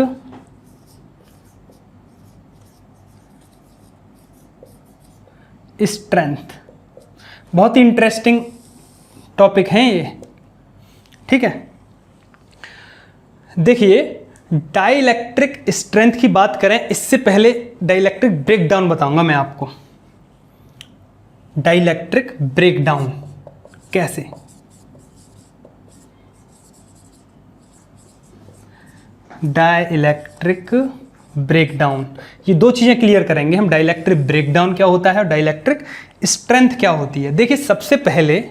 स्ट्रेंथ, बहुत ही इंटरेस्टिंग टॉपिक है ये। ठीक है, देखिए डाइलेक्ट्रिक स्ट्रेंथ की बात करें, इससे पहले डाइलेक्ट्रिक ब्रेकडाउन बताऊंगा मैं आपको। डाइलेक्ट्रिक ब्रेकडाउन कैसे, डाइलेक्ट्रिक ब्रेकडाउन, ये दो चीजें क्लियर करेंगे हम। डाइलेक्ट्रिक ब्रेकडाउन क्या होता है और डाइलेक्ट्रिक स्ट्रेंथ क्या होती है। देखिए सबसे पहले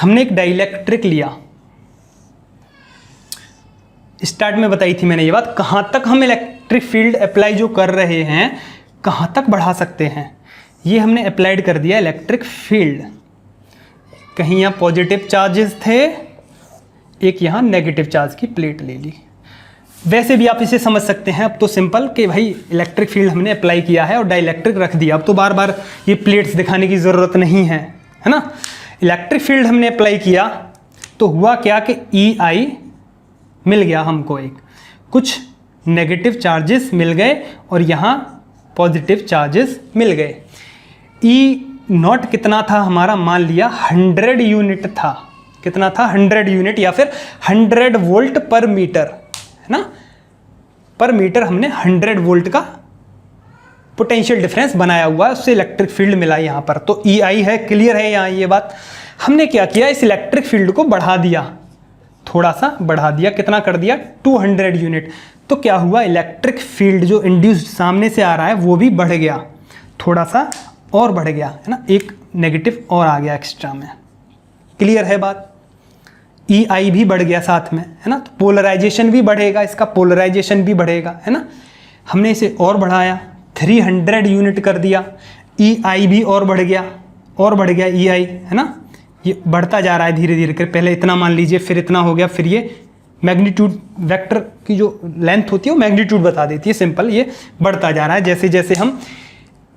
हमने एक डाइलेक्ट्रिक लिया, स्टार्ट में बताई थी मैंने ये बात, कहां तक हम इलेक्ट्रिक फील्ड अप्लाई जो कर रहे हैं कहां तक बढ़ा सकते हैं। ये हमने अप्लाइड कर दिया इलेक्ट्रिक फील्ड, कहीं यहाँ पॉजिटिव चार्जेस थे, एक यहाँ नेगेटिव चार्ज की प्लेट ले ली। वैसे भी आप इसे समझ सकते हैं अब तो सिंपल कि भाई इलेक्ट्रिक फील्ड हमने अप्लाई किया है और डाइलेक्ट्रिक रख दिया, अब तो बार बार ये प्लेट्स दिखाने की ज़रूरत नहीं है, है ना। इलेक्ट्रिक फील्ड हमने अप्लाई किया तो हुआ क्या कि ई आई मिल गया हमको, एक कुछ नेगेटिव चार्जेस मिल गए और यहाँ पॉजिटिव चार्जेस मिल गए। ई नॉट कितना था हमारा, मान लिया 100 यूनिट था, कितना था 100 यूनिट या फिर 100 वोल्ट पर मीटर, है ना, पर मीटर हमने 100 वोल्ट का पोटेंशियल डिफरेंस बनाया हुआ है, उससे इलेक्ट्रिक फील्ड मिला यहाँ पर। तो ई आई है, क्लियर है यहाँ ये बात। हमने क्या किया, इस इलेक्ट्रिक फील्ड को बढ़ा दिया, थोड़ा सा बढ़ा दिया, कितना कर दिया 200 यूनिट। तो क्या हुआ, इलेक्ट्रिक फील्ड जो इंड्यूस्ड सामने से आ रहा है वो भी बढ़ गया, थोड़ा सा और बढ़ गया, है ना, एक नेगेटिव और आ गया एक्स्ट्रा में। क्लियर है बात। ई आई भी बढ़ गया साथ में, है ना, तो पोलराइजेशन भी बढ़ेगा, इसका पोलराइजेशन भी बढ़ेगा, है ना। हमने इसे और बढ़ाया, 300 यूनिट कर दिया, ई आई भी और बढ़ गया, और बढ़ गया ई आई, है ना, ये बढ़ता जा रहा है धीरे धीरे कर। पहले इतना मान लीजिए, फिर इतना हो गया, फिर ये मैग्नीट्यूड वेक्टर की जो लेंथ होती है वो मैग्नीट्यूड बता देती है, सिंपल, ये बढ़ता जा रहा है जैसे जैसे हम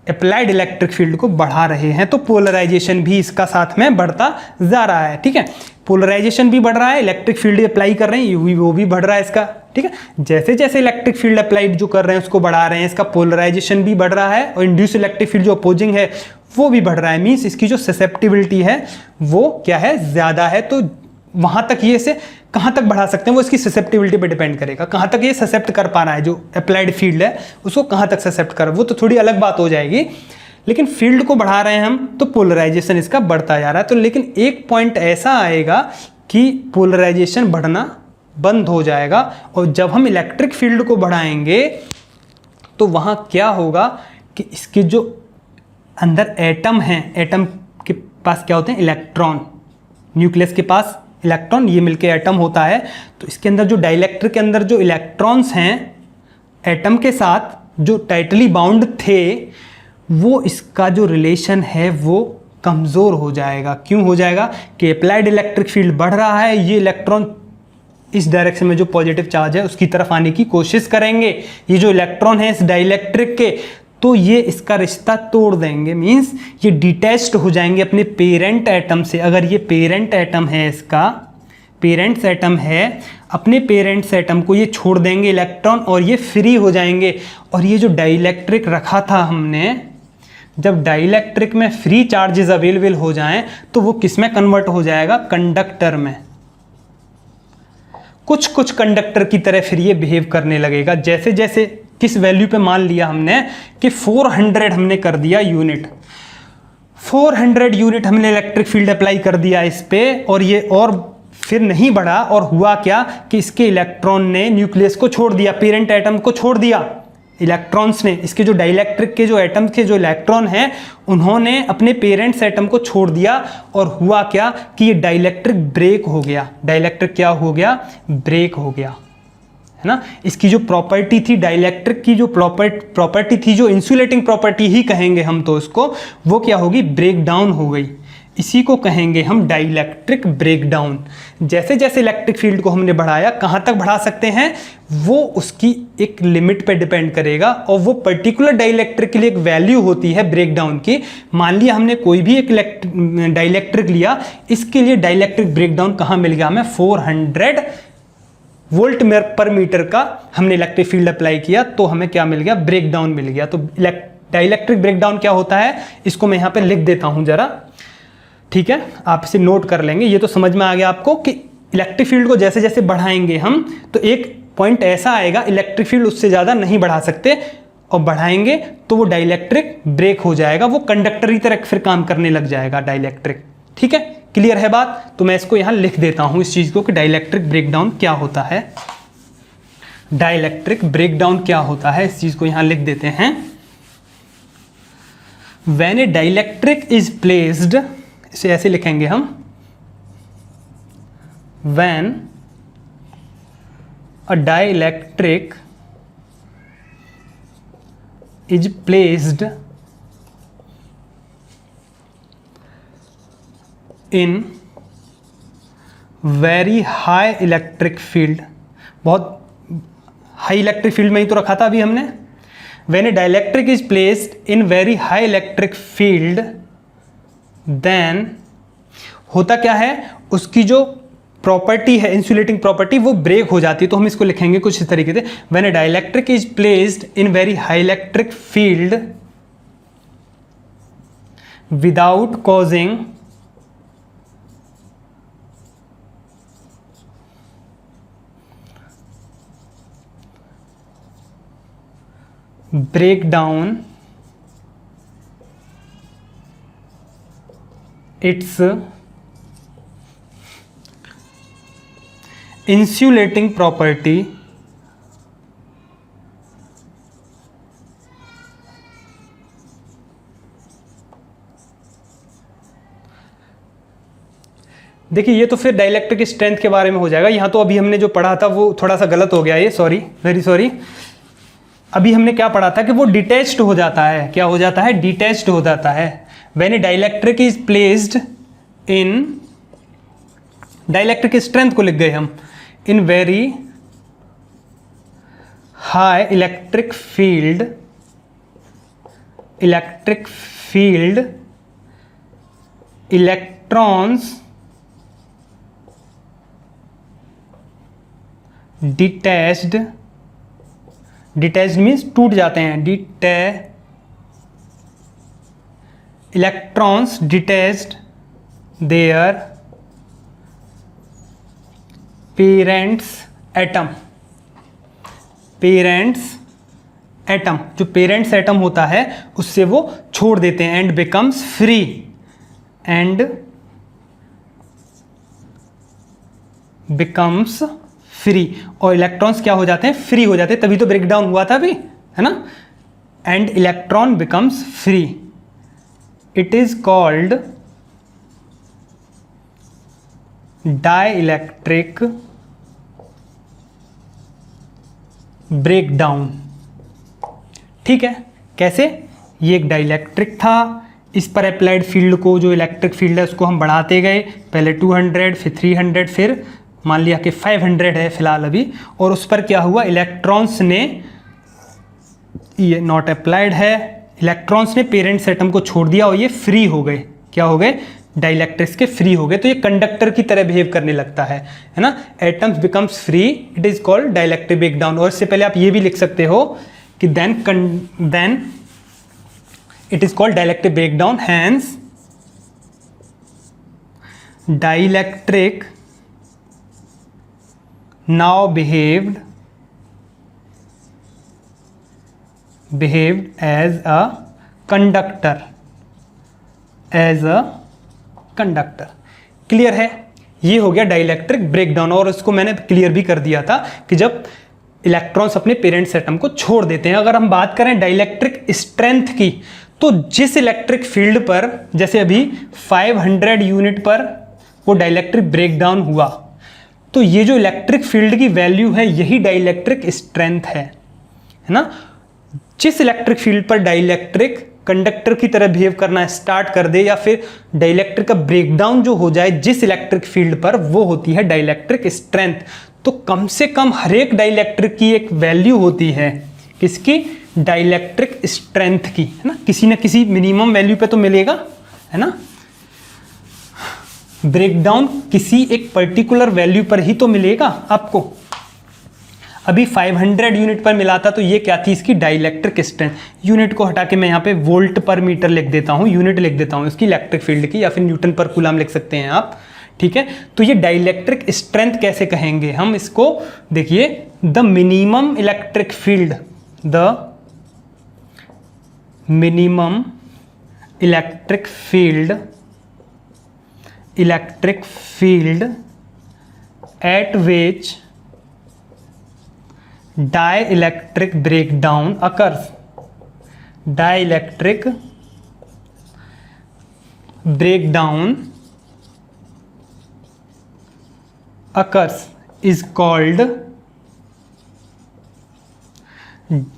अप्लाइड इलेक्ट्रिक फील्ड को बढ़ा रहे हैं। तो पोलराइजेशन भी इसका साथ में बढ़ता जा रहा है। ठीक है, पोलराइजेशन भी बढ़ रहा है, इलेक्ट्रिक फील्ड अप्लाई कर रहे हैं वो भी बढ़ रहा है इसका। ठीक है, जैसे जैसे इलेक्ट्रिक फील्ड अप्लाइड जो कर रहे हैं उसको बढ़ा रहे हैं, इसका पोलराइजेशन भी बढ़ रहा है और इंड्यूस इलेक्ट्रिक फील्ड जो अपोजिंग है वो भी बढ़ रहा है, मीन्स इसकी जो ससेप्टिबिलिटी है वो क्या है, ज़्यादा है। तो वहाँ तक ये इसे कहाँ तक बढ़ा सकते हैं, वो इसकी ससेप्टिबिलिटी पे डिपेंड करेगा, कहाँ तक ये ससेप्ट कर पा रहा है, जो अप्लाइड फील्ड है उसको कहाँ तक ससेप्ट कर, वो तो थोड़ी अलग बात हो जाएगी। लेकिन फील्ड को बढ़ा रहे हैं हम तो पोलराइजेशन इसका बढ़ता जा रहा है। तो लेकिन एक पॉइंट ऐसा आएगा कि पोलराइजेशन बढ़ना बंद हो जाएगा, और जब हम इलेक्ट्रिक फील्ड को बढ़ाएंगे तो वहाँ क्या होगा कि इसके जो अंदर एटम हैं, एटम के पास क्या होते हैं, इलेक्ट्रॉन, न्यूक्लियस के पास इलेक्ट्रॉन, ये मिलके एटम होता है। तो इसके अंदर जो डाइलेक्ट्रिक के अंदर जो इलेक्ट्रॉन्स हैं एटम के साथ जो टाइटली बाउंड थे, वो इसका जो रिलेशन है वो कमज़ोर हो जाएगा। क्यों हो जाएगा कि अप्लाइड इलेक्ट्रिक फील्ड बढ़ रहा है, ये इलेक्ट्रॉन इस डायरेक्शन में जो पॉजिटिव चार्ज है उसकी तरफ आने की कोशिश करेंगे, ये जो इलेक्ट्रॉन है इस डाइलेक्ट्रिक के, तो ये इसका रिश्ता तोड़ देंगे, मीन्स ये डिटैच्ड हो जाएंगे अपने पेरेंट एटम से। अगर ये पेरेंट एटम है, इसका पेरेंट्स एटम है, अपने पेरेंट्स एटम को ये छोड़ देंगे इलेक्ट्रॉन और ये फ्री हो जाएंगे। और ये जो डाइलेक्ट्रिक रखा था हमने, जब डाइलेक्ट्रिक में फ्री चार्जेस अवेलेबल हो जाएं तो वो किस में कन्वर्ट हो जाएगा, कंडक्टर में। कुछ कुछ कंडक्टर की तरह फिर ये बिहेव करने लगेगा। जैसे जैसे किस वैल्यू पे मान लिया हमने कि 400 हमने कर दिया यूनिट, 400 यूनिट हमने इलेक्ट्रिक फील्ड अप्लाई कर दिया इस पे, और ये और फिर नहीं बढ़ा, और हुआ क्या कि इसके इलेक्ट्रॉन ने न्यूक्लियस को छोड़ दिया, पेरेंट एटम को छोड़ दिया इलेक्ट्रॉन्स ने। इसके जो डाइलेक्ट्रिक के जो एटम के जो इलेक्ट्रॉन हैं उन्होंने अपने पेरेंट्स एटम को छोड़ दिया, और हुआ क्या कि ये डाइलेक्ट्रिक ब्रेक हो गया। डाइलेक्ट्रिक क्या हो गया, ब्रेक हो गया, है ना। इसकी जो प्रॉपर्टी थी डाइलेक्ट्रिक की, जो प्रॉपर्टी थी, जो इंसुलेटिंग प्रॉपर्टी ही कहेंगे हम तो उसको, वो क्या होगी, ब्रेक डाउन हो गई। इसी को कहेंगे हम डाइलेक्ट्रिक ब्रेकडाउन। जैसे जैसे इलेक्ट्रिक फील्ड को हमने बढ़ाया, कहाँ तक बढ़ा सकते हैं वो उसकी एक लिमिट पे डिपेंड करेगा, और वो पर्टिकुलर डाइलेक्ट्रिक के लिए एक वैल्यू होती है ब्रेकडाउन की। मान लिया हमने कोई भी एक डाइलेक्ट्रिक लिया, इसके लिए डाइलेक्ट्रिक ब्रेकडाउन कहाँ मिल गया हमें, 400 वोल्ट पर मीटर का हमने इलेक्ट्रिक फील्ड अप्लाई किया, तो हमें क्या मिल गया, ब्रेकडाउन मिल गया। तो डाइलेक्ट्रिक ब्रेकडाउन क्या होता है, इसको मैं यहाँ पे लिख देता हूँ जरा, ठीक है, आप इसे नोट कर लेंगे। ये तो समझ में आ गया आपको कि इलेक्ट्रिक फील्ड को जैसे जैसे बढ़ाएंगे हम, तो एक पॉइंट ऐसा आएगा इलेक्ट्रिक फील्ड उससे ज़्यादा नहीं बढ़ा सकते, और बढ़ाएंगे तो वो डाइलेक्ट्रिक ब्रेक हो जाएगा, वो कंडक्टर की तरह फिर काम करने लग जाएगा डाइलेक्ट्रिक। ठीक है, क्लियर है बात। तो मैं इसको यहाँ लिख देता हूँ इस चीज़ को कि डाइलेक्ट्रिक ब्रेकडाउन क्या होता है। डाइलेक्ट्रिक ब्रेकडाउन क्या होता है, इस चीज़ को यहाँ लिख देते हैं। When A dielectric is placed, इसे ऐसे लिखेंगे हम, when a dielectric is placed in very high electric field, बहुत हाई इलेक्ट्रिक फील्ड में ही तो रखा था अभी हमने। when a dielectric is placed in very high electric field, then होता क्या है, उसकी जो प्रॉपर्टी है इंसुलेटिंग प्रॉपर्टी वो ब्रेक हो जाती है। तो हम इसको लिखेंगे कुछ इस तरीके से, when a dielectric is placed in very high electric field without causing breakdown its insulating property देखिए ये तो फिर डाइलेक्ट्रिक स्ट्रेंथ के बारे में हो जाएगा। यहाँ तो अभी हमने जो पढ़ा था वो थोड़ा सा गलत हो गया, ये सॉरी, वेरी सॉरी। अभी हमने क्या पढ़ा था कि वो डिटैच्ड हो जाता है, क्या हो जाता है, डिटैच्ड हो जाता है। When A dielectric is placed in, dielectric strength को लिख गए हम, in very high electric field, electric field electrons detached, detached means टूट जाते हैं, electrons detached their parents atom, parents atom, जो पेरेंट्स एटम होता है उससे वो छोड़ देते हैं, and becomes free, and becomes free, और इलेक्ट्रॉन्स क्या हो जाते हैं, फ्री हो जाते हैं, तभी तो ब्रेक डाउन हुआ था अभी, है ना, and electron becomes free, it is called dielectric breakdown. ठीक है, कैसे, ये एक डाइइलेक्ट्रिक था, इस पर अप्लाइड फील्ड को, जो इलेक्ट्रिक फील्ड है उसको हम बढ़ाते गए, पहले 200, फिर 300, फिर मान लिया कि 500 है फिलहाल अभी, और उस पर क्या हुआ, इलेक्ट्रॉन्स ने, ये नॉट अप्लाइड है, इलेक्ट्रॉन्स ने पेरेंट्स एटम को छोड़ दिया और ये फ्री हो गए, क्या हो गए, डाइइलेक्ट्रिक्स के फ्री हो गए, तो ये कंडक्टर की तरह बिहेव करने लगता है ना, atoms becomes free, it is called dielectric breakdown. और इससे पहले आप ये भी लिख सकते हो कि then it is called dielectric breakdown, hence dielectric now behaved as a conductor, clear है, ये हो गया डाइइलेक्ट्रिक ब्रेकडाउन। और इसको मैंने क्लियर भी कर दिया था कि जब इलेक्ट्रॉन्स अपने पेरेंट्स एटम को छोड़ देते हैं। अगर हम बात करें डाइइलेक्ट्रिक स्ट्रेंथ की, तो जिस इलेक्ट्रिक फील्ड पर, जैसे अभी 500 यूनिट पर वो डाइइलेक्ट्रिक ब्रेकडाउन हुआ, तो ये जो इलेक्ट्रिक फील्ड की वैल्यू है यही डाइइलेक्ट्रिक स्ट्रेंथ है ना। जिस इलेक्ट्रिक फील्ड पर डाइइलेक्ट्रिक कंडक्टर की तरह बिहेव करना स्टार्ट कर दे, या फिर डाइइलेक्ट्रिक का ब्रेकडाउन जो हो जाए जिस इलेक्ट्रिक फील्ड पर, वो होती है डाइइलेक्ट्रिक स्ट्रेंथ। तो कम से कम हर एक डाइइलेक्ट्रिक की एक वैल्यू होती है, किसकी, डाइइलेक्ट्रिक स्ट्रेंथ की, है ना, किसी न किसी मिनिमम वैल्यू पे तो मिलेगा, है ना। ब्रेकडाउन किसी एक पर्टिकुलर वैल्यू पर ही तो मिलेगा आपको। अभी 500 यूनिट पर मिला था, तो ये क्या थी, इसकी डाइइलेक्ट्रिक स्ट्रेंथ। यूनिट को हटा के मैं यहाँ पे वोल्ट पर मीटर लिख देता हूँ, यूनिट लिख देता हूँ इसकी इलेक्ट्रिक फील्ड की, या फिर न्यूटन पर कूलम लिख सकते हैं आप। ठीक है, तो ये डाइइलेक्ट्रिक स्ट्रेंथ कैसे कहेंगे हम इसको, देखिए, the minimum electric field, the minimum electric field at which dielectric breakdown occurs, dielectric breakdown occurs is called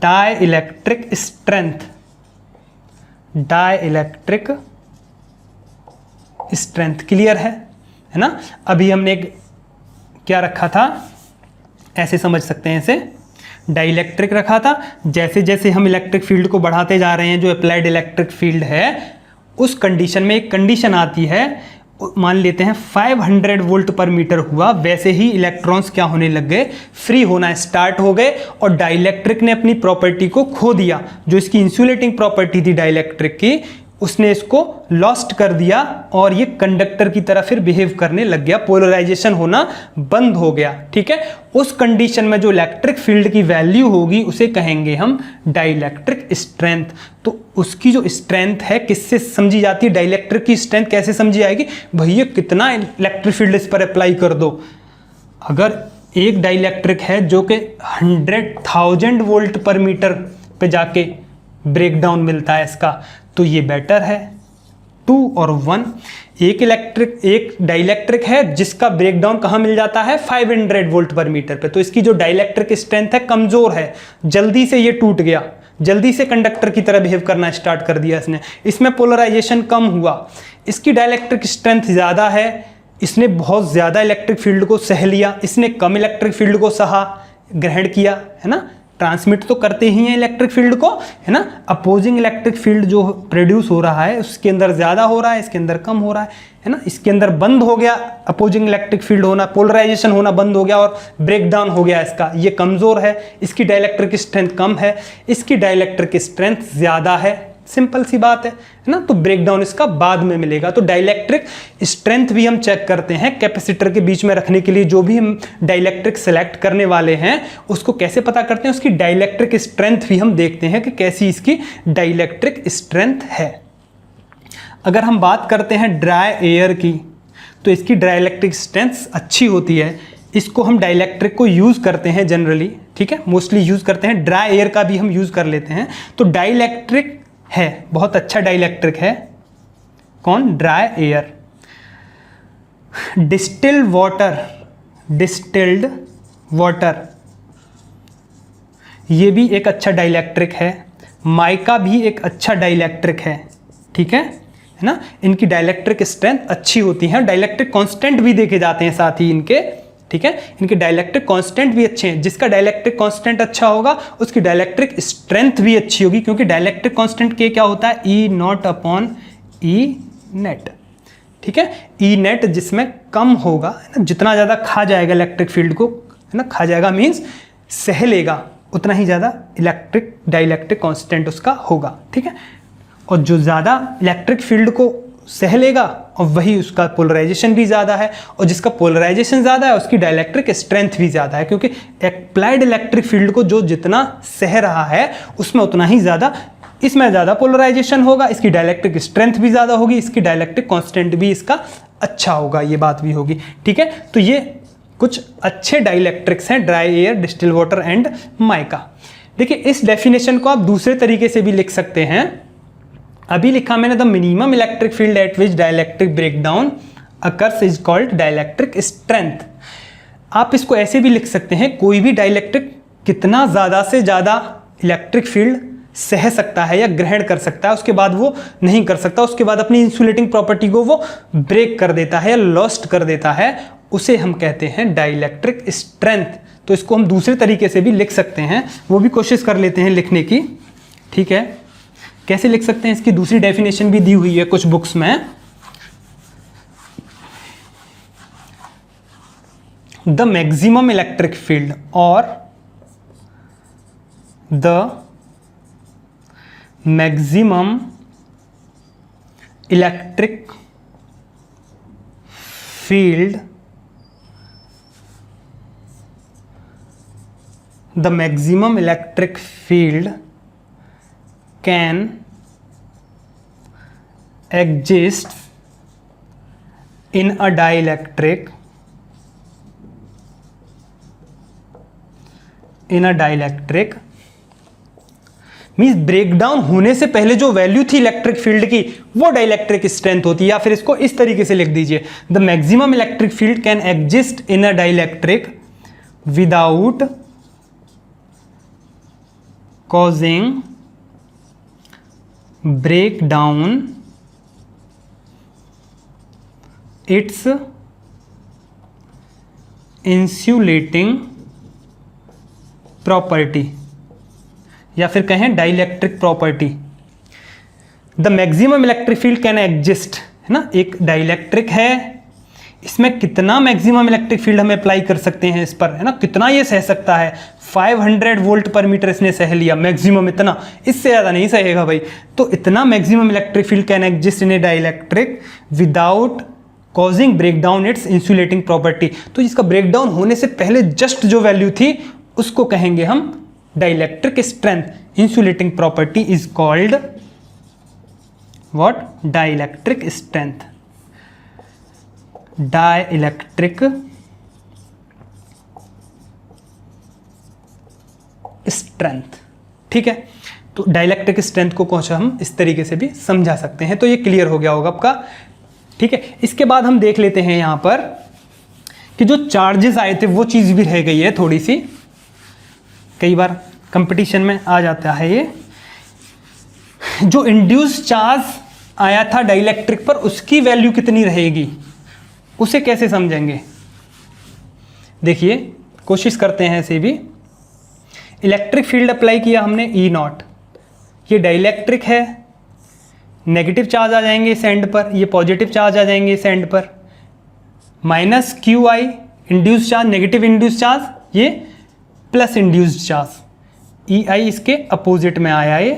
dielectric strength, dielectric strength. Clear है ना। अभी हमने एक क्या रखा था, ऐसे समझ सकते हैं इसे, डाइइलेक्ट्रिक रखा था। जैसे जैसे हम इलेक्ट्रिक फील्ड को बढ़ाते जा रहे हैं, जो अप्लाइड इलेक्ट्रिक फील्ड है, उस कंडीशन में एक कंडीशन आती है, मान लेते हैं 500 वोल्ट पर मीटर हुआ, वैसे ही इलेक्ट्रॉन्स क्या होने लग गए, फ्री होना स्टार्ट हो गए, और डाइइलेक्ट्रिक ने अपनी प्रॉपर्टी को खो दिया, जो इसकी इंसुलेटिंग प्रॉपर्टी थी डाइइलेक्ट्रिक की, उसने इसको लॉस्ट कर दिया, और ये कंडक्टर की तरह फिर बिहेव करने लग गया, पोलराइजेशन होना बंद हो गया। ठीक है, उस कंडीशन में जो इलेक्ट्रिक फील्ड की वैल्यू होगी उसे कहेंगे हम डाइइलेक्ट्रिक स्ट्रेंथ। तो उसकी जो स्ट्रेंथ है किससे समझी जाती है, डाइइलेक्ट्रिक की स्ट्रेंथ कैसे समझी जाएगी, भैया कितना इलेक्ट्रिक फील्ड इस पर अप्लाई कर दो। अगर एक डाइइलेक्ट्रिक है जो कि 100,000 वोल्ट पर मीटर पे जाके ब्रेकडाउन मिलता है इसका, तो ये बेटर है 2 और 1। एक डाइइलेक्ट्रिक है जिसका ब्रेकडाउन कहाँ मिल जाता है, 500 वोल्ट पर मीटर पे, तो इसकी जो डाइइलेक्ट्रिक स्ट्रेंथ है कमजोर है, जल्दी से ये टूट गया, जल्दी से कंडक्टर की तरह बिहेव करना स्टार्ट कर दिया इसने, इसमें पोलराइजेशन कम हुआ। इसकी डाइइलेक्ट्रिक स्ट्रेंथ ज़्यादा है, इसने बहुत ज़्यादा इलेक्ट्रिक फील्ड को सह लिया, इसने कम इलेक्ट्रिक फील्ड को सहा, ग्रहण किया, है ना। ट्रांसमिट तो करते ही हैं इलेक्ट्रिक फील्ड को, है ना। अपोजिंग इलेक्ट्रिक फील्ड जो प्रोड्यूस हो रहा है उसके अंदर ज़्यादा हो रहा है, इसके अंदर कम हो रहा है ना। इसके अंदर बंद हो गया अपोजिंग इलेक्ट्रिक फील्ड होना, पोलराइजेशन होना बंद हो गया और ब्रेकडाउन हो गया इसका, ये कमज़ोर है, इसकी डाइइलेक्ट्रिक स्ट्रेंथ कम है, इसकी डाइइलेक्ट्रिक स्ट्रेंथ ज़्यादा है। सिंपल सी बात है ना। तो ब्रेकडाउन इसका बाद में मिलेगा। तो डाइलेक्ट्रिक स्ट्रेंथ भी हम चेक करते हैं कैपेसिटर के बीच में रखने के लिए। जो भी हम डाइलेक्ट्रिक सेलेक्ट करने वाले हैं उसको कैसे पता करते हैं, उसकी डाइलेक्ट्रिक स्ट्रेंथ भी हम देखते हैं कि कैसी इसकी डाइलेक्ट्रिक स्ट्रेंथ है। अगर हम बात करते हैं ड्राई एयर की, तो इसकी डाइलेक्ट्रिक स्ट्रेंथ अच्छी होती है। इसको हम डाइलेक्ट्रिक को यूज़ करते हैं जनरली, ठीक है, मोस्टली यूज़ करते हैं। ड्राई एयर का भी हम यूज़ कर लेते हैं। तो डाइलेक्ट्रिक है, बहुत अच्छा डाइलेक्ट्रिक है। कौन? Dry air. डिस्टिल्ड वाटर ये भी एक अच्छा डाइलेक्ट्रिक है। माइका भी एक अच्छा डाइलेक्ट्रिक है, ठीक है ना। इनकी डाइलेक्ट्रिक स्ट्रेंथ अच्छी होती है। डाइलेक्ट्रिक कांस्टेंट भी देखे जाते हैं साथ ही इनके, ठीक है। इनके डाइलेक्ट्रिक कांस्टेंट भी अच्छे हैं। जिसका डाइलेक्ट्रिक कांस्टेंट अच्छा होगा उसकी डाइलेक्ट्रिक स्ट्रेंथ भी अच्छी होगी, क्योंकि डाइलेक्ट्रिक कांस्टेंट के क्या होता है? E naught upon E net, ठीक है। ई नेट जिसमें कम होगा, जितना ज़्यादा खा जाएगा इलेक्ट्रिक फील्ड को, है ना, खा जाएगा मीन्स सह लेगा, उतना ही ज़्यादा इलेक्ट्रिक डाइलेक्ट्रिक कांस्टेंट उसका होगा, ठीक है। और जो ज़्यादा इलेक्ट्रिक फील्ड को सह लेगा और वही उसका पोलराइजेशन भी ज़्यादा है, और जिसका पोलराइजेशन ज़्यादा है उसकी डाइलेक्ट्रिक स्ट्रेंथ भी ज़्यादा है, क्योंकि अप्लाइड इलेक्ट्रिक फील्ड को जो जितना सह रहा है उसमें उतना ही ज़्यादा, इसमें ज़्यादा पोलराइजेशन होगा, इसकी डाइलेक्ट्रिक स्ट्रेंथ भी ज़्यादा होगी, इसकी डाइलेक्ट्रिक कांस्टेंट भी इसका अच्छा होगा, ये बात भी होगी, ठीक है। तो ये कुछ अच्छे डाइलेक्ट्रिक्स हैं, dry air, distil water and mica. देखिए इस डेफिनेशन को आप दूसरे तरीके से भी लिख सकते हैं। अभी लिखा मैंने, the minimum electric field at which dielectric breakdown occurs is called dielectric strength. आप इसको ऐसे भी लिख सकते हैं, कोई भी डाइलेक्ट्रिक कितना ज़्यादा से ज़्यादा इलेक्ट्रिक फील्ड सह सकता है या ग्रहण कर सकता है, उसके बाद वो नहीं कर सकता, उसके बाद अपनी इंसुलेटिंग प्रॉपर्टी को वो ब्रेक कर देता है या लॉस्ट कर देता है, उसे हम कहते हैं डाइलेक्ट्रिक स्ट्रेंथ। तो इसको हम दूसरे तरीके से भी लिख सकते हैं, वो भी कोशिश कर लेते हैं लिखने की, ठीक है। कैसे लिख सकते हैं, इसकी दूसरी डेफिनेशन भी दी हुई है कुछ बुक्स में। द मैक्सिमम इलेक्ट्रिक फील्ड और the maximum electric field, the maximum electric field can exist in a dielectric means breakdown होने से पहले जो वैल्यू थी इलेक्ट्रिक फील्ड की वो डाइलेक्ट्रिक स्ट्रेंथ होती है। या फिर इसको इस तरीके से लिख दीजिए, the maximum electric field can exist in a dielectric without causing breakdown its insulating property, या फिर कहें dielectric property. The maximum electric field can exist, है ना, एक डाइलेक्ट्रिक है, इसमें कितना मैक्सिमम इलेक्ट्रिक फील्ड हम अप्लाई कर सकते हैं इस पर, है ना, कितना ये सह सकता है। 500 वोल्ट पर मीटर इसने सह लिया मैक्सिमम, इतना, इससे ज़्यादा नहीं सहेगा भाई। तो इतना maximum electric field can exist in A dielectric without causing breakdown it's insulating property. तो इसका ब्रेकडाउन होने से पहले जस्ट जो वैल्यू थी उसको कहेंगे हम dielectric strength. Insulating property is called what? Dielectric strength, dielectric strength, ठीक है। तो डाइलेक्ट्रिक स्ट्रेंथ को कुछ हम इस तरीके से भी समझा सकते हैं। तो ये क्लियर हो गया होगा आपका, ठीक है। इसके बाद हम देख लेते हैं यहां पर कि जो चार्जेस आए थे वो चीज़ भी रह गई है थोड़ी सी, कई बार कंपटीशन में आ जाता है ये। जो इंड्यूस चार्ज आया था डाइलेक्ट्रिक पर उसकी वैल्यू कितनी रहेगी, उसे कैसे समझेंगे? देखिए कोशिश करते हैं ऐसे भी। इलेक्ट्रिक फील्ड अप्लाई किया हमने ई नॉट, ये डाइलेक्ट्रिक है, नेगेटिव चार्ज आ जाएंगे इस एंड पर, ये पॉजिटिव चार्ज आ जाएंगे इस एंड पर, minus Q I induce charge, negative induce charge, ये प्लस इंड्यूस्ड चार्ज, ई आई इसके अपोजिट में आया ये।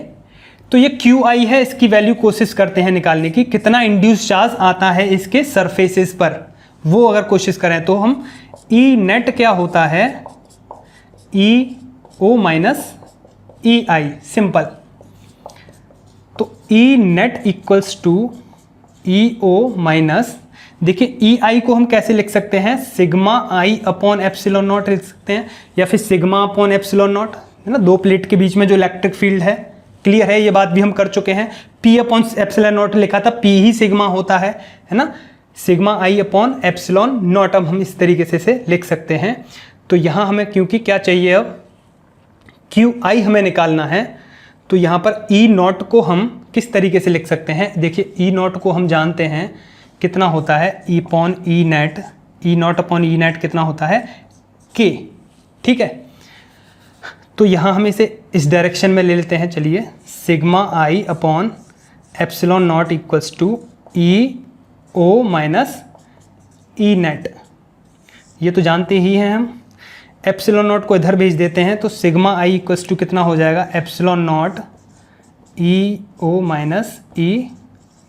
तो ये क्यू आई है, इसकी वैल्यू कोशिश करते हैं निकालने की, कितना इंड्यूस चार्ज आता है इसके सरफेसेस पर, वो अगर कोशिश करें तो हम ई नेट क्या होता है, E O minus E I, simple. तो E net equals to E O minus, देखिए ई आई को हम कैसे लिख सकते हैं, सिग्मा आई अपॉन एप्सिलॉन नॉट लिख सकते हैं, या फिर सिग्मा अपॉन एप्सिलॉन नॉट, है ना, दो प्लेट के बीच में जो इलेक्ट्रिक फील्ड है, क्लियर है, ये बात भी हम कर चुके हैं। पी अपॉन एप्सिलॉन नॉट लिखा था, पी ही सिग्मा होता है ना, sigma I upon epsilon not अब हम इस तरीके से लिख सकते हैं। तो यहाँ हमें क्योंकि क्या चाहिए, अब क्यू आई हमें निकालना है, तो यहाँ पर ई नॉट को हम किस तरीके से लिख सकते हैं, देखिए ई नॉट को हम जानते हैं कितना होता है, ई अपॉन ई नेट, ई नॉट अपॉन ई नेट कितना होता है, के, ठीक है। तो यहाँ हम इसे इस डायरेक्शन में ले लेते हैं, चलिए, sigma I upon epsilon naught equals to E O minus E net, ये तो जानते ही हैं हम। एप्सिलॉन नॉट को इधर भेज देते हैं, तो सिग्मा आई इक्वल्स टू कितना हो जाएगा, epsilon naught E O minus E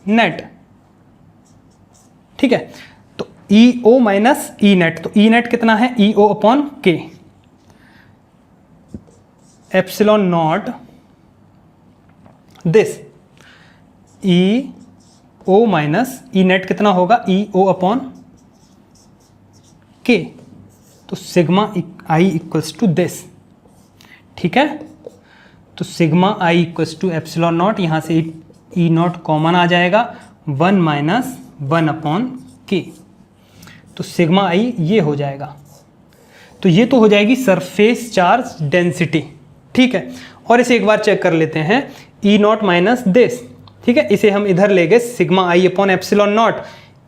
net, ठीक है। तो ई ओ माइनस ई नेट, तो ई नेट कितना है, E O upon K, epsilon naught this E O minus E net कितना होगा, ई ओ अपॉन के, तो sigma i equals to this, ठीक है। तो sigma i equals to epsilon naught, यहाँ से ई नॉट कॉमन आ जाएगा, 1 माइनस 1 अपॉन के, तो सिग्मा आई ये हो जाएगा। तो ये तो हो जाएगी सरफेस चार्ज डेंसिटी, ठीक है। और इसे एक बार चेक कर लेते हैं, ई नॉट माइनस दिस, ठीक है, इसे हम इधर ले गए, sigma I upon epsilon naught,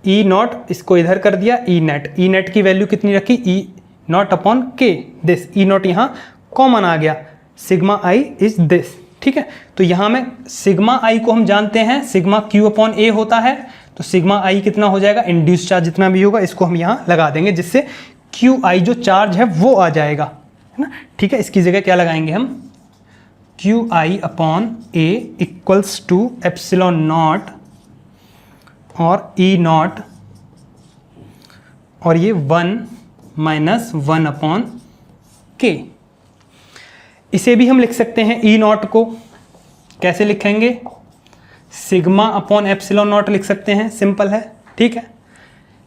E not इसको इधर कर दिया, ई नेट की वैल्यू कितनी रखी, ई नॉट अपॉन के, दिस, ई नॉट यहाँ कॉमन आ गया, सिग्मा आई इज दिस, ठीक है। तो यहाँ में सिग्मा आई को हम जानते हैं, सिग्मा क्यू अपॉन ए होता है, तो सिग्मा आई कितना हो जाएगा, इंड्यूस चार्ज जितना भी होगा इसको हम यहाँ लगा देंगे, जिससे क्यू आई जो चार्ज है वो आ जाएगा, है ना, ठीक है। इसकी जगह क्या लगाएंगे हम, Q i upon A equals to epsilon naught और ई नॉट, और ये 1 माइनस 1 अपॉन के। इसे भी हम लिख सकते हैं, ई नॉट को कैसे लिखेंगे, सिग्मा अपॉन एप्सिलॉन नॉट लिख सकते हैं, सिंपल है, ठीक है।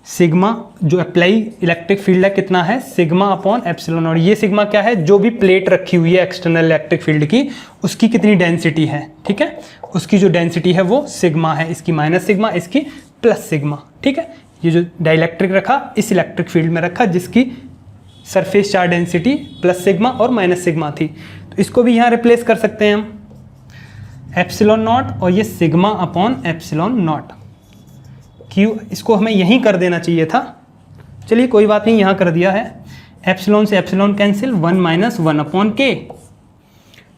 सिग्मा जो अप्लाई इलेक्ट्रिक फील्ड है कितना है, सिग्मा अपॉन एप्सिलॉन नॉट, ये सिग्मा क्या है, जो भी प्लेट रखी हुई है एक्सटर्नल इलेक्ट्रिक फील्ड की, उसकी कितनी डेंसिटी है, ठीक है, उसकी जो डेंसिटी है वो सिग्मा है, इसकी माइनस सिग्मा, इसकी प्लस सिग्मा, ठीक है। ये जो डाइलेक्ट्रिक रखा इस इलेक्ट्रिक फील्ड में रखा, जिसकी surface charge density plus sigma और माइनस सिग्मा थी, तो इसको भी यहाँ रिप्लेस कर सकते हैं हम, एप्सिलॉन नॉट और ये sigma upon epsilon not, Q, इसको हमें यहीं कर देना चाहिए था, चलिए कोई बात नहीं, यहाँ कर दिया है, एप्सिलॉन से epsilon cancel, 1 minus 1 upon K,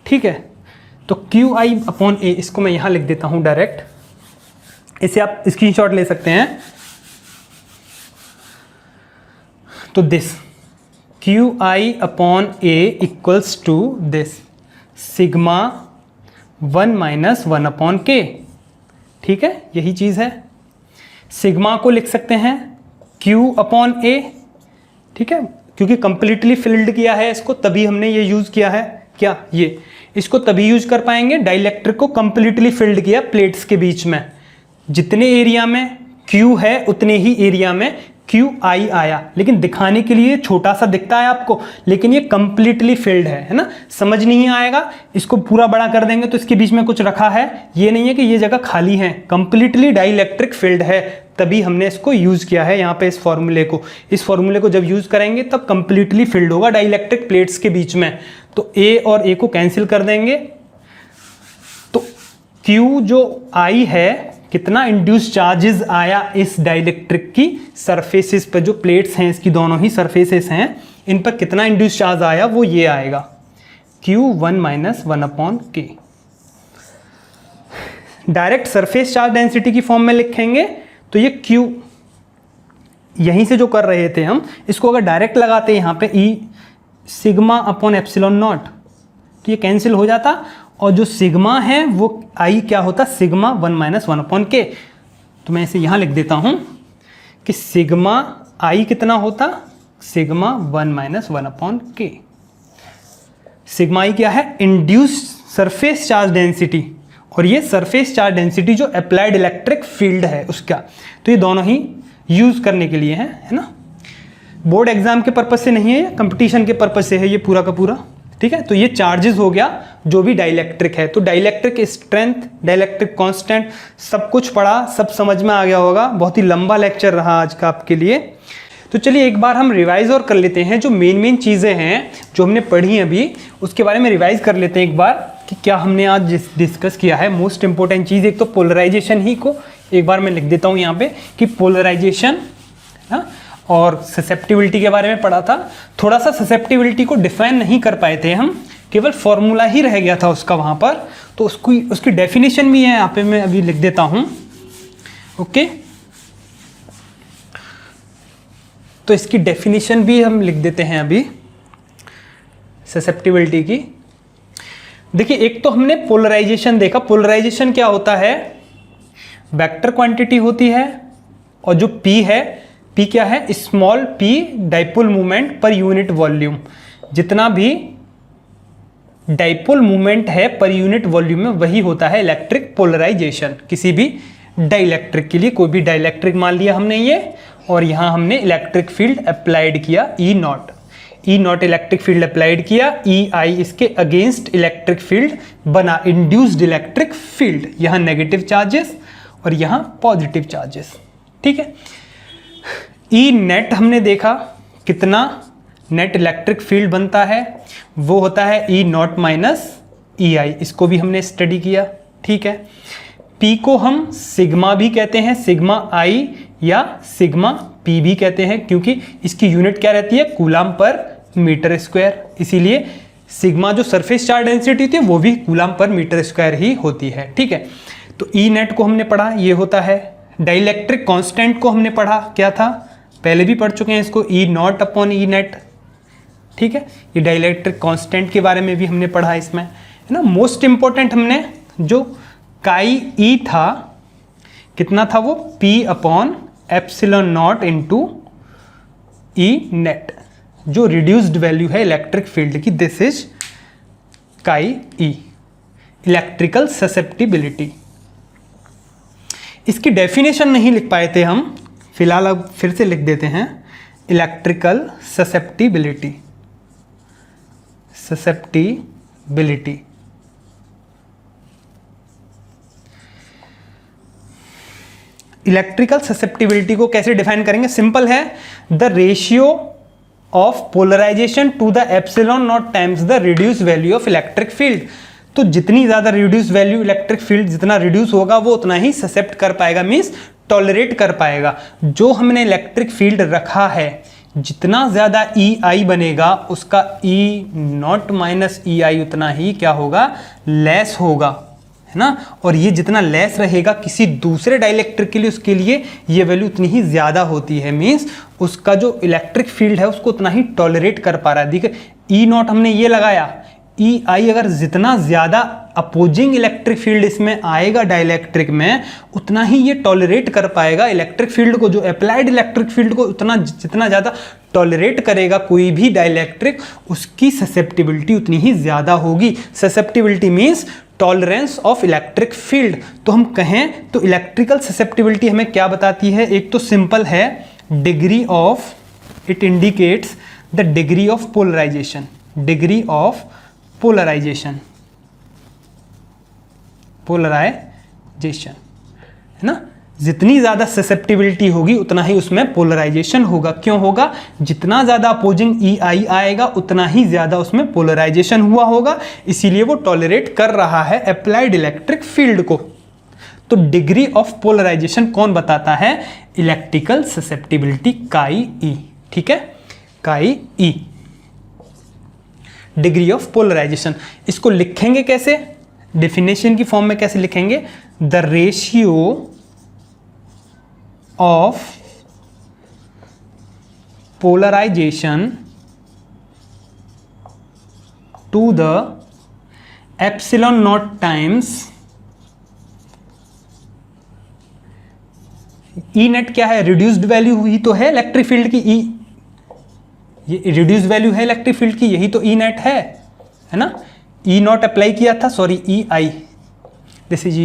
ठीक है। तो क्यू आई अपॉन ए, इसको मैं यहाँ लिख देता हूँ डायरेक्ट, इसे आप स्क्रीनशॉट ले सकते हैं। तो this Q i upon A equals to this sigma 1 minus 1 upon K, ठीक है, यही चीज़ है। सिग्मा को लिख सकते हैं क्यू अपॉन ए, ठीक है, क्योंकि कंप्लीटली फिल्ड किया है इसको, तभी हमने ये यूज़ किया है, क्या ये, इसको तभी यूज कर पाएंगे, डाइलेक्ट्रिक को कंप्लीटली फिल्ड किया प्लेट्स के बीच में, जितने एरिया में क्यू है उतने ही एरिया में क्यू आई आया, लेकिन दिखाने के लिए छोटा सा दिखता है आपको, लेकिन ये कंप्लीटली फिल्ड है ना, समझ नहीं आएगा, इसको पूरा बड़ा कर देंगे तो इसके बीच में कुछ रखा है, ये नहीं है कि ये जगह खाली है, कंप्लीटली डाइलेक्ट्रिक फिल्ड है, तभी हमने इसको यूज किया है यहाँ पे इस फॉर्मूले को। इस फॉर्मूले को जब यूज करेंगे तब कंप्लीटली फिल्ड होगा डाइलेक्ट्रिक प्लेट्स के बीच में, तो ए और ए को कैंसिल कर देंगे, तो क्यू जो आई है, कितना इंड्यूस चार्जेस आया इस डाइलेक्ट्रिक की सरफेसेस पर, जो प्लेट्स हैं इसकी दोनों ही सरफेसेस हैं, इन पर कितना इंड्यूस चार्ज आया वो ये आएगा, क्यू 1 माइनस 1 अपॉन के। डायरेक्ट सरफेस चार्ज डेंसिटी की फॉर्म में लिखेंगे तो ये क्यू, यहीं से जो कर रहे थे हम, इसको अगर डायरेक्ट लगाते यहाँ पे ई सिग्मा अपॉन एप्सिलॉन नॉट, तो ये कैंसिल हो जाता और जो सिग्मा है वो आई क्या होता, सिग्मा 1 - 1/k। तो मैं इसे यहाँ लिख देता हूँ कि सिग्मा आई कितना होता, सिग्मा 1 - 1/k। सिग्मा आई क्या है, इंड्यूस सरफेस चार्ज डेंसिटी, और ये सरफेस चार्ज डेंसिटी जो अप्लाइड इलेक्ट्रिक फील्ड है उसका। तो ये दोनों ही यूज़ करने के लिए है ना। बोर्ड एग्जाम के पर्पज से नहीं है, कंपटीशन के पर्पज से है ये पूरा का पूरा, ठीक है। तो ये चार्जेस हो गया जो भी डाइलेक्ट्रिक है। तो डाइलेक्ट्रिक स्ट्रेंथ, डाइलेक्ट्रिक कांस्टेंट, सब कुछ पढ़ा, सब समझ में आ गया होगा। बहुत ही लंबा लेक्चर रहा आज का आपके लिए। तो चलिए एक बार हम रिवाइज और कर लेते हैं, जो मेन चीज़ें हैं जो हमने पढ़ी अभी उसके बारे में रिवाइज कर लेते हैं एक बार कि क्या हमने आज डिस्कस किया है। मोस्ट इंपॉर्टेंट चीज़ एक तो पोलराइजेशन ही को एक बार मैं लिख देता हूँ यहाँ पे कि पोलराइजेशन, हाँ, और ससेप्टिबिलिटी के बारे में पढ़ा था। थोड़ा सा ससेप्टिबिलिटी को डिफाइन नहीं कर पाए थे हम, केवल फॉर्मूला ही रह गया था उसका वहाँ पर। तो उसकी डेफिनेशन भी है यहाँ पे, मैं अभी लिख देता हूँ। ओके, तो इसकी डेफिनेशन भी हम लिख देते हैं अभी ससेप्टिबिलिटी की। देखिए एक तो हमने पोलराइजेशन देखा। पोलराइजेशन क्या होता है, वेक्टर क्वांटिटी होती है, और जो P है, P क्या है, small p dipole movement per unit volume. जितना भी डाइपोल मूवमेंट है पर यूनिट वॉल्यूम में, वही होता है इलेक्ट्रिक पोलराइजेशन। किसी भी डाइलेक्ट्रिक के लिए, कोई भी डाइलेक्ट्रिक मान लिया हमने ये, और यहाँ हमने इलेक्ट्रिक फील्ड अप्लाइड किया E not electric field applied किया, EI इसके अगेंस्ट इलेक्ट्रिक फील्ड बना, इंड्यूस्ड इलेक्ट्रिक फील्ड। यहाँ नेगेटिव चार्जेस और यहाँ पॉजिटिव चार्जेस, ठीक है। E नेट हमने देखा कितना नेट इलेक्ट्रिक फील्ड बनता है, वो होता है E नॉट - EI। इसको भी हमने स्टडी किया, ठीक है। P को हम सिग्मा भी कहते हैं, सिग्मा I या सिग्मा P भी कहते हैं, क्योंकि इसकी यूनिट क्या रहती है, कूलाम पर मीटर स्क्वायर। इसीलिए सिग्मा जो सरफेस चार्ज डेंसिटी होती है वो भी कूलाम पर मीटर स्क्वायर ही होती है, ठीक है। तो E नेट को हमने पढ़ा, ये होता है। डाइलेक्ट्रिक कांस्टेंट को हमने पढ़ा, क्या था, पहले भी पढ़ चुके हैं इसको, E naught upon E net, ठीक है। ये डाइलेक्ट्रिक कांस्टेंट के बारे में भी हमने पढ़ा इसमें, है ना। मोस्ट इंपॉर्टेंट हमने जो काई E था, कितना था वो, P upon epsilon naught into E net, जो रिड्यूस्ड वैल्यू है इलेक्ट्रिक फील्ड की। दिस इज काई E, इलेक्ट्रिकल ससेप्टिबिलिटी। इसकी डेफिनेशन नहीं लिख पाए थे हम, फिलहाल अब फिर से लिख देते हैं, electrical susceptibility. Susceptibility electrical susceptibility को कैसे डिफाइन करेंगे, सिंपल है, the ratio of polarisation to the epsilon naught times the reduce value of electric field. तो जितनी ज़्यादा रिड्यूस वैल्यू इलेक्ट्रिक फील्ड जितना रिड्यूस होगा वो उतना ही ससेप्ट कर पाएगा, मीन्स टॉलरेट कर पाएगा। जो हमने इलेक्ट्रिक फील्ड रखा है, जितना ज़्यादा EI बनेगा उसका E नॉट - EI उतना ही क्या होगा, लेस होगा, है ना। और ये जितना लेस रहेगा किसी दूसरे डाइलेक्ट्रिक के लिए, उसके लिए ये वैल्यू उतनी ही ज़्यादा होती है, मीन्स उसका जो इलेक्ट्रिक फील्ड है उसको उतना ही टॉलरेट कर पा रहा है। देखिए E नॉट हमने ये लगाया, EI अगर जितना ज़्यादा अपोजिंग इलेक्ट्रिक फील्ड इसमें आएगा डाइलेक्ट्रिक में, उतना ही ये टॉलरेट कर पाएगा इलेक्ट्रिक फील्ड को, जो अप्लाइड इलेक्ट्रिक फील्ड को उतना जितना ज़्यादा टॉलरेट करेगा कोई भी डाइलेक्ट्रिक, उसकी ससेप्टिबिलिटी उतनी ही ज़्यादा होगी। Susceptibility means tolerance of electric field. तो हम कहें तो इलेक्ट्रिकल ससेप्टिबिलिटी हमें क्या बताती है, एक तो सिंपल है, degree of, it indicates the degree of polarisation, degree of polarisation, polarisation, है ना। जितनी ज़्यादा ससेप्टिबिलिटी होगी उतना ही उसमें पोलराइजेशन होगा। क्यों होगा, जितना ज़्यादा अपोजिंग EI आएगा उतना ही ज़्यादा उसमें पोलराइजेशन हुआ होगा, इसीलिए वो टॉलरेट कर रहा है अप्लाइड इलेक्ट्रिक फील्ड को। तो डिग्री ऑफ पोलराइजेशन कौन बताता है, इलेक्ट्रिकल ससेप्टिबिलिटी काई E, ठीक है, काई E, डिग्री ऑफ पोलराइजेशन। इसको लिखेंगे कैसे, डेफिनेशन की फॉर्म में कैसे लिखेंगे, the ratio of polarisation to the epsilon naught times E net क्या है, रिड्यूस्ड वैल्यू ही तो है इलेक्ट्रिक फील्ड की, ई ये रिड्यूस्ड वैल्यू है इलेक्ट्रिक फील्ड की, यही तो ई नेट है ना। ई नॉट अप्लाई किया था, sorry E I, this is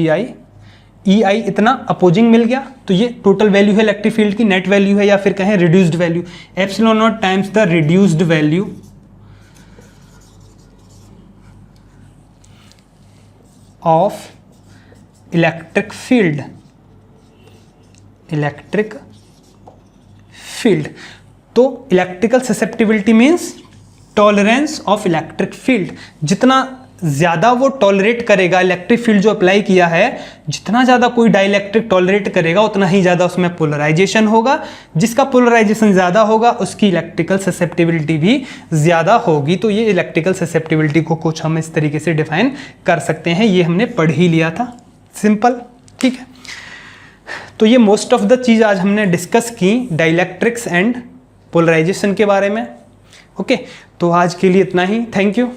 E I इतना अपोजिंग मिल गया, तो ये टोटल वैल्यू है इलेक्ट्रिक फील्ड की, नेट वैल्यू है या फिर कहें reduced value. Epsilon naught times the reduced value of electric field, electric field. तो electrical susceptibility means tolerance of electric field, जितना ज़्यादा वो टॉलरेट करेगा इलेक्ट्रिक फील्ड जो अप्लाई किया है, जितना ज़्यादा कोई डाइलेक्ट्रिक टॉलरेट करेगा उतना ही ज़्यादा उसमें पोलराइजेशन होगा, जिसका पोलराइजेशन ज़्यादा होगा उसकी इलेक्ट्रिकल ससेप्टिबिलिटी भी ज़्यादा होगी। तो ये इलेक्ट्रिकल ससेप्टिबिलिटी को कुछ हम इस तरीके से डिफाइन कर सकते हैं, ये हमने पढ़ ही लिया था, सिंपल, ठीक है। तो ये मोस्ट ऑफ द चीज़ आज हमने डिस्कस की डाइलेक्ट्रिक्स एंड पोलराइजेशन के बारे में। ओके, तो आज के लिए इतना ही, थैंक यू।